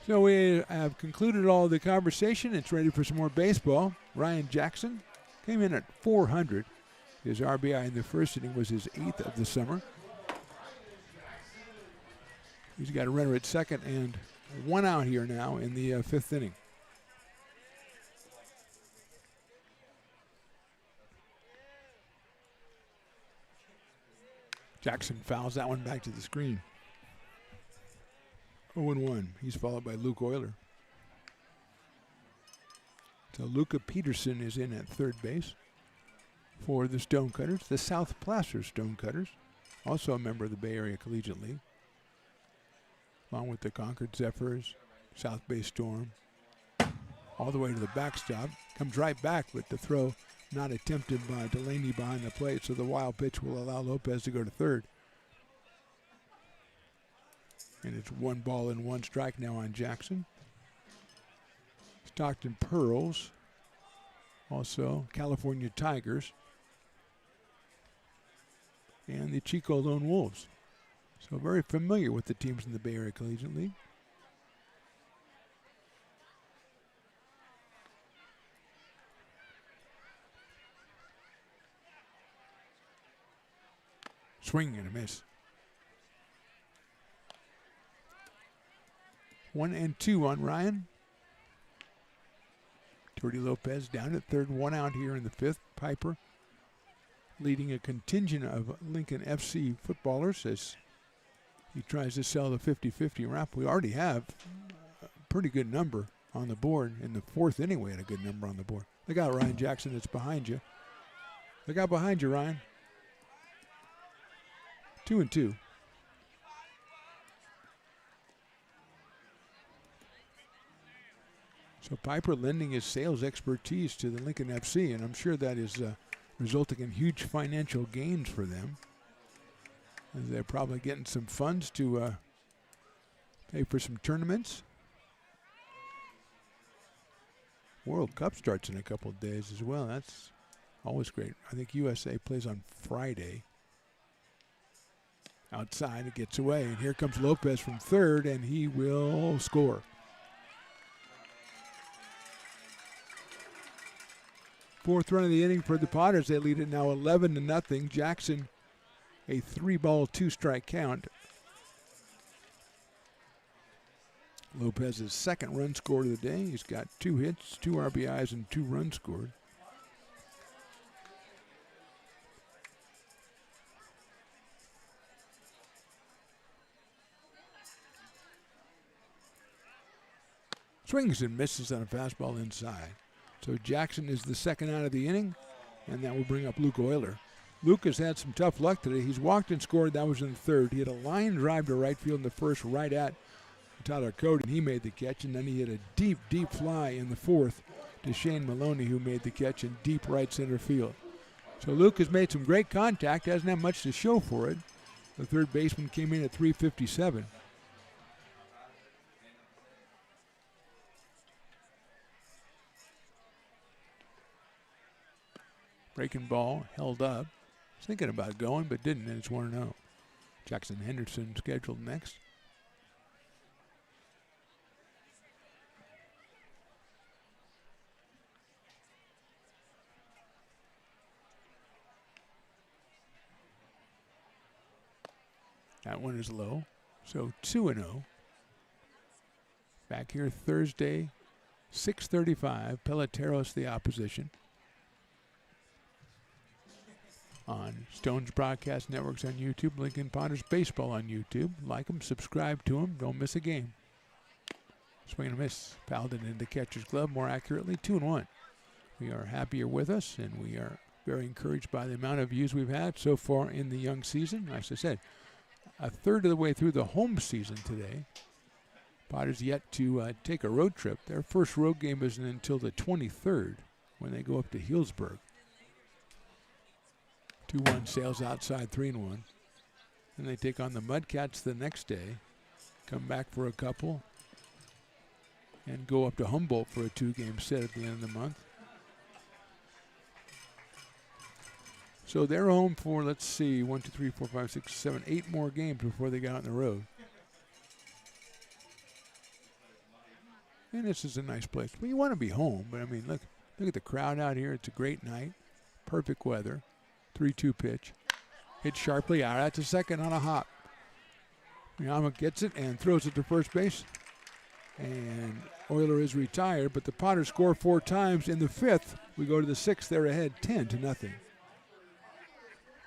So we have concluded all the conversation. It's ready for some more baseball. Ryan Jackson came in at 400. His RBI in the first inning was his 8th of the summer. He's got a runner at second and 1 out here now in the 5th inning. Jackson fouls that one back to the screen. 0-1. He's followed by Luke Euler. So Luca Peterson is in at third base for the Stonecutters, the South Placer Stonecutters, also a member of the Bay Area Collegiate League, along with the Concord Zephyrs, South Bay Storm, all the way to the backstop. Comes right back, but the throw not attempted by Delaney behind the plate, so the wild pitch will allow Lopez to go to third. And it's 1 ball and 1 strike now on Jackson. Stockton Pearls, also California Tigers, and the Chico Lone Wolves. So very familiar with the teams in the Bay Area Collegiate League. Swing and a miss. 1-2 on Ryan. Jordy Lopez down at third, 1 out here in the 5th. Piper leading a contingent of Lincoln FC footballers as he tries to sell the 50-50 wrap. We already have a pretty good number on the board. In the 4th inning, we had a good number on the board. Look out, Ryan Jackson, it's behind you. Look out behind you, Ryan. 2-2. So Piper lending his sales expertise to the Lincoln FC, and I'm sure that is resulting in huge financial gains for them. As they're probably getting some funds to pay for some tournaments. World Cup starts in a couple of days as well. That's always great. I think USA plays on Friday. Outside, it gets away, and here comes Lopez from third, and he will score. 4th run of the inning for the Potters. They lead it now 11-0. Jackson, a 3-ball, 2-strike count. Lopez's 2nd run scored of the day. He's got 2 hits, 2 RBIs, and 2 runs scored. Swings and misses on a fastball inside. So Jackson is the 2nd out of the inning, and that will bring up Luke Euler. Luke has had some tough luck today. He's walked and scored. That was in the 3rd. He had a line drive to right field in the 1st, right at Tyler Cody, and he made the catch. And then he hit a deep, deep fly in the 4th to Shane Maloney, who made the catch in deep right center field. So Luke has made some great contact, hasn't had much to show for it. The third baseman came in at 357. Breaking ball, held up. Was thinking about going, but didn't, and it's 1-0. Jackson Henderson scheduled next. That one is low, so 2-0. Back here Thursday, 6:35. Peloteros the opposition. On Stone's Broadcast Networks on YouTube, Lincoln Potters Baseball on YouTube. Like them, subscribe to them, don't miss a game. Swing and a miss. Fouled it into catcher's glove, more accurately, 2-1. We are happy you're with us, and we are very encouraged by the amount of views we've had so far in the young season. As I said, a third of the way through the home season today. Potters yet to take a road trip. Their first road game isn't until the 23rd when they go up to Healdsburg. 2-1 sails outside, 3-1. Then they take on the Mudcats the next day, come back for a couple, and go up to Humboldt for a 2-game set at the end of the month. So they're home for, let's see, 1, 2, 3, 4, 5, 6, 7, 8 more games before they get out on the road. And this is a nice place. Well, you want to be home, but I mean, look at the crowd out here. It's a great night, perfect weather. 3-2 pitch. Hit sharply out at the second on a hop. Miyama gets it and throws it to first base. And Euler is retired, but the Potters score 4 times. In the 5th, we go to the 6th. They're ahead 10-0.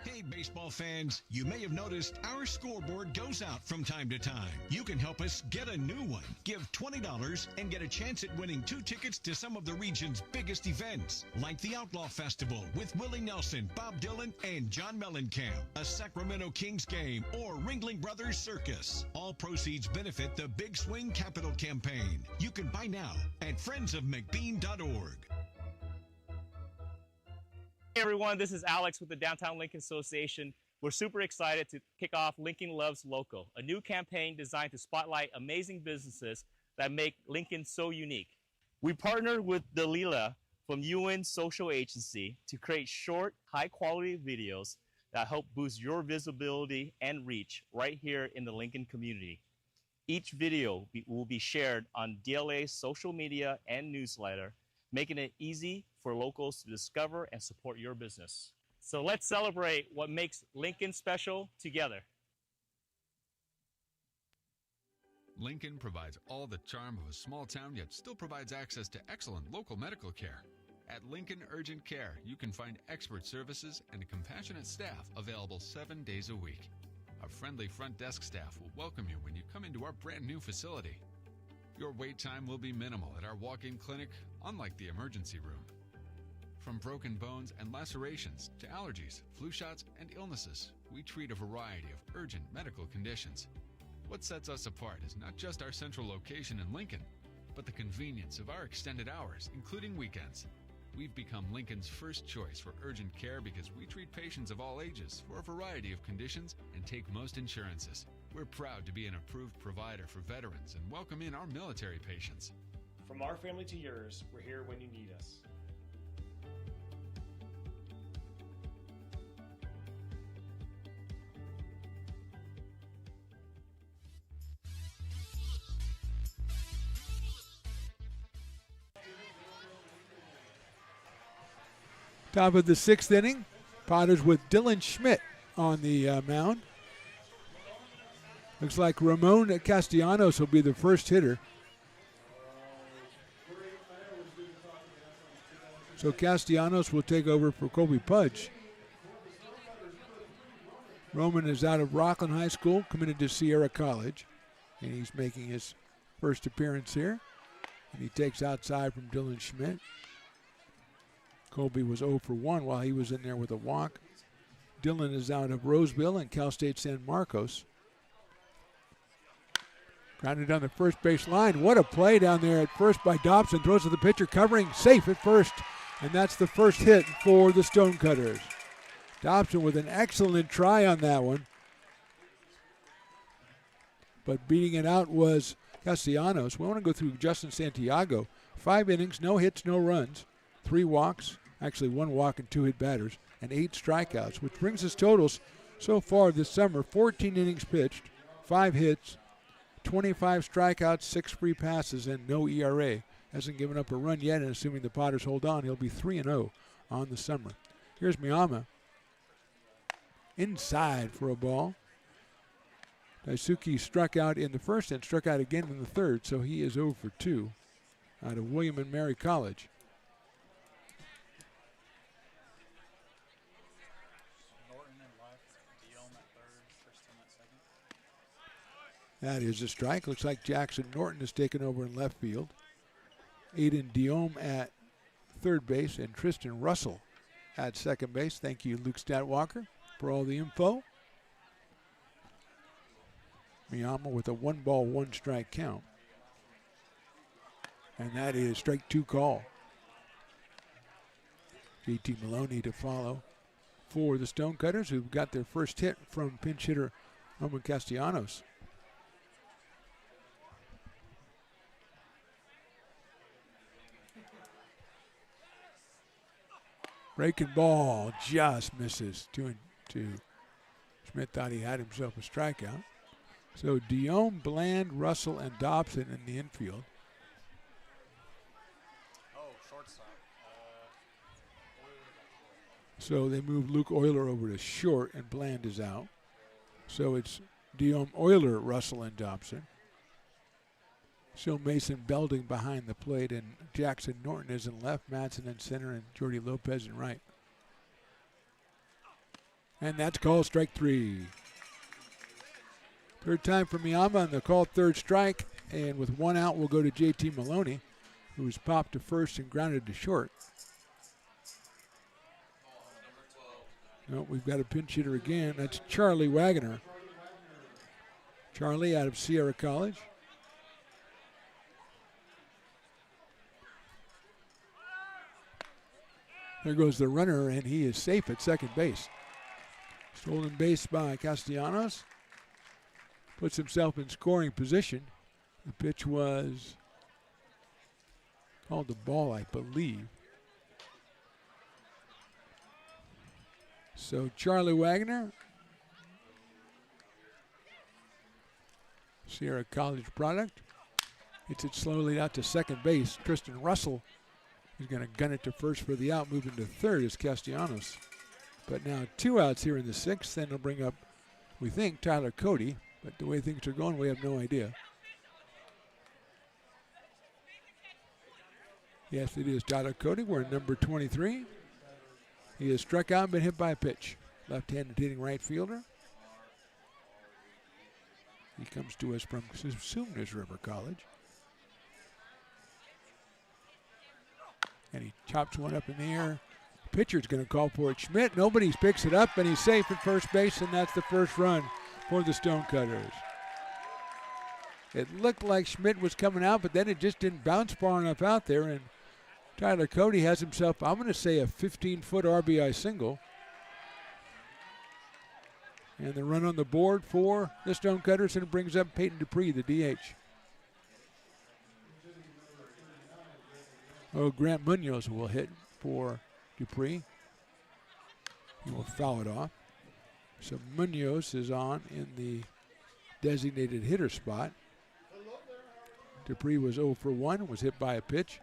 Hey, baseball fans, you may have noticed our scoreboard goes out from time to time. You can help us get a new one. Give $20 and get a chance at winning 2 tickets to some of the region's biggest events, like the Outlaw Festival with Willie Nelson, Bob Dylan, and John Mellencamp, a Sacramento Kings game, or Ringling Brothers Circus. All proceeds benefit the Big Swing Capital Campaign. You can buy now at friendsofmcbean.org. Hey everyone, this is Alex with the Downtown Lincoln Association. We're super excited to kick off Lincoln Loves Local, a new campaign designed to spotlight amazing businesses that make Lincoln so unique. We partnered with Dalila from UN Social Agency to create short, high-quality videos that help boost your visibility and reach right here in the Lincoln community. Each video will be shared on DLA's social media and newsletter, making it easy for locals to discover and support your business. So let's celebrate what makes Lincoln special together. Lincoln provides all the charm of a small town, yet still provides access to excellent local medical care. At Lincoln Urgent Care, you can find expert services and a compassionate staff available 7 days a week. Our friendly front desk staff will welcome you when you come into our brand new facility. Your wait time will be minimal at our walk-in clinic, unlike the emergency room. From broken bones and lacerations to allergies, flu shots, and illnesses, we treat a variety of urgent medical conditions. What sets us apart is not just our central location in Lincoln, but the convenience of our extended hours, including weekends. We've become Lincoln's first choice for urgent care because we treat patients of all ages for a variety of conditions and take most insurances. We're proud to be an approved provider for veterans and welcome in our military patients. From our family to yours, we're here when you need us. Top of the 6th inning, Potters with Dylan Schmidt on the mound. Looks like Ramon Castellanos will be the first hitter. So Castellanos will take over for Colby Pudge. Roman is out of Rockland High School, committed to Sierra College, and he's making his first appearance here. And he takes outside from Dylan Schmidt. Colby was 0 for 1 while he was in there with a walk. Dylan is out of Roseville and Cal State San Marcos. Grounded on the first base line. What a play down there at first by Dobson. Throws to the pitcher, covering, safe at first. And that's the first hit for the Stonecutters. Dobson with an excellent try on that one. But beating it out was Castellanos. We want to go through Justin Santiago. 5 innings, no hits, no runs. 3 walks, actually 1 walk and 2 hit batters, and 8 strikeouts, which brings his totals so far this summer. 14 innings pitched, 5 hits, 25 strikeouts, 6 free passes, and no ERA. Hasn't given up a run yet, and assuming the Potters hold on, he'll be 3-0 on the summer. Here's Miyama. Inside for a ball. Daisuke struck out in the first and struck out again in the third, so he is 0 for 2 out of William and Mary College. That is a strike. Looks like Jackson Norton has taken over in left field. Aiden Diome at third base and Tristan Russell at second base. Thank you, Luke Statwalker, for all the info. Miyama with a 1-ball, 1-strike count. And that is strike 2 call. JT Maloney to follow for the Stonecutters, who've got their first hit from pinch hitter Roman Castellanos. Breaking ball just misses 2-2. Schmidt thought he had himself a strikeout. So Diome, Bland, Russell, and Dobson in the infield. So they move Luke Euler over to short, and Bland is out. So it's Diome, Euler, Russell, and Dobson. So Mason Belding behind the plate, and Jackson Norton is in left, Madsen in center, and Jordy Lopez in right. And that's called strike 3. Third time for Miyama on the called third strike, and with 1 out, we'll go to JT Maloney, who's popped to first and grounded to short. No, we've got a pinch hitter again. That's Charlie Wagner. Charlie out of Sierra College. There goes the runner, and he is safe at second base. Stolen base by Castellanos. Puts himself in scoring position. The pitch was called the ball, I believe. So Charlie Wagner, Sierra College product, hits it slowly out to second base. Tristan Russell is going to gun it to first for the out. Moving to third is Castellanos. But now 2 outs here in the 6th. Then they'll bring up, we think, Tyler Cody. But the way things are going, we have no idea. Yes, it is Tyler Cody. We're in number 23. He has struck out and been hit by a pitch. Left-handed hitting right fielder. He comes to us from Sooners River College. And he chops one up in the air. Pitcher's going to call for it. Schmidt, nobody picks it up, and he's safe at first base, and that's the first run for the Stonecutters. It looked like Schmidt was coming out, but then it just didn't bounce far enough out there, and Tyler Cody has himself, I'm going to say, a 15-foot RBI single. And the run on the board for the Stonecutters, and it brings up Peyton Dupree, the DH. Oh, Grant Munoz will hit for Dupree. He will foul it off. So Munoz is on in the designated hitter spot. Dupree was 0 for 1, was hit by a pitch.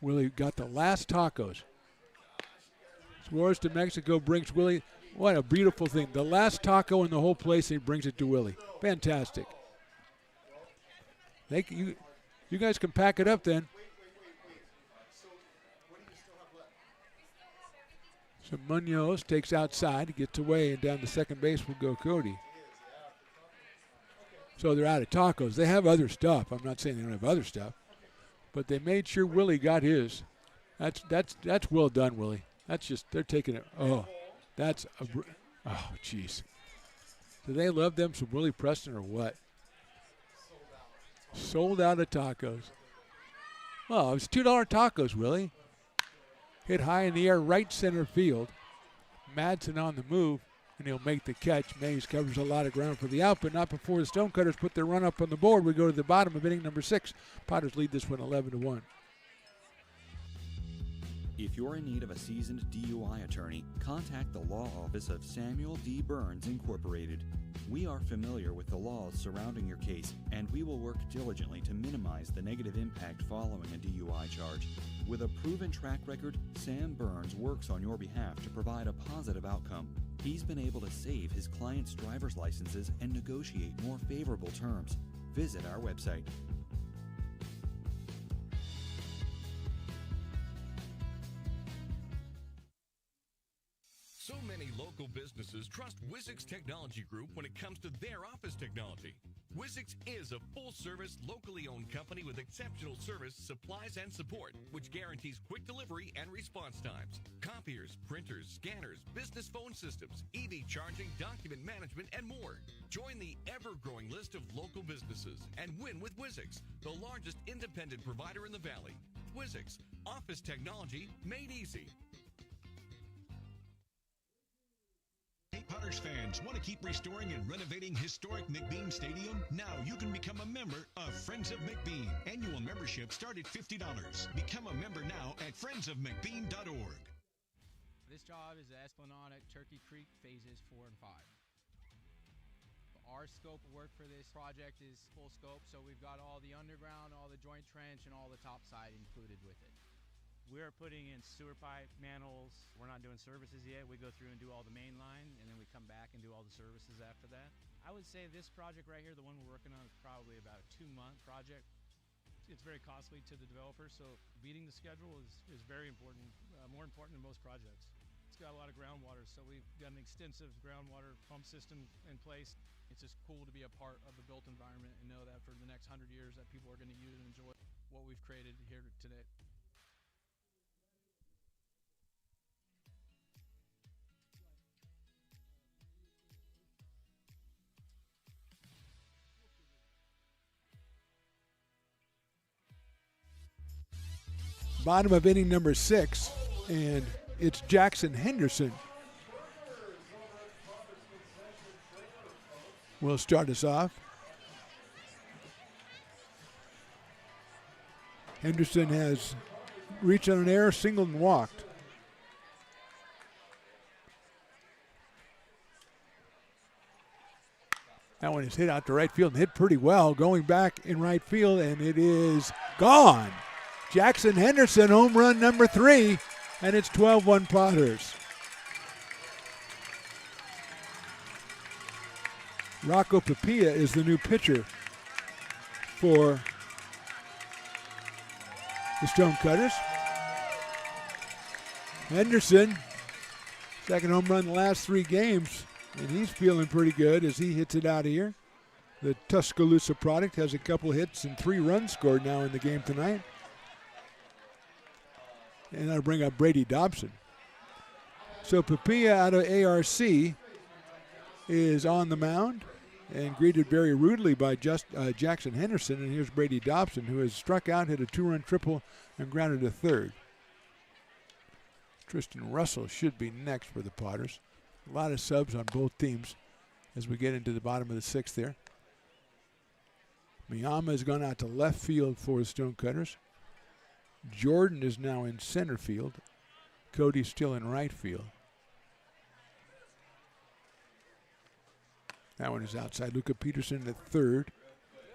Willie got the last tacos. Suarez to Mexico brings Willie. What a beautiful thing. The last taco in the whole place, and he brings it to Willie. Fantastic. You guys can pack it up then. So Munoz takes outside, gets away, and down to second base will go Cody. So they're out of tacos. They have other stuff. I'm not saying they don't have other stuff, but they made sure Willie got his. That's well done, Willie. That's just, they're taking it. Oh, that's Oh, jeez. Do they love them some Willie Preston or what? Sold out of tacos. Oh, it was $2 tacos, Willie. Hit high in the air, right center field. Madsen on the move, and he'll make the catch. Mays covers a lot of ground for the out, but not before the Stonecutters put their run up on the board. We go to the bottom of inning number 6. Potters lead this one 11-1. If you're in need of a seasoned DUI attorney, contact the law office of Samuel D. Burns Incorporated. We are familiar with the laws surrounding your case, and we will work diligently to minimize the negative impact following a DUI charge. With a proven track record, Sam Burns works on your behalf to provide a positive outcome. He's been able to save his clients' driver's licenses and negotiate more favorable terms. Visit our website. So many local businesses trust Wizix Technology Group when it comes to their office technology. Wizix is a full-service, locally owned company with exceptional service, supplies, and support, which guarantees quick delivery and response times. Copiers, printers, scanners, business phone systems, EV charging, document management, and more. Join the ever-growing list of local businesses and win with Wizix, the largest independent provider in the Valley. Wizix, office technology made easy. Hey, Potters fans, want to keep restoring and renovating historic McBean Stadium? Now you can become a member of Friends of McBean. Annual membership start at $50. Become a member now at friendsofmcbean.org. This job is the Esplanade Turkey Creek phases 4 and 5. Our scope of work for this project is full scope, so we've got all the underground, all the joint trench, and all the top side included with it. We're putting in sewer pipe, manholes. We're not doing services yet. We go through and do all the main line, and then we come back and do all the services after that. I would say this project right here, the one we're working on, is probably about a 2-month project. It's very costly to the developer, so beating the schedule is very important, more important than most projects. It's got a lot of groundwater, so we've got an extensive groundwater pump system in place. It's just cool to be a part of the built environment and know that for the next 100 years that people are going to use and enjoy what we've created here today. Bottom of inning number 6, and it's Jackson Henderson will start us off. Henderson has reached on an error, singled and walked. That one is hit out to right field and hit pretty well, going back in right field, and it is gone. Jackson Henderson, home run number 3, and it's 12-1 Potters. Rocco Papilla is the new pitcher for the Stonecutters. Henderson, second home run in the last 3 games, and he's feeling pretty good as he hits it out of here. The Tuscaloosa product has a couple hits and 3 runs scored now in the game tonight. And that'll bring up Brady Dobson. So Papilla out of ARC is on the mound and greeted very rudely by Jackson Henderson. And here's Brady Dobson, who has struck out, hit a 2-run triple, and grounded to third. Tristan Russell should be next for the Potters. A lot of subs on both teams as we get into the bottom of the 6th there. Miyama has gone out to left field for the Stonecutters. Jordan is now in center field. Cody's still in right field. That one is outside. Luca Peterson at third.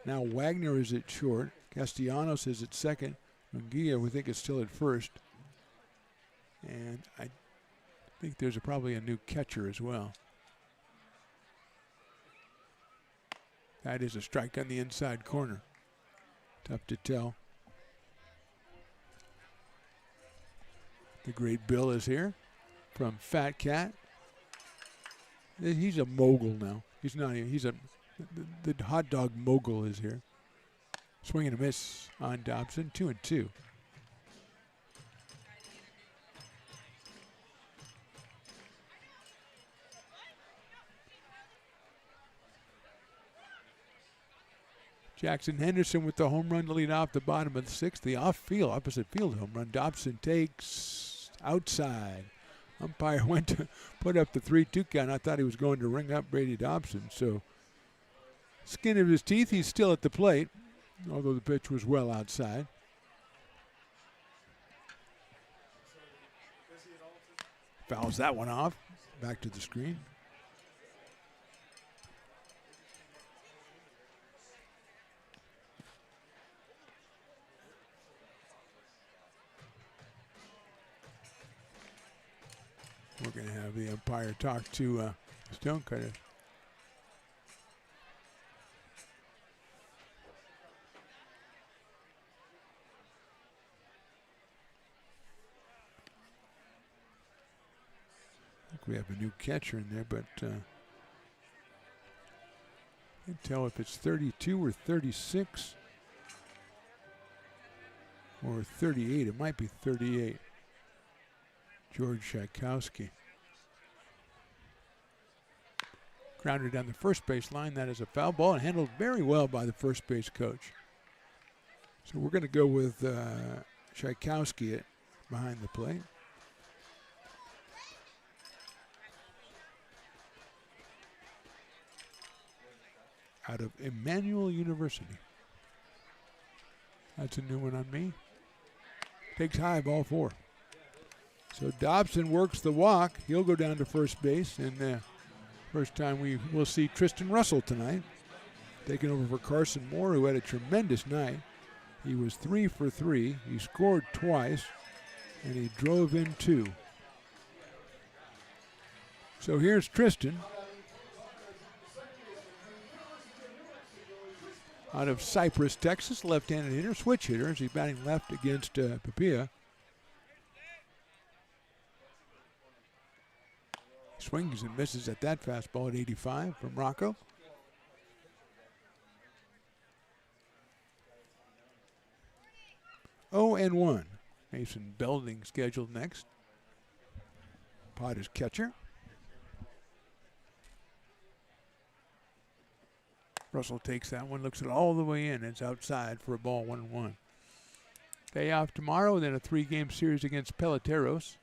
Now Wagner is at short. Castellanos is at second. Munguia, we think, is still at first. And I think there's probably a new catcher as well. That is a strike on the inside corner. Tough to tell. The great Bill is here from Fat Cat. He's a mogul now. He's not even, the hot dog mogul is here. Swing and a miss on Dobson, 2-2. Jackson Henderson with the home run to lead off the bottom of the 6th. The opposite field home run. Dobson takes outside. Umpire went to put up the 3-2 count. I thought he was going to ring up Brady Dobson. So, skin of his teeth, he's still at the plate, although the pitch was well outside. Fouls that one off. Back to the screen. We're going to have the umpire talk to Stonecutter. I think we have a new catcher in there, but I can't tell if it's 32 or 36 or 38. It might be 38. George Tchaikovsky. Grounded down the first base line. That is a foul ball and handled very well by the first base coach. So we're going to go with Tchaikovsky behind the plate. Out of Emmanuel University. That's a new one on me. Takes high, ball 4. So Dobson works the walk. He'll go down to first base. And first time we will see Tristan Russell tonight. Taking over for Carson Moore, who had a tremendous night. He was 3 for 3. He scored twice. And he drove in 2. So here's Tristan. Out of Cypress, Texas. Left-handed hitter, switch hitter. As he's batting left against Papilla. Swings and misses at that fastball at 85 from Rocco. Oh, and 1. Mason Belding scheduled next. Potter's catcher. Russell takes that one, looks it all the way in. It's outside for a ball, 1-1. Day off tomorrow, then a 3-game series against Peloteros,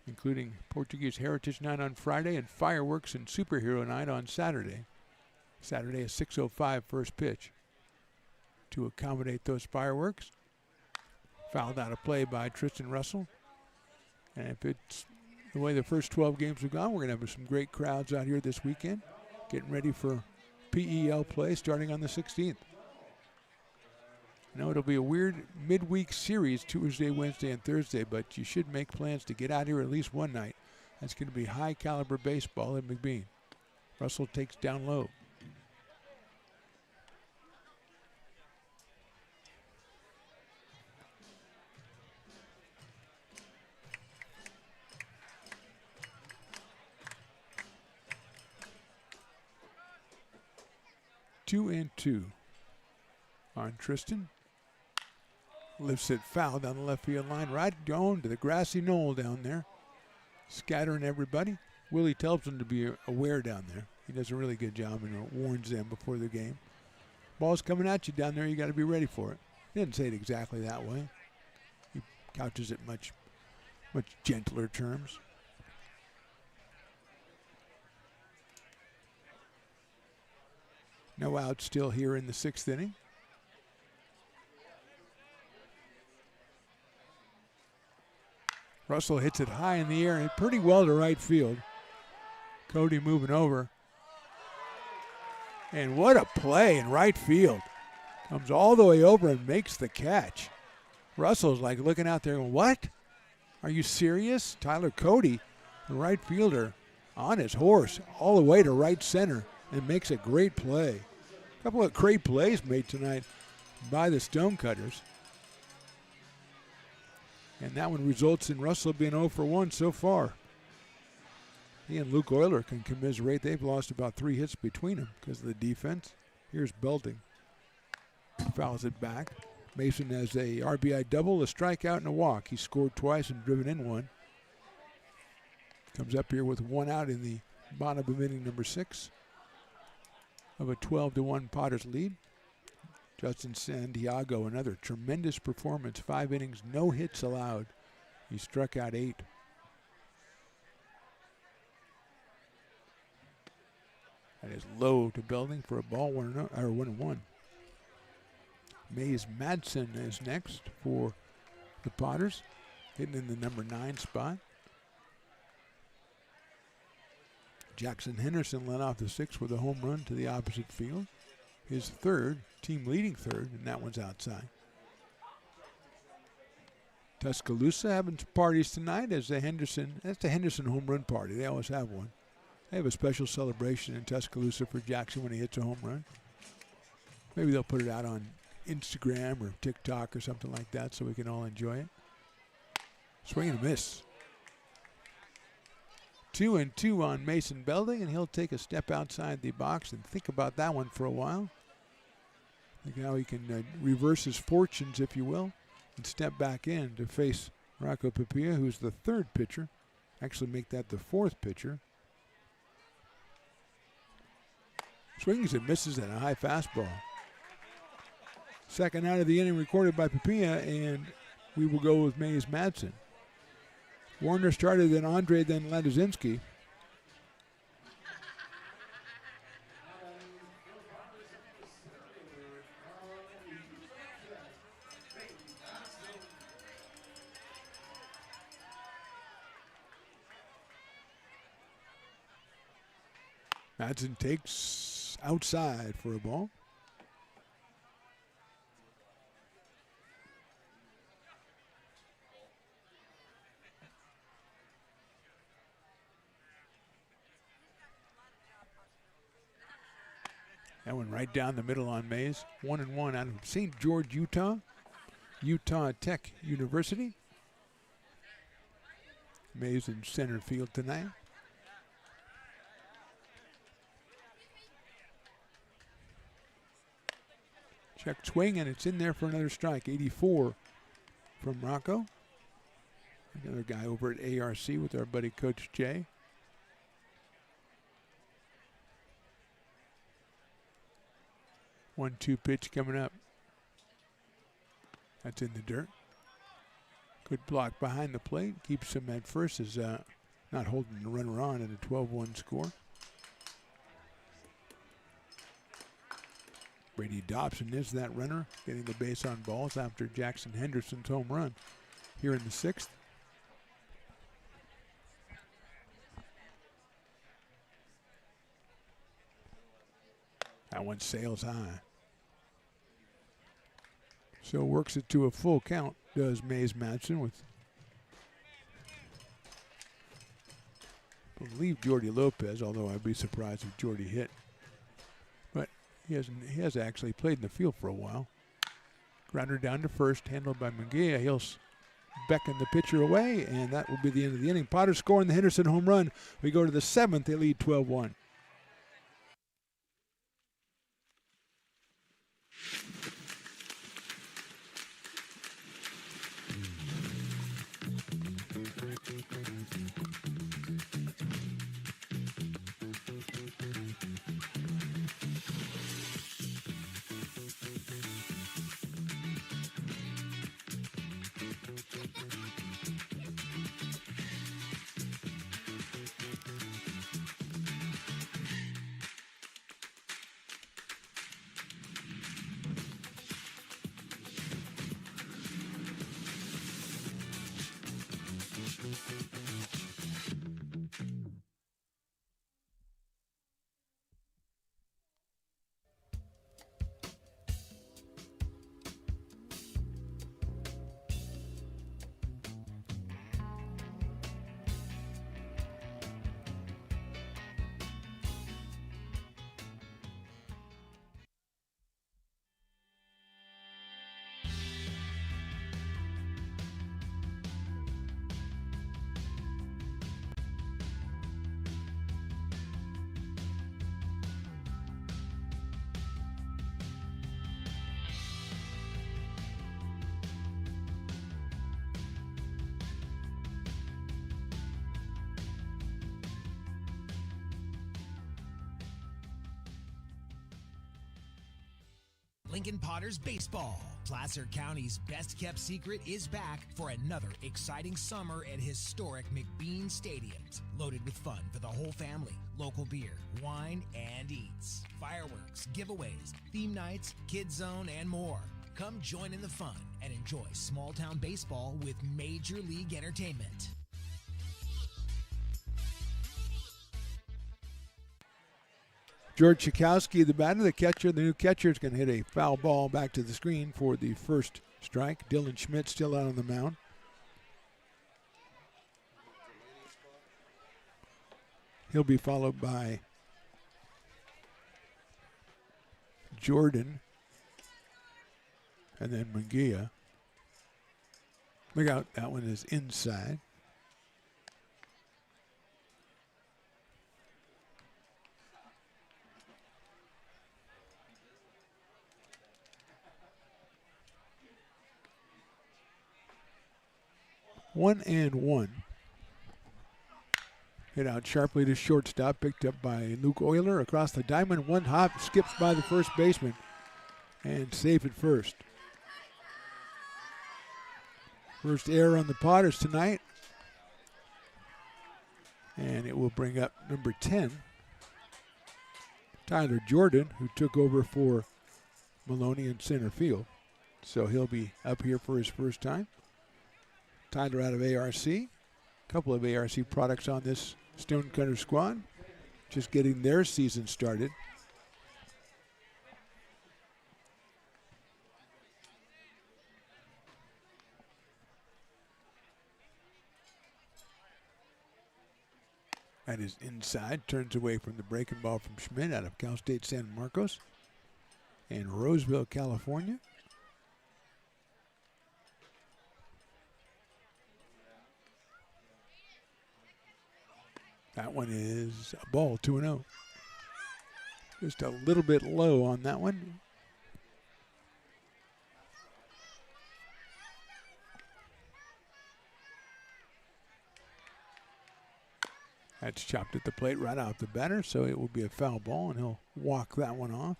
including Portuguese Heritage Night on Friday and Fireworks and Superhero Night on Saturday. Saturday, a 6:05 first pitch. To accommodate those fireworks, fouled out of play by Tristan Russell. And if it's the way the first 12 games have gone, we're going to have some great crowds out here this weekend, getting ready for PEL play starting on the 16th. I know it'll be a weird midweek series, Tuesday, Wednesday, and Thursday, but you should make plans to get out here at least one night. That's going to be high caliber baseball in McBean. Russell takes down low. Two and 2 on Tristan. Lifts it foul down the left field line, right down to the grassy knoll down there. Scattering everybody. Willie tells them to be aware down there. He does a really good job and warns them before the game. Ball's coming at you down there, you got to be ready for it. He didn't say it exactly that way. He couches it much gentler terms. No out still here in the 6th inning. Russell hits it high in the air and pretty well to right field. Cody moving over. And what a play in right field. Comes all the way over and makes the catch. Russell's like looking out there going, what? Are you serious? Tyler Cody, the right fielder, on his horse all the way to right center and makes a great play. A couple of great plays made tonight by the Stonecutters. And that one results in Russell being 0 for 1 so far. He and Luke Euler can commiserate. They've lost about 3 hits between them because of the defense. Here's Belding. Fouls it back. Mason has a RBI double, a strikeout, and a walk. He scored twice and driven in 1. Comes up here with 1 out in the bottom of inning number 6 of a 12-1 Potters lead. Justin Santiago, another tremendous performance. 5 innings, no hits allowed. He struck out 8. That is low to Belding for a ball, 1-1. Mays Madsen is next for the Potters, hitting in the number 9 spot. Jackson Henderson led off the 6th with a home run to the opposite field. His third, team leading third, and that one's outside. Tuscaloosa having some parties tonight as that's the Henderson home run party. They always have one. They have a special celebration in Tuscaloosa for Jackson when he hits a home run. Maybe they'll put it out on Instagram or TikTok or something like that so we can all enjoy it. Swing and a miss. 2-2 on Mason Belding, and he'll take a step outside the box and think about that one for a while. Think how he can reverse his fortunes, if you will, and step back in to face Rocco Papilla, who's the 3rd pitcher. Actually make that the 4th pitcher. Swings and misses at a high fastball. Second out of the inning recorded by Papilla, and we will go with Mays Madsen. Warner started, then Andre, then Ladizinski. Madsen takes outside for a ball. That one right down the middle on Mays. 1-1 out of St. George, Utah. Utah Tech University. Mays in center field tonight. Check swing, and it's in there for another strike. 84 from Rocco. Another guy over at ARC with our buddy Coach Jay. One-two pitch coming up. That's in the dirt. Good block behind the plate. Keeps him at first as not holding the runner on at a 12-1 score. Brady Dobson is that runner, getting the base on balls after Jackson Henderson's home run here in the 6th. That one sails high. So works it to a full count, does Mays Madsen, with, I believe, Jordy Lopez, although I'd be surprised if Jordy hit. But he has actually played in the field for a while. Grounder down to first, handled by Munguia. He'll beckon the pitcher away, and that will be the end of the inning. Potter scoring the Henderson home run. We go to the 7th. They lead 12-1. Lincoln Potters Baseball. Placer County's best kept secret is back for another exciting summer at historic McBean Stadiums. Loaded with fun for the whole family, local beer, wine, and eats. Fireworks, giveaways, theme nights, kids zone, and more. Come join in the fun and enjoy small town baseball with Major League Entertainment. George Chakowski, the batter, the catcher. The new catcher is going to hit a foul ball back to the screen for the first strike. Dylan Schmidt still out on the mound. He'll be followed by Jordan and then Munguia. Look out, that one is inside. One and one. Hit out sharply to shortstop, picked up by Luke Euler across the diamond. One hop, skips by the first baseman, and safe at first. First error on the Potters tonight. And it will bring up number 10, Tyler Jordan, who took over for Maloney in center field. So he'll be up here for his first time. Tyler out of ARC. A couple of ARC products on this Stonecutter squad. Just getting their season started. That is inside. Turns away from the breaking ball from Schmidt out of Cal State San Marcos and Roseville, California. That one is a ball, 2-0. Just a little bit low on that one. That's chopped at the plate right off the batter, so it will be a foul ball, and he'll walk that one off.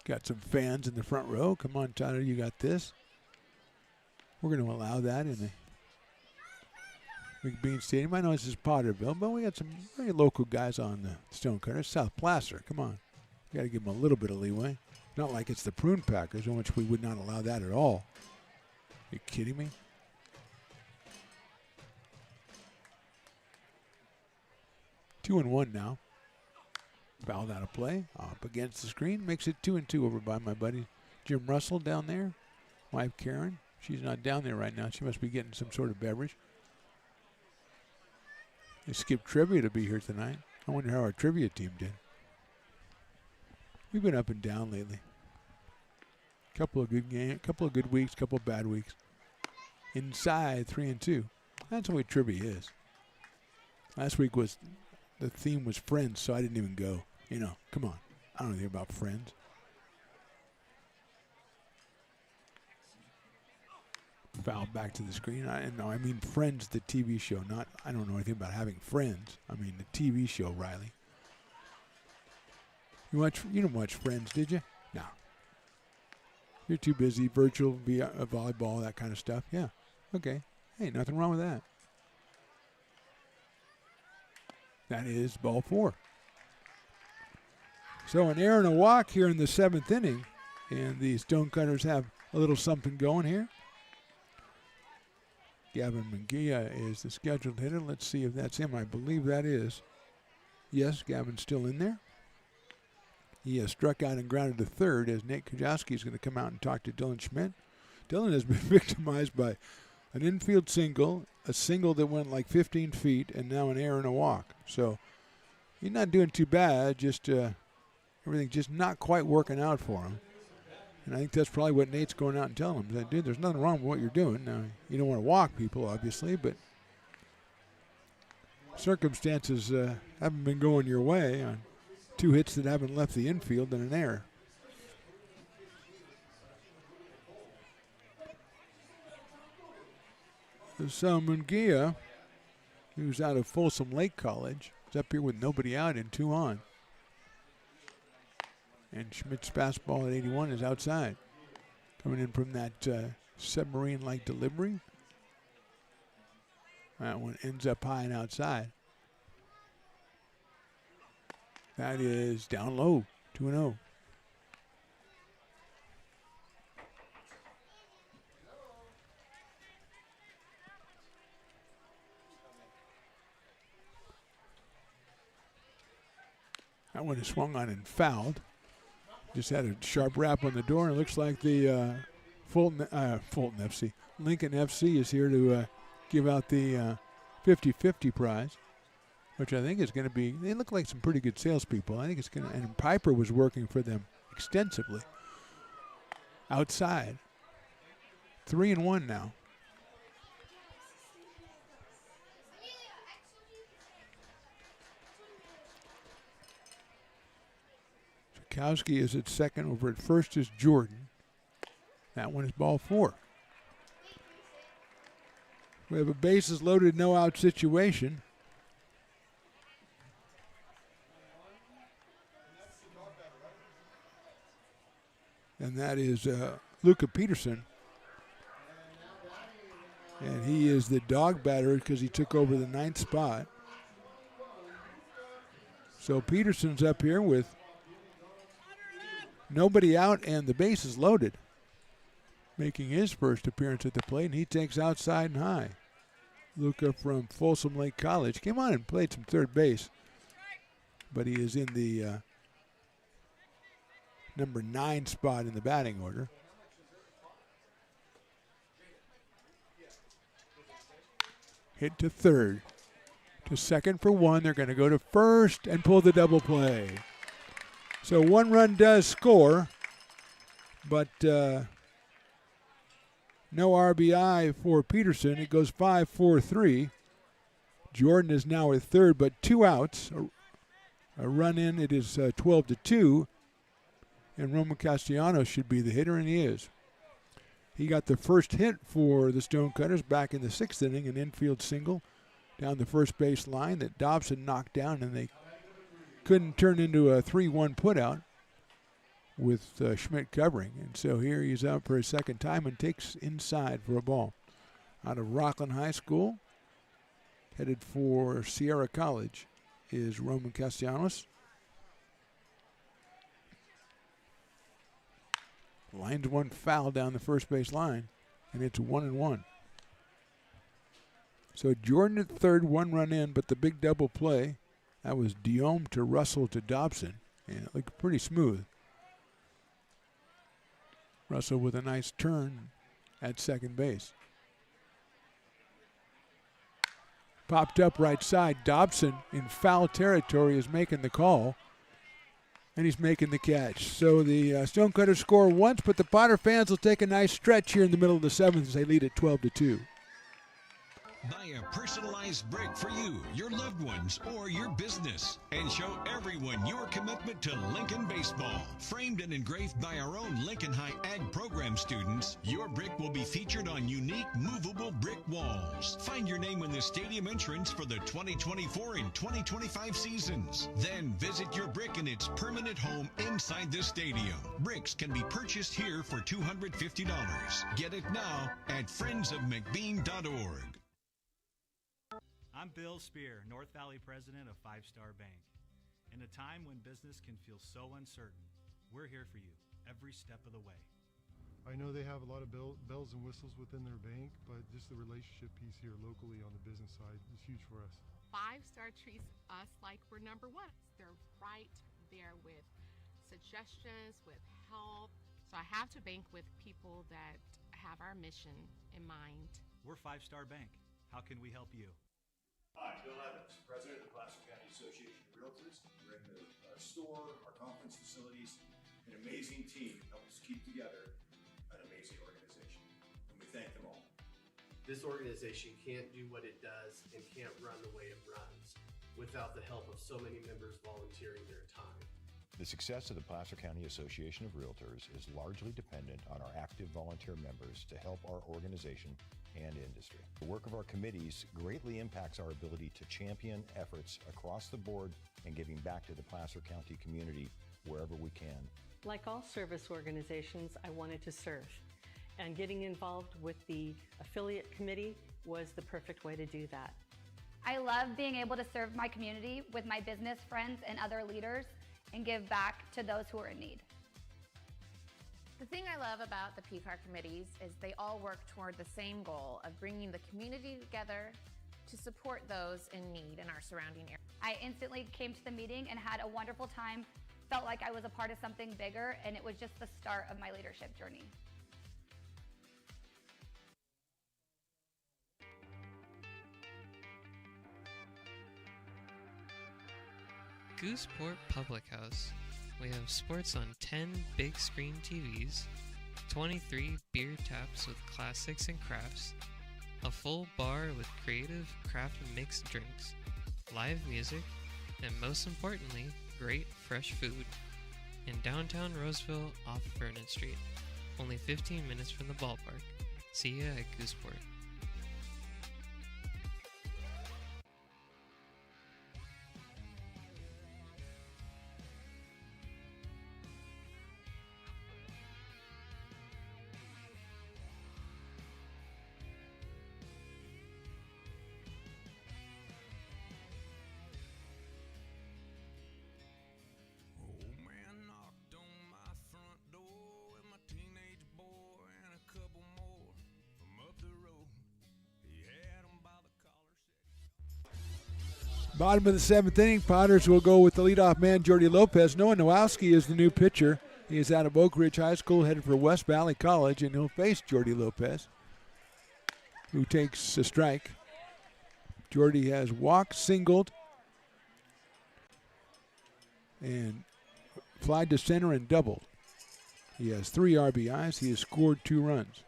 Got some fans in the front row. Come on, Tyler, you got this. We're going to allow that in the McBean Stadium. I know this is Potterville, but we got some very local guys on the Stonecutter. South Placer, come on. You got to give them a little bit of leeway. Not like it's the Prune Packers, in which we would not allow that at all. Are you kidding me? Two and one now. Fouled out of play. Up against the screen. Makes it 2-2 over by my buddy Jim Russell down there. Wife Karen. She's not down there right now. She must be getting some sort of beverage. They skipped trivia to be here tonight. I wonder how our trivia team did. We've been up and down lately. Couple of good games, couple of good weeks, couple of bad weeks. Inside 3-2. That's the way trivia is. Last week was the theme was Friends, so I didn't even go. You know, come on. I don't know anything about Friends. Foul back to the screen. I mean Friends, the TV show. Not, I don't know anything about having friends. I mean the TV show, Riley. You didn't watch Friends, did you? No. You're too busy. Virtual volleyball, that kind of stuff. Yeah. Okay. Hey, nothing wrong with that. That is ball 4. So an error and a walk here in the 7th inning. And the Stonecutters have a little something going here. Gavin Munguia is the scheduled hitter. Let's see if that's him. I believe that is. Yes, Gavin's still in there. He has struck out and grounded to third as Nate Kujowski is going to come out and talk to Dylan Schmidt. Dylan has been victimized by an infield single, a single that went like 15 feet, and now an error and a walk. So he's not doing too bad, just everything just not quite working out for him. And I think that's probably what Nate's going out and telling him. That, dude, there's nothing wrong with what you're doing. Now, you don't want to walk people, obviously, but circumstances haven't been going your way on 2 hits that haven't left the infield and an error. So Munguia, who's out of Folsom Lake College, is up here with nobody out and 2 on. And Schmidt's fastball at 81 is outside. Coming in from that submarine-like delivery. That one ends up high and outside. That is down low, 2-0. That one is swung on and fouled. Just had a sharp rap on the door, and it looks like the Fulton FC, Lincoln FC is here to give out the 50-50 prize, which I think is going to be, they look like some pretty good salespeople. I think it's going to, and Piper was working for them extensively. Outside. 3-1 now. Kowski is at second. Over at first is Jordan. That one is ball 4. We have a bases loaded, no out situation. And that is Luca Peterson. And he is the dog batter because he took over the 9th spot. So Peterson's up here with nobody out and the base is loaded, making his first appearance at the plate, and he takes outside and high. Luca from Folsom Lake College came on and played some third base, but he is in the number 9 spot in the batting order. Hit to third. To second for 1. They're going to go to first and pull the double play. So 1 run does score, but no RBI for Peterson. It goes 5-4-3. Jordan is now at third, but 2 outs. A run in, it is 12-2. And Roman Castellanos should be the hitter, and he is. He got the first hit for the Stonecutters back in the 6th inning, an infield single down the first base line that Dobson knocked down, and they couldn't turn into a 3-1 putout with Schmidt covering. And so here he's out for a second time and takes inside for a ball. Out of Rockland High School, headed for Sierra College, is Roman Castellanos. Lines one foul down the first base line, and it's 1-1. So Jordan at third, 1 run in, but the big double play, that was Diome to Russell to Dobson, and it looked pretty smooth. Russell with a nice turn at second base. Popped up right side. Dobson in foul territory is making the call, and he's making the catch. So the Stonecutters score once, but the Potter fans will take a nice stretch here in the middle of the 7th as they lead at 12-2. Buy a personalized brick for you, your loved ones, or your business, and show everyone your commitment to Lincoln baseball. Framed and engraved by our own Lincoln High Ag program students, your brick will be featured on unique movable brick walls. Find your name in the stadium entrance for the 2024 and 2025 seasons. Then visit your brick in its permanent home inside the stadium. Bricks can be purchased here for $250. Get it now at friendsofmcbean.org. I'm Bill Spear, North Valley president of Five Star Bank. In a time when business can feel so uncertain, we're here for you every step of the way. I know they have a lot of bells and whistles within their bank, but just the relationship piece here locally on the business side is huge for us. 5 Star treats us like we're number 1. They're right there with suggestions, with help. So I have to bank with people that have our mission in mind. We're Five Star Bank. How can we help you? Hi, Bill Evans, president of the Placer County Association of Realtors. We're in the store, our conference facilities, an amazing team help us keep together an amazing organization, and we thank them all. This organization can't do what it does and can't run the way it runs without the help of so many members volunteering their time. The success of the Placer County Association of Realtors is largely dependent on our active volunteer members to help our organization and industry. The work of our committees greatly impacts our ability to champion efforts across the board and giving back to the Placer County community wherever we can. Like all service organizations, I wanted to serve. And getting involved with the affiliate committee was the perfect way to do that. I love being able to serve my community with my business friends and other leaders and give back to those who are in need. The thing I love about the PCAR committees is they all work toward the same goal of bringing the community together to support those in need in our surrounding area. I instantly came to the meeting and had a wonderful time, felt like I was a part of something bigger, and it was just the start of my leadership journey. Gooseport Public House. We have sports on 10 big screen TVs, 23 beer taps with classics and crafts, a full bar with creative craft mixed drinks, live music, and most importantly, great fresh food. In downtown Roseville off Vernon Street, only 15 minutes from the ballpark. See ya at Gooseport. Bottom of the seventh inning, Potters will go with the leadoff man, Jordy Lopez. Noah Nowalski is the new pitcher. He is out of Oak Ridge High School, headed for West Valley College, and he'll face Jordy Lopez, who takes a strike. Jordy has walked, singled, and flied to center and doubled. He has 3 RBIs. He has scored 2 runs.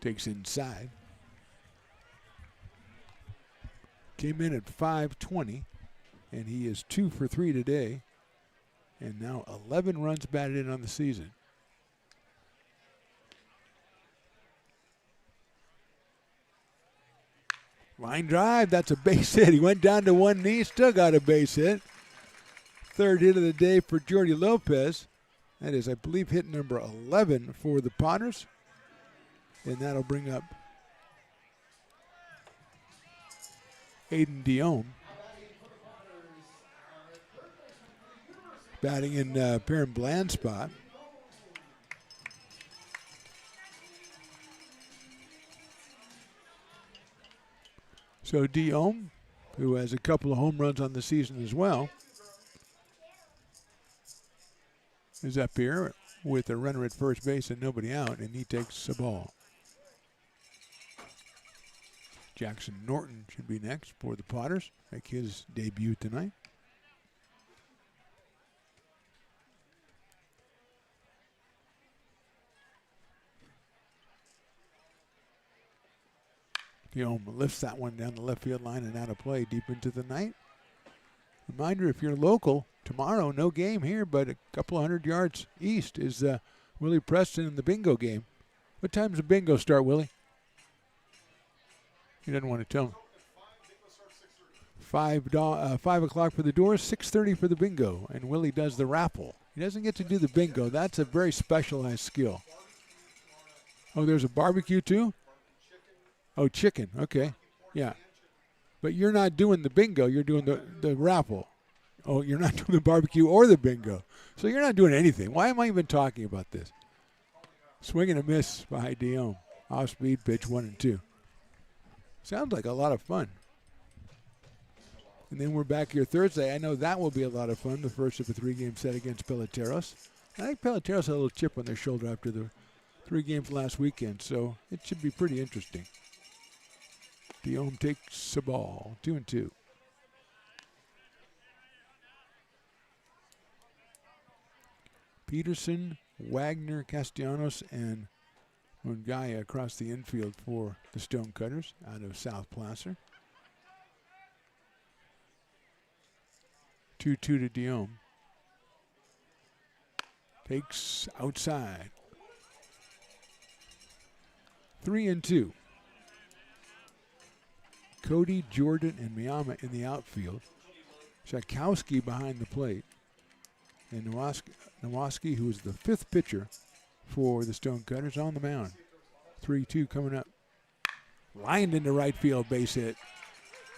Takes inside. Came in at 520, and he is 2 for 3 today, and now 11 runs batted in on the season. Line drive, that's a base hit. He went down to one knee, still got a base hit. Third hit of the day for Jordy Lopez. That is, I believe, hit number 11 for the Potters. And that'll bring up Aiden Diome. Batting in Perrin Bland's spot. So Diome, who has a couple of home runs on the season as well, is up here with a runner at first base and nobody out, and he takes the ball. Jackson Norton should be next for the Potters, make his debut tonight. Diome lifts that one down the left field line and out of play deep into the night. Reminder, if you're local, tomorrow no game here, but a couple of 100 yards east is Willie Preston in the bingo game. What time does the bingo start, Willie? He doesn't want to tell me. 5 o'clock for the doors, 6:30 for the bingo, and Willie does the raffle. He doesn't get to do the bingo. That's a very specialized skill. Oh, there's a barbecue too? Oh, chicken. Okay. Yeah. But you're not doing the bingo. You're doing the raffle. Oh, you're not doing the barbecue or the bingo. So you're not doing anything. Why am I even talking about this? Swing and a miss by Diome. Off-speed pitch 1 and 2. Sounds like a lot of fun. And then we're back here Thursday. I know that will be a lot of fun, the first of a 3-game set against Peloteros. I think Peloteros had a little chip on their shoulder after the 3 games last weekend, so it should be pretty interesting. Diome takes the ball, 2 and 2. Peterson, Wagner, Castellanos, and Mungaya across the infield for the Stonecutters out of South Placer. 2-2 to Diome. Takes outside. 3 and 2. Cody, Jordan, and Miyama in the outfield. Shakowski behind the plate. And Nowaski, who is the 5th pitcher for the Stonecutters, on the mound. 3-2 coming up. Lined into right field, base hit.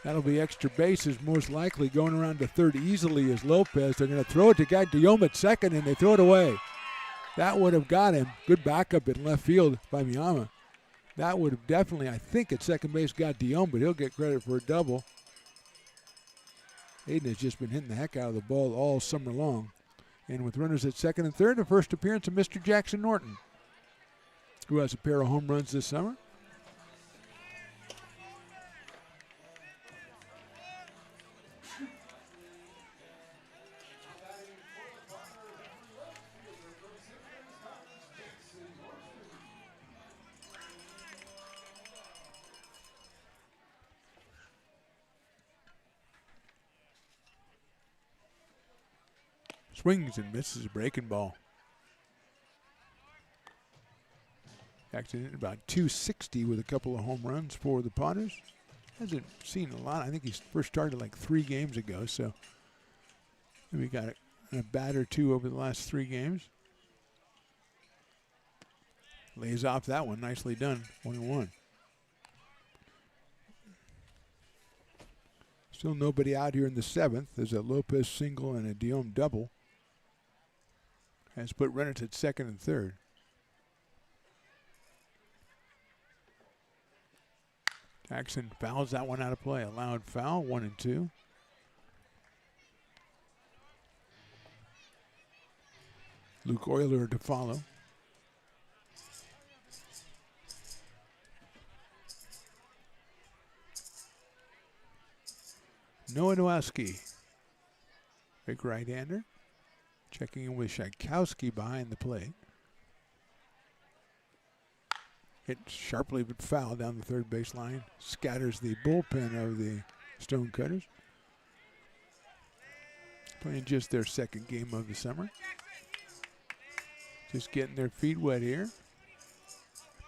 That'll be extra bases, most likely going around to third easily as Lopez. They're going to throw it to Guillaume at second, and they throw it away. That would have got him. Good backup in left field by Miyama. That would have definitely, I think, at second base got Guillaume, but he'll get credit for a double. Aiden has just been hitting the heck out of the ball all summer long. And with runners at second and third, the first appearance of Mr. Jackson Norton, who has a pair of home runs this summer. Swings and misses a breaking ball. Jackson hit about 260 with a couple of home runs for the Potters. Hasn't seen a lot. I think he first started like 3 games ago, so maybe got a bat or 2 over the last 3 games. Lays off that one. Nicely done. 1-1. Still nobody out here in the 7th. There's a Lopez single and a Guillaume double. Has put runners at second and third. Jackson fouls that one out of play. Allowed foul, 1-2. Luke Euler to follow. Noah Nowaski, big right-hander. Checking in with Shakowski behind the plate. Hit sharply but foul down the third base line. Scatters the bullpen of the Stonecutters. Playing just their second game of the summer. Just getting their feet wet here.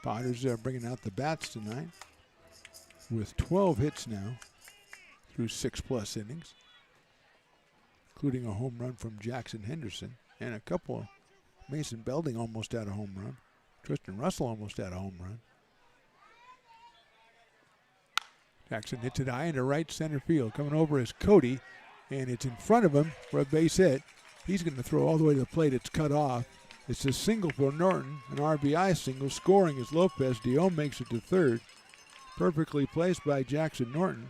Potters are bringing out the bats tonight with 12 hits now through 6+ innings, including a home run from Jackson Henderson and a couple. Mason Belding almost had a home run. Tristan Russell almost had a home run. Jackson hits it high into right center field. Coming over is Cody, and it's in front of him for a base hit. He's going to throw all the way to the plate. It's cut off. It's a single for Norton, an RBI single. Scoring is Lopez. Guillaume makes it to third. Perfectly placed by Jackson Norton.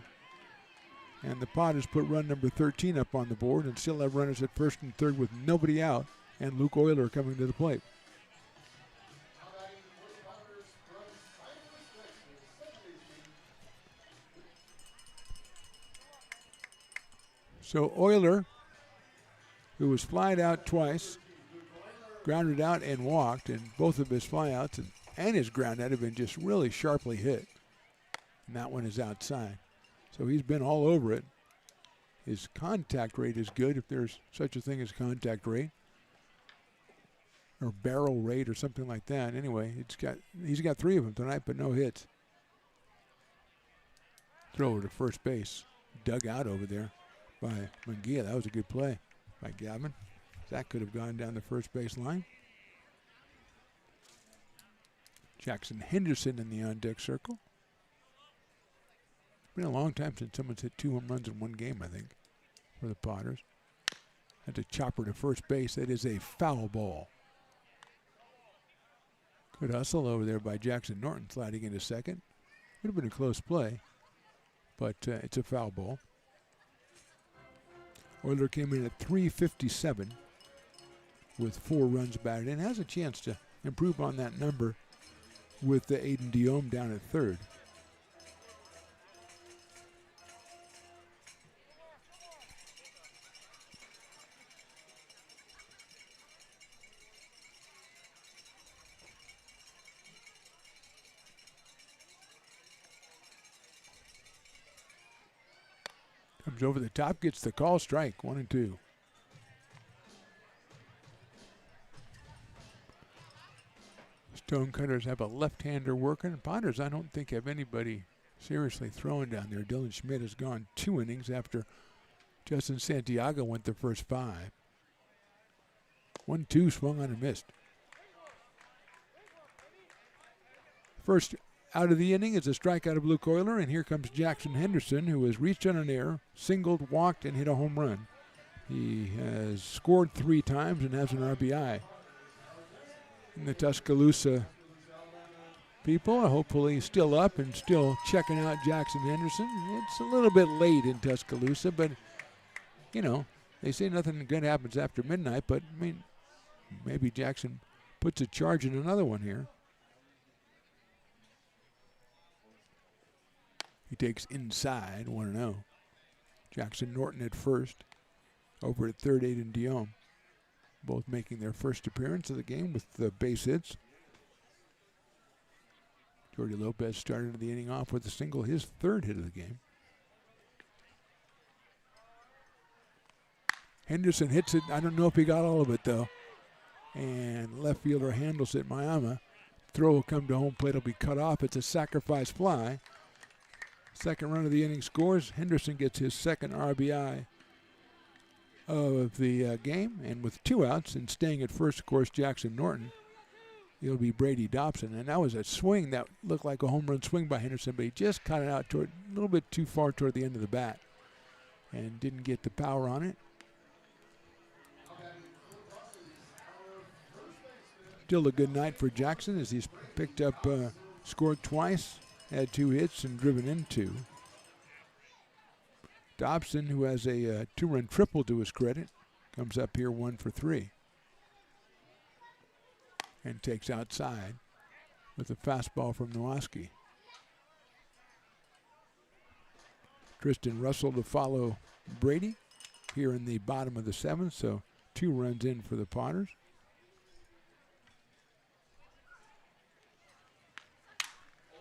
And the Potters put run number 13 up on the board and still have runners at first and third with nobody out, and Luke Euler coming to the plate. So Euler, who was flied out twice, grounded out and walked, and both of his flyouts and his ground out have been just really sharply hit. And that one is outside. So he's been all over it. His contact rate is good, if there's such a thing as contact rate, or barrel rate or something like that. Anyway, he's got 3 of them tonight, but no hits. Throw over to first base. Dug out over there by Munguia. That was a good play by Gavin. That could have gone down the first base line. Jackson Henderson in the on-deck circle. It's been a long time since someone's hit 2 home runs in one game, I think, for the Potters. That's a chopper to first base. That is a foul ball. Good hustle over there by Jackson Norton, sliding into second. Would have been a close play, but it's a foul ball. Euler came in at 357 with 4 runs batted in. Has a chance to improve on that number with the Aiden Guillaume down at third. Comes over the top, gets the call, strike, 1-2. Stonecutters have a left-hander working. Potters, I don't think, have anybody seriously throwing down there. Dylan Schmidt has gone 2 innings after Justin Santiago went the first 5. 1-2, swung on and missed. First out of the inning is a strikeout of Luke Euler, and here comes Jackson Henderson, who has reached on an error, singled, walked, and hit a home run. He has scored 3 times and has an RBI. And the Tuscaloosa people are hopefully still up and still checking out Jackson Henderson. It's a little bit late in Tuscaloosa, but, you know, they say nothing good happens after midnight, but, I mean, maybe Jackson puts a charge in another one here. He takes inside, 1-0. Jackson Norton at first. Over at third, Aiden Diome. Both making their first appearance of the game with the base hits. Jordy Lopez started the inning off with a single, his 3rd hit of the game. Henderson hits it. I don't know if he got all of it, though. And left fielder handles it. Mayama. Throw will come to home plate. Will be cut off. It's a sacrifice fly. Second run of the inning scores. Henderson gets his 2nd RBI of the game. And with 2 outs and staying at first, of course, Jackson Norton. It'll be Brady Dobson. And that was a swing that looked like a home run swing by Henderson, but he just cut it out toward a little bit too far toward the end of the bat and didn't get the power on it. Still a good night for Jackson as he's picked up, scored twice, had 2 hits and driven in 2. Dobson, who has a 2-run triple to his credit, comes up here 1 for 3. And takes outside with a fastball from Nowaski. Tristan Russell to follow Brady here in the bottom of the 7th, so 2 runs in for the Potters.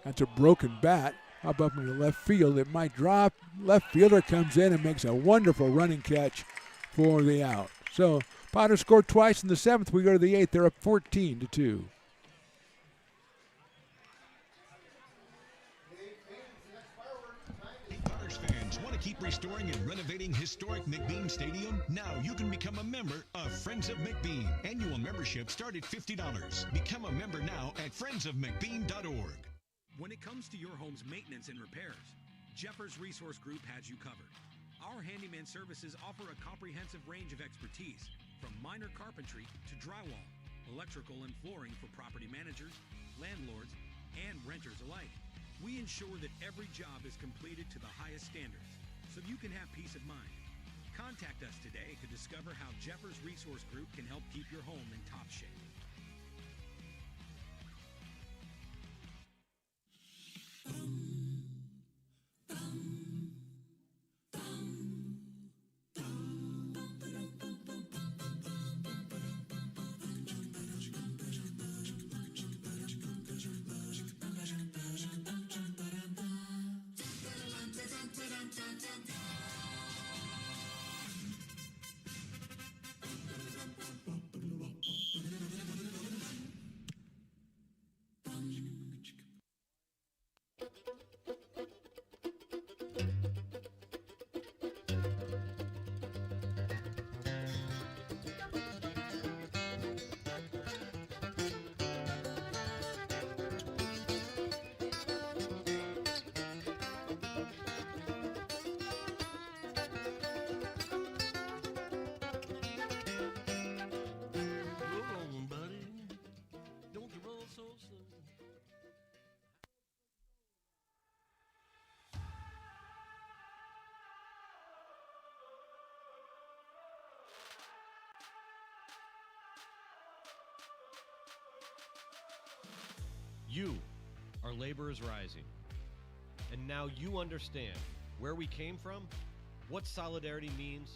That's a broken bat up into left field. It might drop. Left fielder comes in and makes a wonderful running catch for the out. So Potters scored twice in the 7th. We go to the 8th. They're up 14-2. Potters fans want to keep restoring and renovating historic McBean Stadium? Now you can become a member of Friends of McBean. Annual membership start at $50. Become a member now at friendsofmcbean.org. When it comes to your home's maintenance and repairs, Jeffers Resource Group has you covered. Our handyman services offer a comprehensive range of expertise, from minor carpentry to drywall, electrical and flooring for property managers, landlords, and renters alike. We ensure that every job is completed to the highest standards, so you can have peace of mind. Contact us today to discover how Jeffers Resource Group can help keep your home in top shape. You are Laborers Rising. And now you understand where we came from, what solidarity means,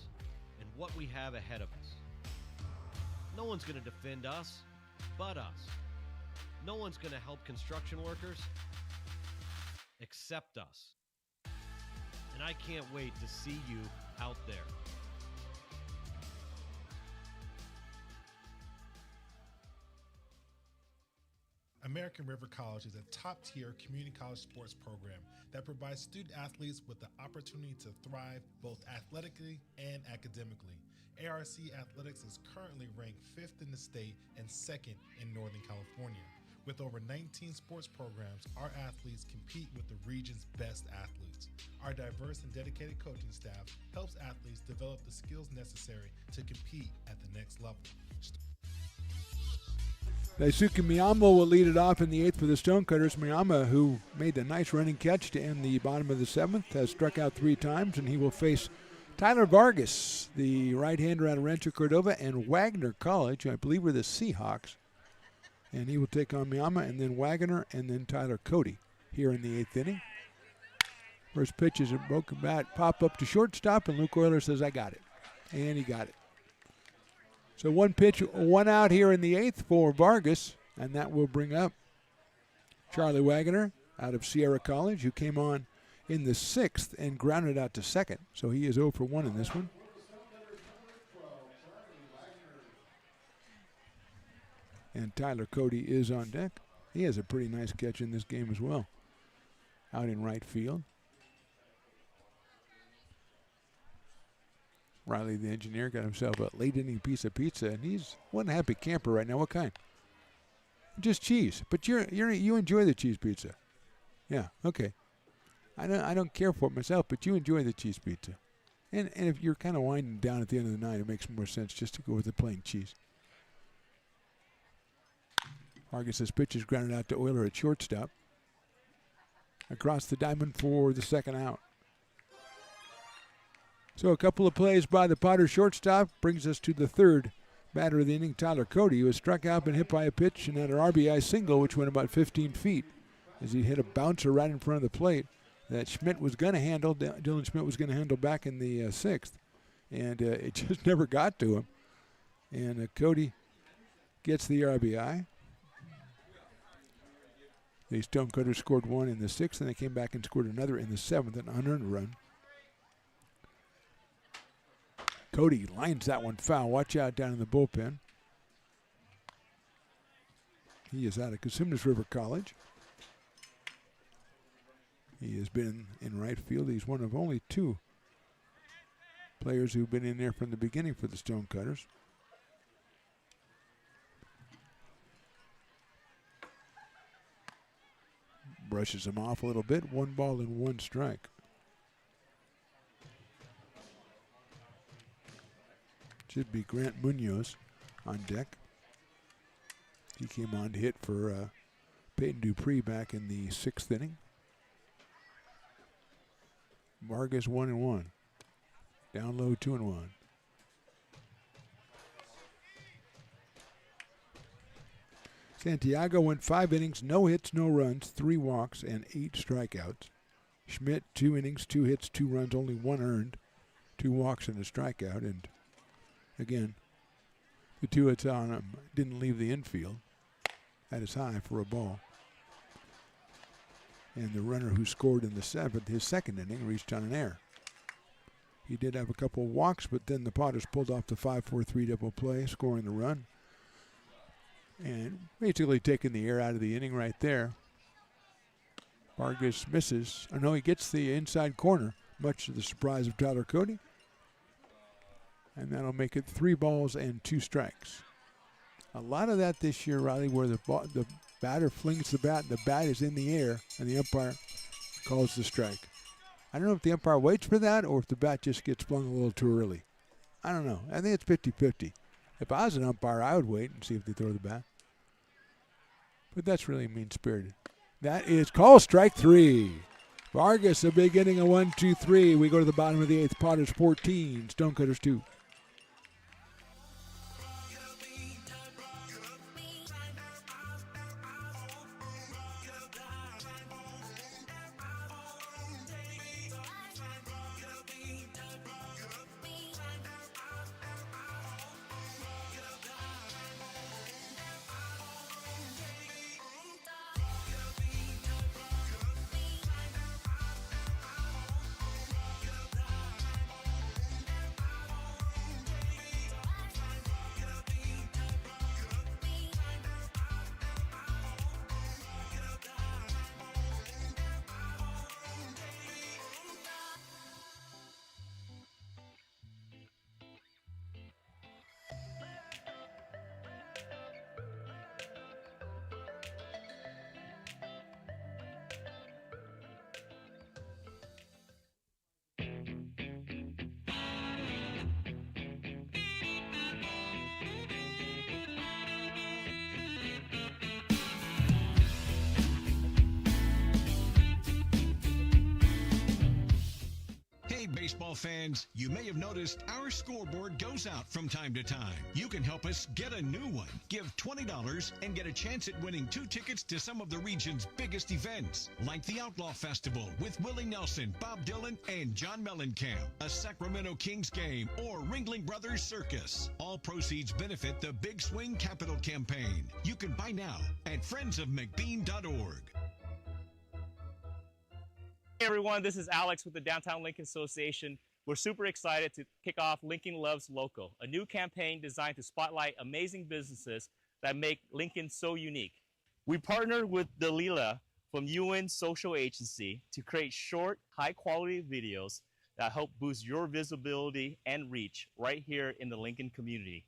and what we have ahead of us. No one's going to defend us but us. No one's going to help construction workers except us. And I can't wait to see you out there. American River College is a top-tier community college sports program that provides student athletes with the opportunity to thrive both athletically and academically. ARC Athletics is currently ranked 5th in the state and 2nd in Northern California. With over 19 sports programs, our athletes compete with the region's best athletes. Our diverse and dedicated coaching staff helps athletes develop the skills necessary to compete at the next level. Daisuke Miyama will lead it off in the 8th for the Stonecutters. Miyama, who made the nice running catch to end the bottom of the 7th, has struck out 3 times, and he will face Tyler Vargas, the right-hander out of Rancho Cordova, and Wagner College, who I believe are the Seahawks. And he will take on Miyama, and then Wagner, and then Tyler Cody here in the 8th inning. First pitch is a broken bat, pop up to shortstop, and Luke Euler says, I got it. And he got it. So 1 pitch, 1 out here in the 8th for Vargas, and that will bring up Charlie Wagner out of Sierra College, who came on in the 6th and grounded out to second. So he is 0 for 1 in this one. And Tyler Cody is on deck. He has a pretty nice catch in this game as well, out in right field. Riley, the engineer, got himself a late inning piece of pizza, and he's one happy camper right now. What kind? Just cheese, but you enjoy the cheese pizza. Yeah, okay. I don't care for it myself, but you enjoy the cheese pizza. And if you're kind of winding down at the end of the night, it makes more sense just to go with the plain cheese. Vargas' pitch is grounded out to Euler at shortstop. Across the diamond for the 2nd out. So a couple of plays by the Potter shortstop brings us to the 3rd batter of the inning, Tyler Cody, who was struck out and hit by a pitch and had an RBI single, which went about 15 feet as he hit a bouncer right in front of the plate that Schmidt was going to handle. Dylan Schmidt was going to handle back in the 6th, and it just never got to him. And Cody gets the RBI. The Stonecutters scored 1 in the 6th, and they came back and scored another in the 7th, an unearned run. Cody lines that one foul. Watch out down in the bullpen. He is out of Cosumnes River College. He has been in right field. He's one of only 2 players who've been in there from the beginning for the Stonecutters. Brushes him off a little bit. 1 ball and 1 strike. Should be Grant Munoz on deck. He came on to hit for Peyton Dupree back in the 6th inning. Vargas 1-1. Down low 2-1. Santiago went 5 innings, no hits, no runs, 3 walks, and 8 strikeouts. Schmidt 2 innings, 2 hits, 2 runs, only 1 earned, 2 walks and a strikeout. And again, the 2 hits on him didn't leave the infield. That is high for a ball. And the runner who scored in the 7th, his 2nd inning, reached on an error. He did have a couple of walks, but then the Potters pulled off the 5-4-3 double play, scoring the run. And basically taking the air out of the inning right there. Vargas misses. Oh, no, he gets the inside corner, much to the surprise of Tyler Cody. And that'll make it 3 balls and 2 strikes. A lot of that this year, Riley, where the batter flings the bat, the bat is in the air, and the umpire calls the strike. I don't know if the umpire waits for that or if the bat just gets flung a little too early. I don't know. I think it's 50-50. If I was an umpire, I would wait and see if they throw the bat. But that's really mean-spirited. That is call strike 3. Vargas, a big inning of 1-2-3. We go to the bottom of the 8th. Potters 14, Stonecutters 2. baseball fans, you may have noticed our scoreboard goes out from time to time. You can help us get a new one. Give $20 and get a chance at winning 2 tickets to some of the region's biggest events, like the Outlaw Festival with Willie Nelson, Bob Dylan, and John Mellencamp, a Sacramento Kings game, or Ringling Brothers Circus. All proceeds benefit the Big Swing Capital Campaign. You can buy now at friendsofmcbean.org. Hey everyone, this is Alex with the Downtown Lincoln Association. We're super excited to kick off Lincoln Loves Local, a new campaign designed to spotlight amazing businesses that make Lincoln so unique. We partnered with Dalila from UN Social Agency to create short, high-quality videos that help boost your visibility and reach right here in the Lincoln community.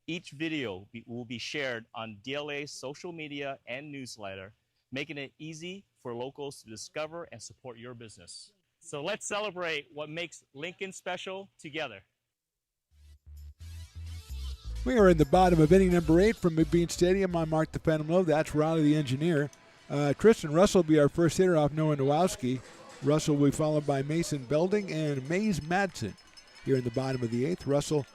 Each video will be shared on DLA's social media and newsletter, making it easy for locals to discover and support your business. So let's celebrate what makes Lincoln special together. We are in the bottom of inning number 8 from McBean Stadium. I'm Mark the Phantom Low. That's Riley the engineer. Tristan Russell will be our first hitter off Noah Nowowski. Russell will be followed by Mason Belding and Mays Madsen here in the bottom of the 8th. Russell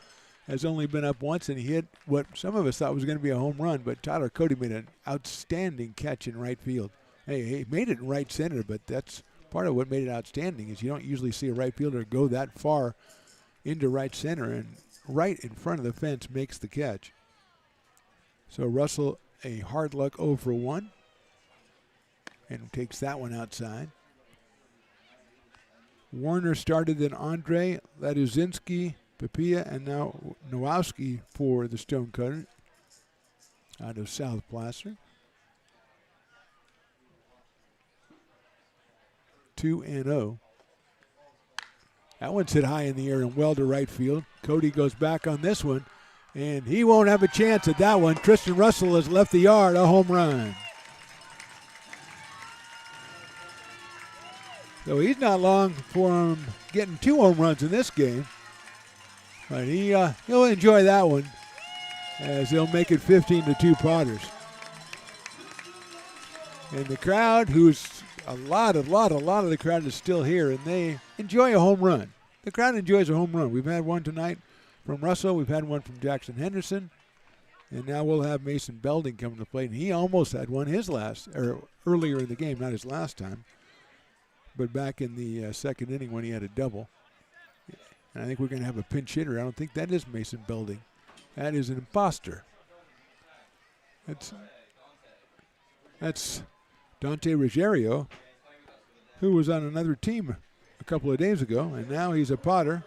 has only been up once, and he hit what some of us thought was going to be a home run, but Tyler Cody made an outstanding catch in right field. Hey, he made it in right center, but that's part of what made it outstanding is you don't usually see a right fielder go that far into right center, and right in front of the fence makes the catch. So Russell, a hard luck 0 for 1, and takes that one outside. Warner started, then Andre, Laduzinski, Papilla, and now Nowowski for the Stonecutter out of South Placer. 2-0. That one's hit high in the air and well to right field. Cody goes back on this one, and he won't have a chance at that one. Tristan Russell has left the yard, a home run. So he's not long for him getting 2 home runs in this game. But he'll enjoy that one as they'll make it 15-2 Potters. And the crowd, who's a lot of the crowd is still here, and they enjoy a home run. The crowd enjoys a home run. We've had one tonight from Russell. We've had one from Jackson Henderson. And now we'll have Mason Belding come to the plate. And he almost had one earlier in the game, not his last time, but back in the second inning when he had a double. And I think we're going to have a pinch hitter. I don't think that is Mason Belding. That is an imposter. That's Dante Ruggiero, who was on another team a couple of days ago, and now he's a Potter.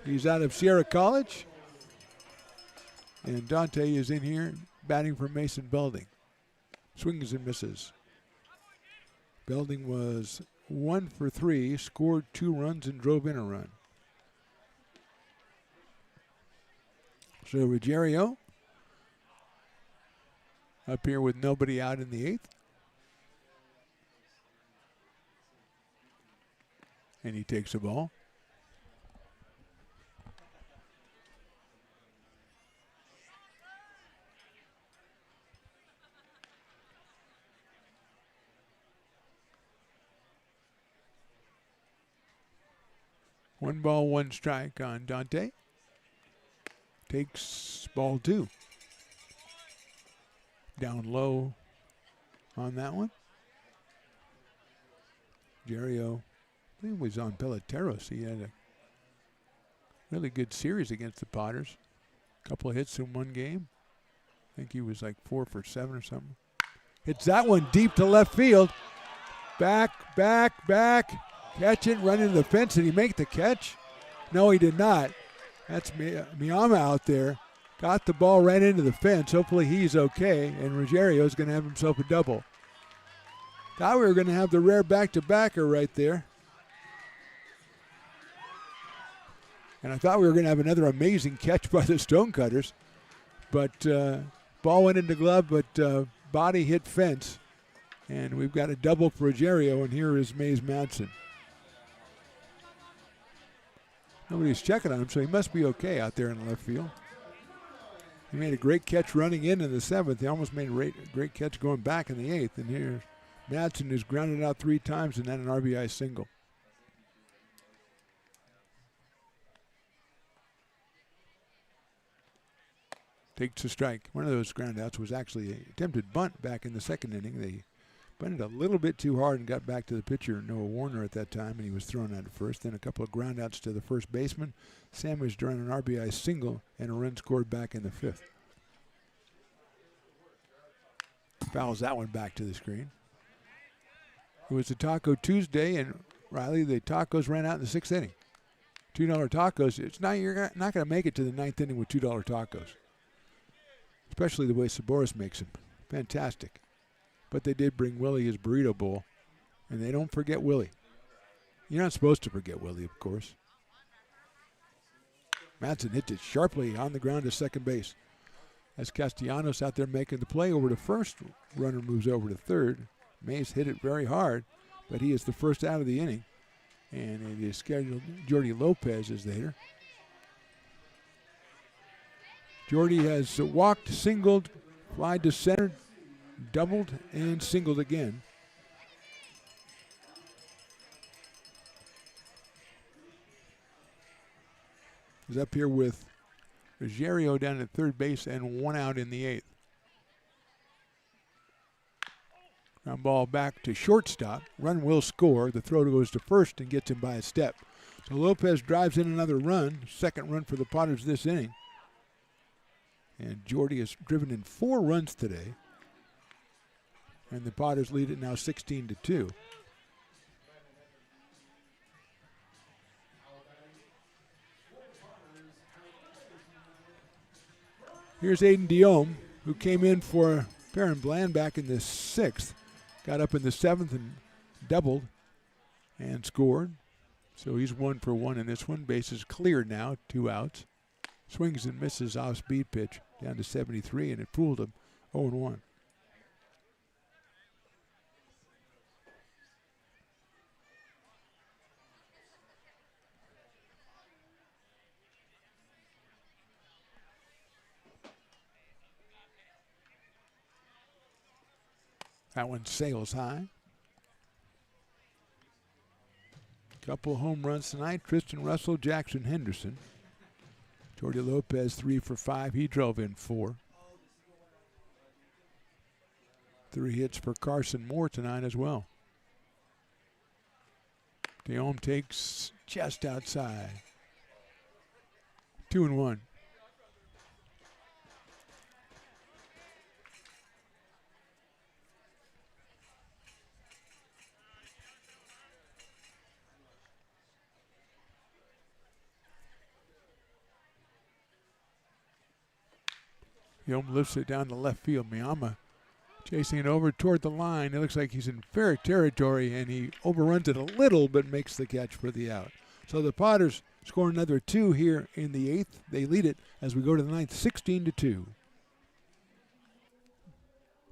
He's out of Sierra College, and Dante is in here batting for Mason Belding. Swings and misses. Belding was 1 for 3, scored 2 runs and drove in a run. So Ruggiero up here with nobody out in the 8th. And he takes the ball. One ball, one strike on Dante. Takes ball 2. Down low on that one. Jerio, I think it was on Peloteros. He had a really good series against the Potters. A couple of hits in one game. I think he was like 4 for 7 or something. Hits that one deep to left field. Back. Catch it, run into the fence. Did he make the catch? No, he did not. That's Miyama out there. Got the ball right into the fence. Hopefully he's okay, and Ruggerio's going to have himself a double. Thought we were going to have the rare back-to-backer right there. And I thought we were going to have another amazing catch by the Stonecutters. But ball went into glove, but body hit fence. And we've got a double for Ruggiero, and here is Mays Madsen. Nobody's checking on him, so he must be okay out there in the left field. He made a great catch running in the 7th. He almost made a great catch going back in the 8th. And here's Madsen is grounded out 3 times and then an RBI single. Takes a strike. One of those groundouts was actually an attempted bunt back in the second inning. They bunted a little bit too hard and got back to the pitcher, Noah Warner, at that time, and he was thrown out at first. Then a couple of groundouts to the first baseman. Sandwich during an RBI single and a run scored back in the 5th. Fouls that one back to the screen. It was a Taco Tuesday, and Riley, the tacos ran out in the 6th inning. $2 tacos. You're not going to make it to the 9th inning with $2 tacos, especially the way Saboris makes them. Fantastic. But they did bring Willie his burrito bowl, and they don't forget Willie. You're not supposed to forget Willie, of course. Madsen hit it sharply on the ground to second base. As Castellanos out there making the play over to first, runner moves over to third. Mays hit it very hard, but he is the first out of the inning, and it is scheduled Jordy Lopez is the hitter. Jordy has walked, singled, flied to center, doubled, and singled again. He's up here with Ruggiero down at third base and 1 out in the 8th. Ground ball back to shortstop. Run will score. The throw goes to first and gets him by a step. So Lopez drives in another run. Second run for the Potters this inning. And Jordy has driven in 4 runs today. And the Potters lead it now 16-2. Here's Aiden Diome, who came in for Perrin Bland back in the 6th. Got up in the 7th and doubled and scored. So he's 1 for 1 in this one. Bases cleared now, 2 outs. Swings and misses off-speed pitch down to 73, and it fooled him 0-1. That one sails high. Couple home runs tonight. Tristan Russell, Jackson Henderson. Jordy Lopez 3 for 5. He drove in 4. 3 hits for Carson Moore tonight as well. Diome takes just outside. 2-1. Diome lifts it down the left field. Miyama chasing it over toward the line. It looks like he's in fair territory, and he overruns it a little but makes the catch for the out. So the Potters score another 2 here in the 8th. They lead it as we go to the 9th, 16-2.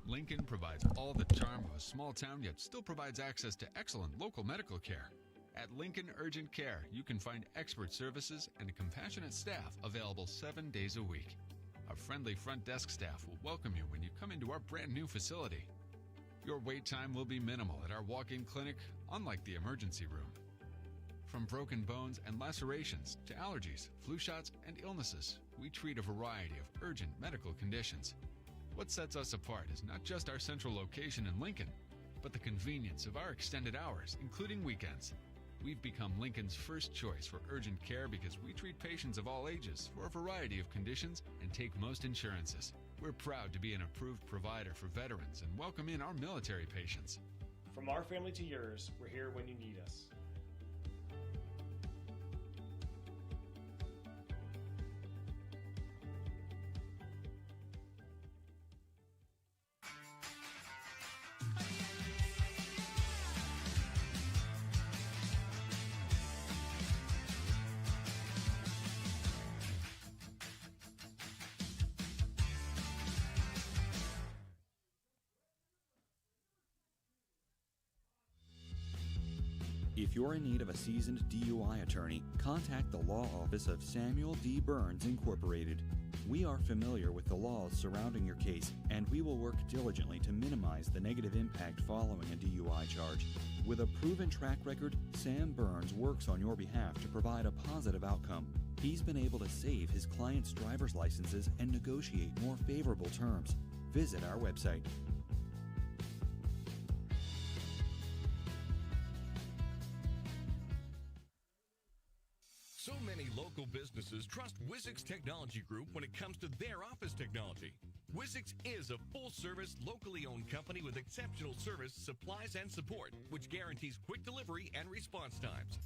Lincoln provides all the charm of a small town, yet still provides access to excellent local medical care. At Lincoln Urgent Care, you can find expert services and a compassionate staff available 7 days a week. Our friendly front desk staff will welcome you when you come into our brand new facility. Your wait time will be minimal at our walk-in clinic, unlike the emergency room. From broken bones and lacerations to allergies, flu shots, and illnesses, we treat a variety of urgent medical conditions. What sets us apart is not just our central location in Lincoln, but the convenience of our extended hours, including weekends. We've become Lincoln's first choice for urgent care because we treat patients of all ages for a variety of conditions and take most insurances. We're proud to be an approved provider for veterans and welcome in our military patients. From our family to yours, we're here when you need us. If you're in need of a seasoned DUI attorney, contact the law office of Samuel D. Burns Incorporated. We are familiar with the laws surrounding your case, and we will work diligently to minimize the negative impact following a DUI charge. With a proven track record, Sam Burns works on your behalf to provide a positive outcome. He's been able to save his clients' driver's licenses and negotiate more favorable terms. Visit our website. So many local businesses trust Wizix Technology Group when it comes to their office technology. Wizix is a full-service, locally owned company with exceptional service, supplies, and support, which guarantees quick delivery and response times.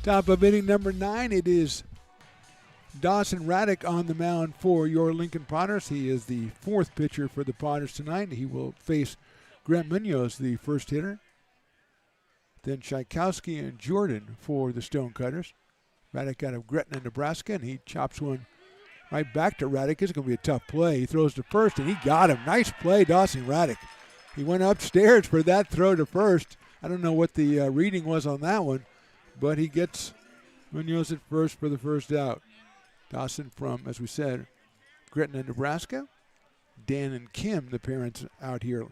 Top of inning number 9, it is Dawson Raddick on the mound for your Lincoln Potters. He is the 4th pitcher for the Potters tonight. He will face Grant Munoz, the first hitter. Then Tchaikovsky and Jordan for the Stonecutters. Raddick out of Gretna, Nebraska, and he chops one right back to Raddick. It's going to be a tough play. He throws to first, and he got him. Nice play, Dawson Raddick. He went upstairs for that throw to first. I don't know what the reading was on that one, but he gets Munoz at first for the first out. Dawson from, as we said, Gretna, Nebraska. Dan and Kim, the parents out here.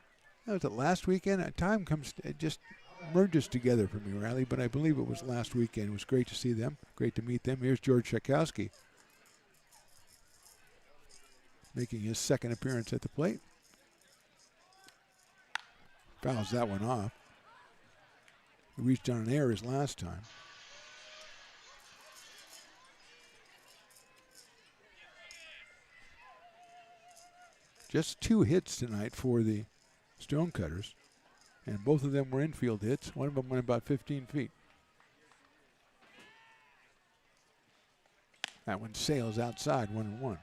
Was it last weekend? Time comes, it just merges together for me, Riley, but I believe it was last weekend. It was great to see them, great to meet them. Here's George Tchaikovsky making his 2nd appearance at the plate. Fouls that one off. He reached on an error his last time. Just 2 hits tonight for the Stonecutters, and both of them were infield hits. One of them went about 15 feet. That one sails outside, 1-1.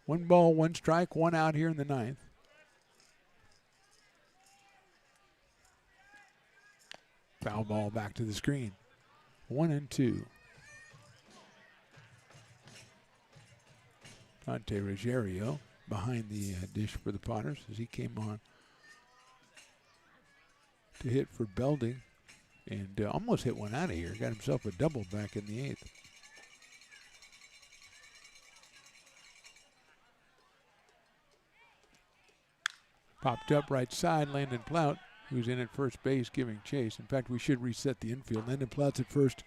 One ball, 1 strike, 1 out here in the 9th. Foul ball back to the screen. 1-2. Dante Ruggiero behind the dish for the Potters as he came on to hit for Belding and almost hit one out of here. Got himself a double back in the 8th. Popped up right side, Landon Plout, who's in at first base giving chase. In fact, we should reset the infield. Landon Plout's at first.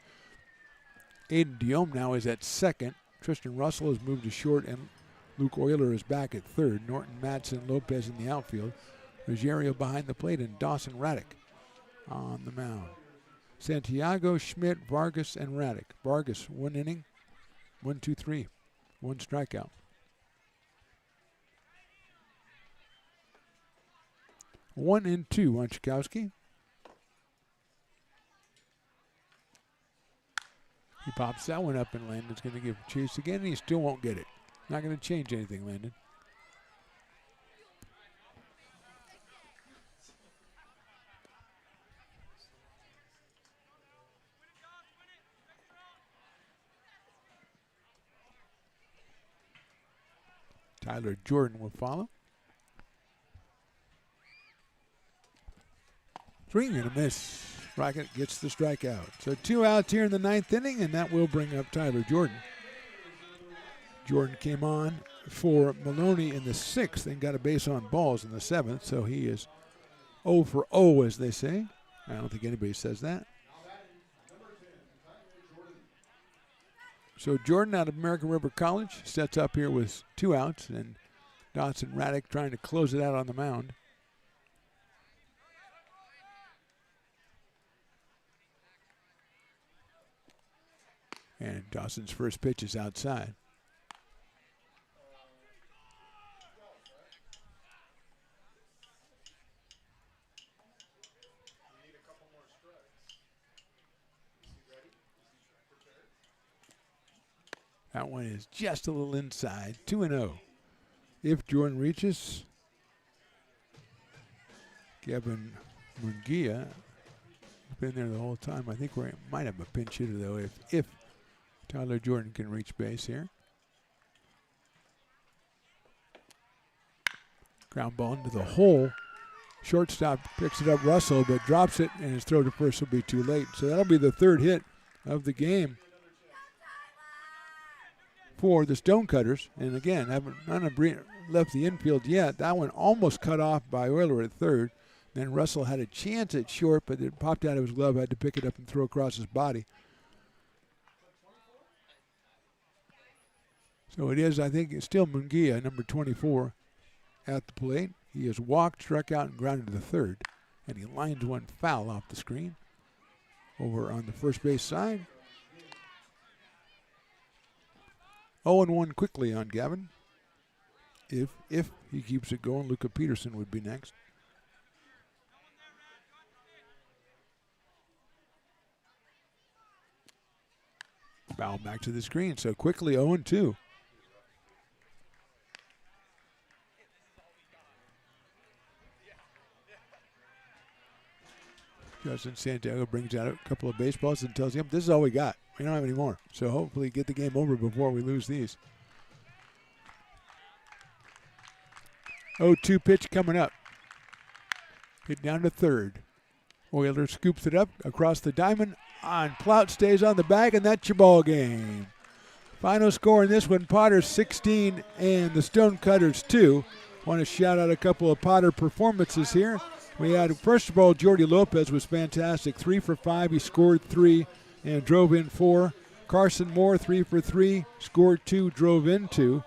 Aiden Diome now is at 2nd. Tristan Russell has moved to short, and Luke Euler is back at 3rd. Norton, Madsen, Lopez in the outfield. Ruggiero behind the plate, and Dawson Raddick on the mound. Santiago, Schmidt, Vargas, and Raddick. Vargas, 1 inning, 1-2-3, 1 strikeout. One and 2 on Tchaikovsky. He pops that one up, and Landon's going to give chase again, and he still won't get it. Not going to change anything, Landon. Tyler Jordan will follow. Swing and a miss. Rocket gets the strikeout. So 2 outs here in the 9th inning, and that will bring up Tyler Jordan. Jordan came on for Maloney in the 6th and got a base on balls in the 7th, so he is 0 for 0, as they say. I don't think anybody says that. So Jordan out of American River College sets up here with 2 outs, and Dawson Raddick trying to close it out on the mound. And Dawson's first pitch is outside. That one is just a little inside, 2-0. If Jordan reaches, Kevin Munguia has been there the whole time. I think we might have a pinch hitter, though, if Tyler Jordan can reach base here. Ground ball into the hole Shortstop picks it up, Russell, but drops it, and his throw to first will be too late. So that'll be the third hit of the game for the Stonecutters. And again, none have left the infield yet. That one almost cut off by Euler at third. Then Russell had a chance at short, but it popped out of his glove, had to pick it up and throw across his body. So it is, I think, it's still Munguia, number 24, at the plate. He has walked, struck out, and grounded to the third. And he lines one foul off the screen over on the first base side. 0-1 quickly on Gavin. If he keeps it going, Luca Peterson would be next. Foul back to the screen, so quickly 0-2. Justin Santiago brings out a couple of baseballs and tells him, this is all we got. We don't have any more. So hopefully get the game over before we lose these. 0-2 pitch coming up. Hit down to third. Euler scoops it up across the diamond. On Plout stays on the bag, and that's your ball game. Final score in this one, Potter 16 and the Stonecutters 2. Want to shout out a couple of Potter performances here. We had, first of all, Jordy Lopez was fantastic. 3 for 5. He scored 3 and drove in 4. Carson Moore, 3 for 3. Scored 2, drove in 2.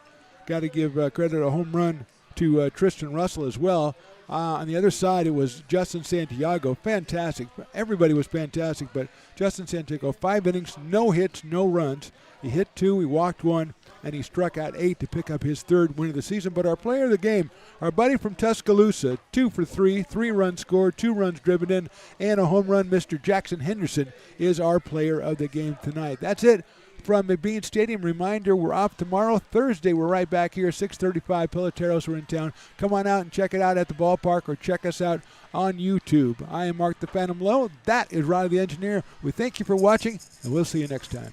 Got to give credit, a home run to Tristan Russell as well. On the other side, it was Justin Santiago. Fantastic. Everybody was fantastic, but Justin Santiago, 5 innings, no hits, no runs. He hit 2, he walked 1, and he struck out 8 to pick up his third win of the season. But our player of the game, our buddy from Tuscaloosa, 2 for 3, 3 runs scored, 2 runs driven in, and a home run, Mr. Jackson Henderson, is our player of the game tonight. That's it from McBean Stadium. Reminder, we're off tomorrow. Thursday, we're right back here, 6:35. Peloteros are in town. Come on out and check it out at the ballpark or check us out on YouTube. I am Mark the Phantom Lowe. That is Riley the Engineer. We thank you for watching, and we'll see you next time.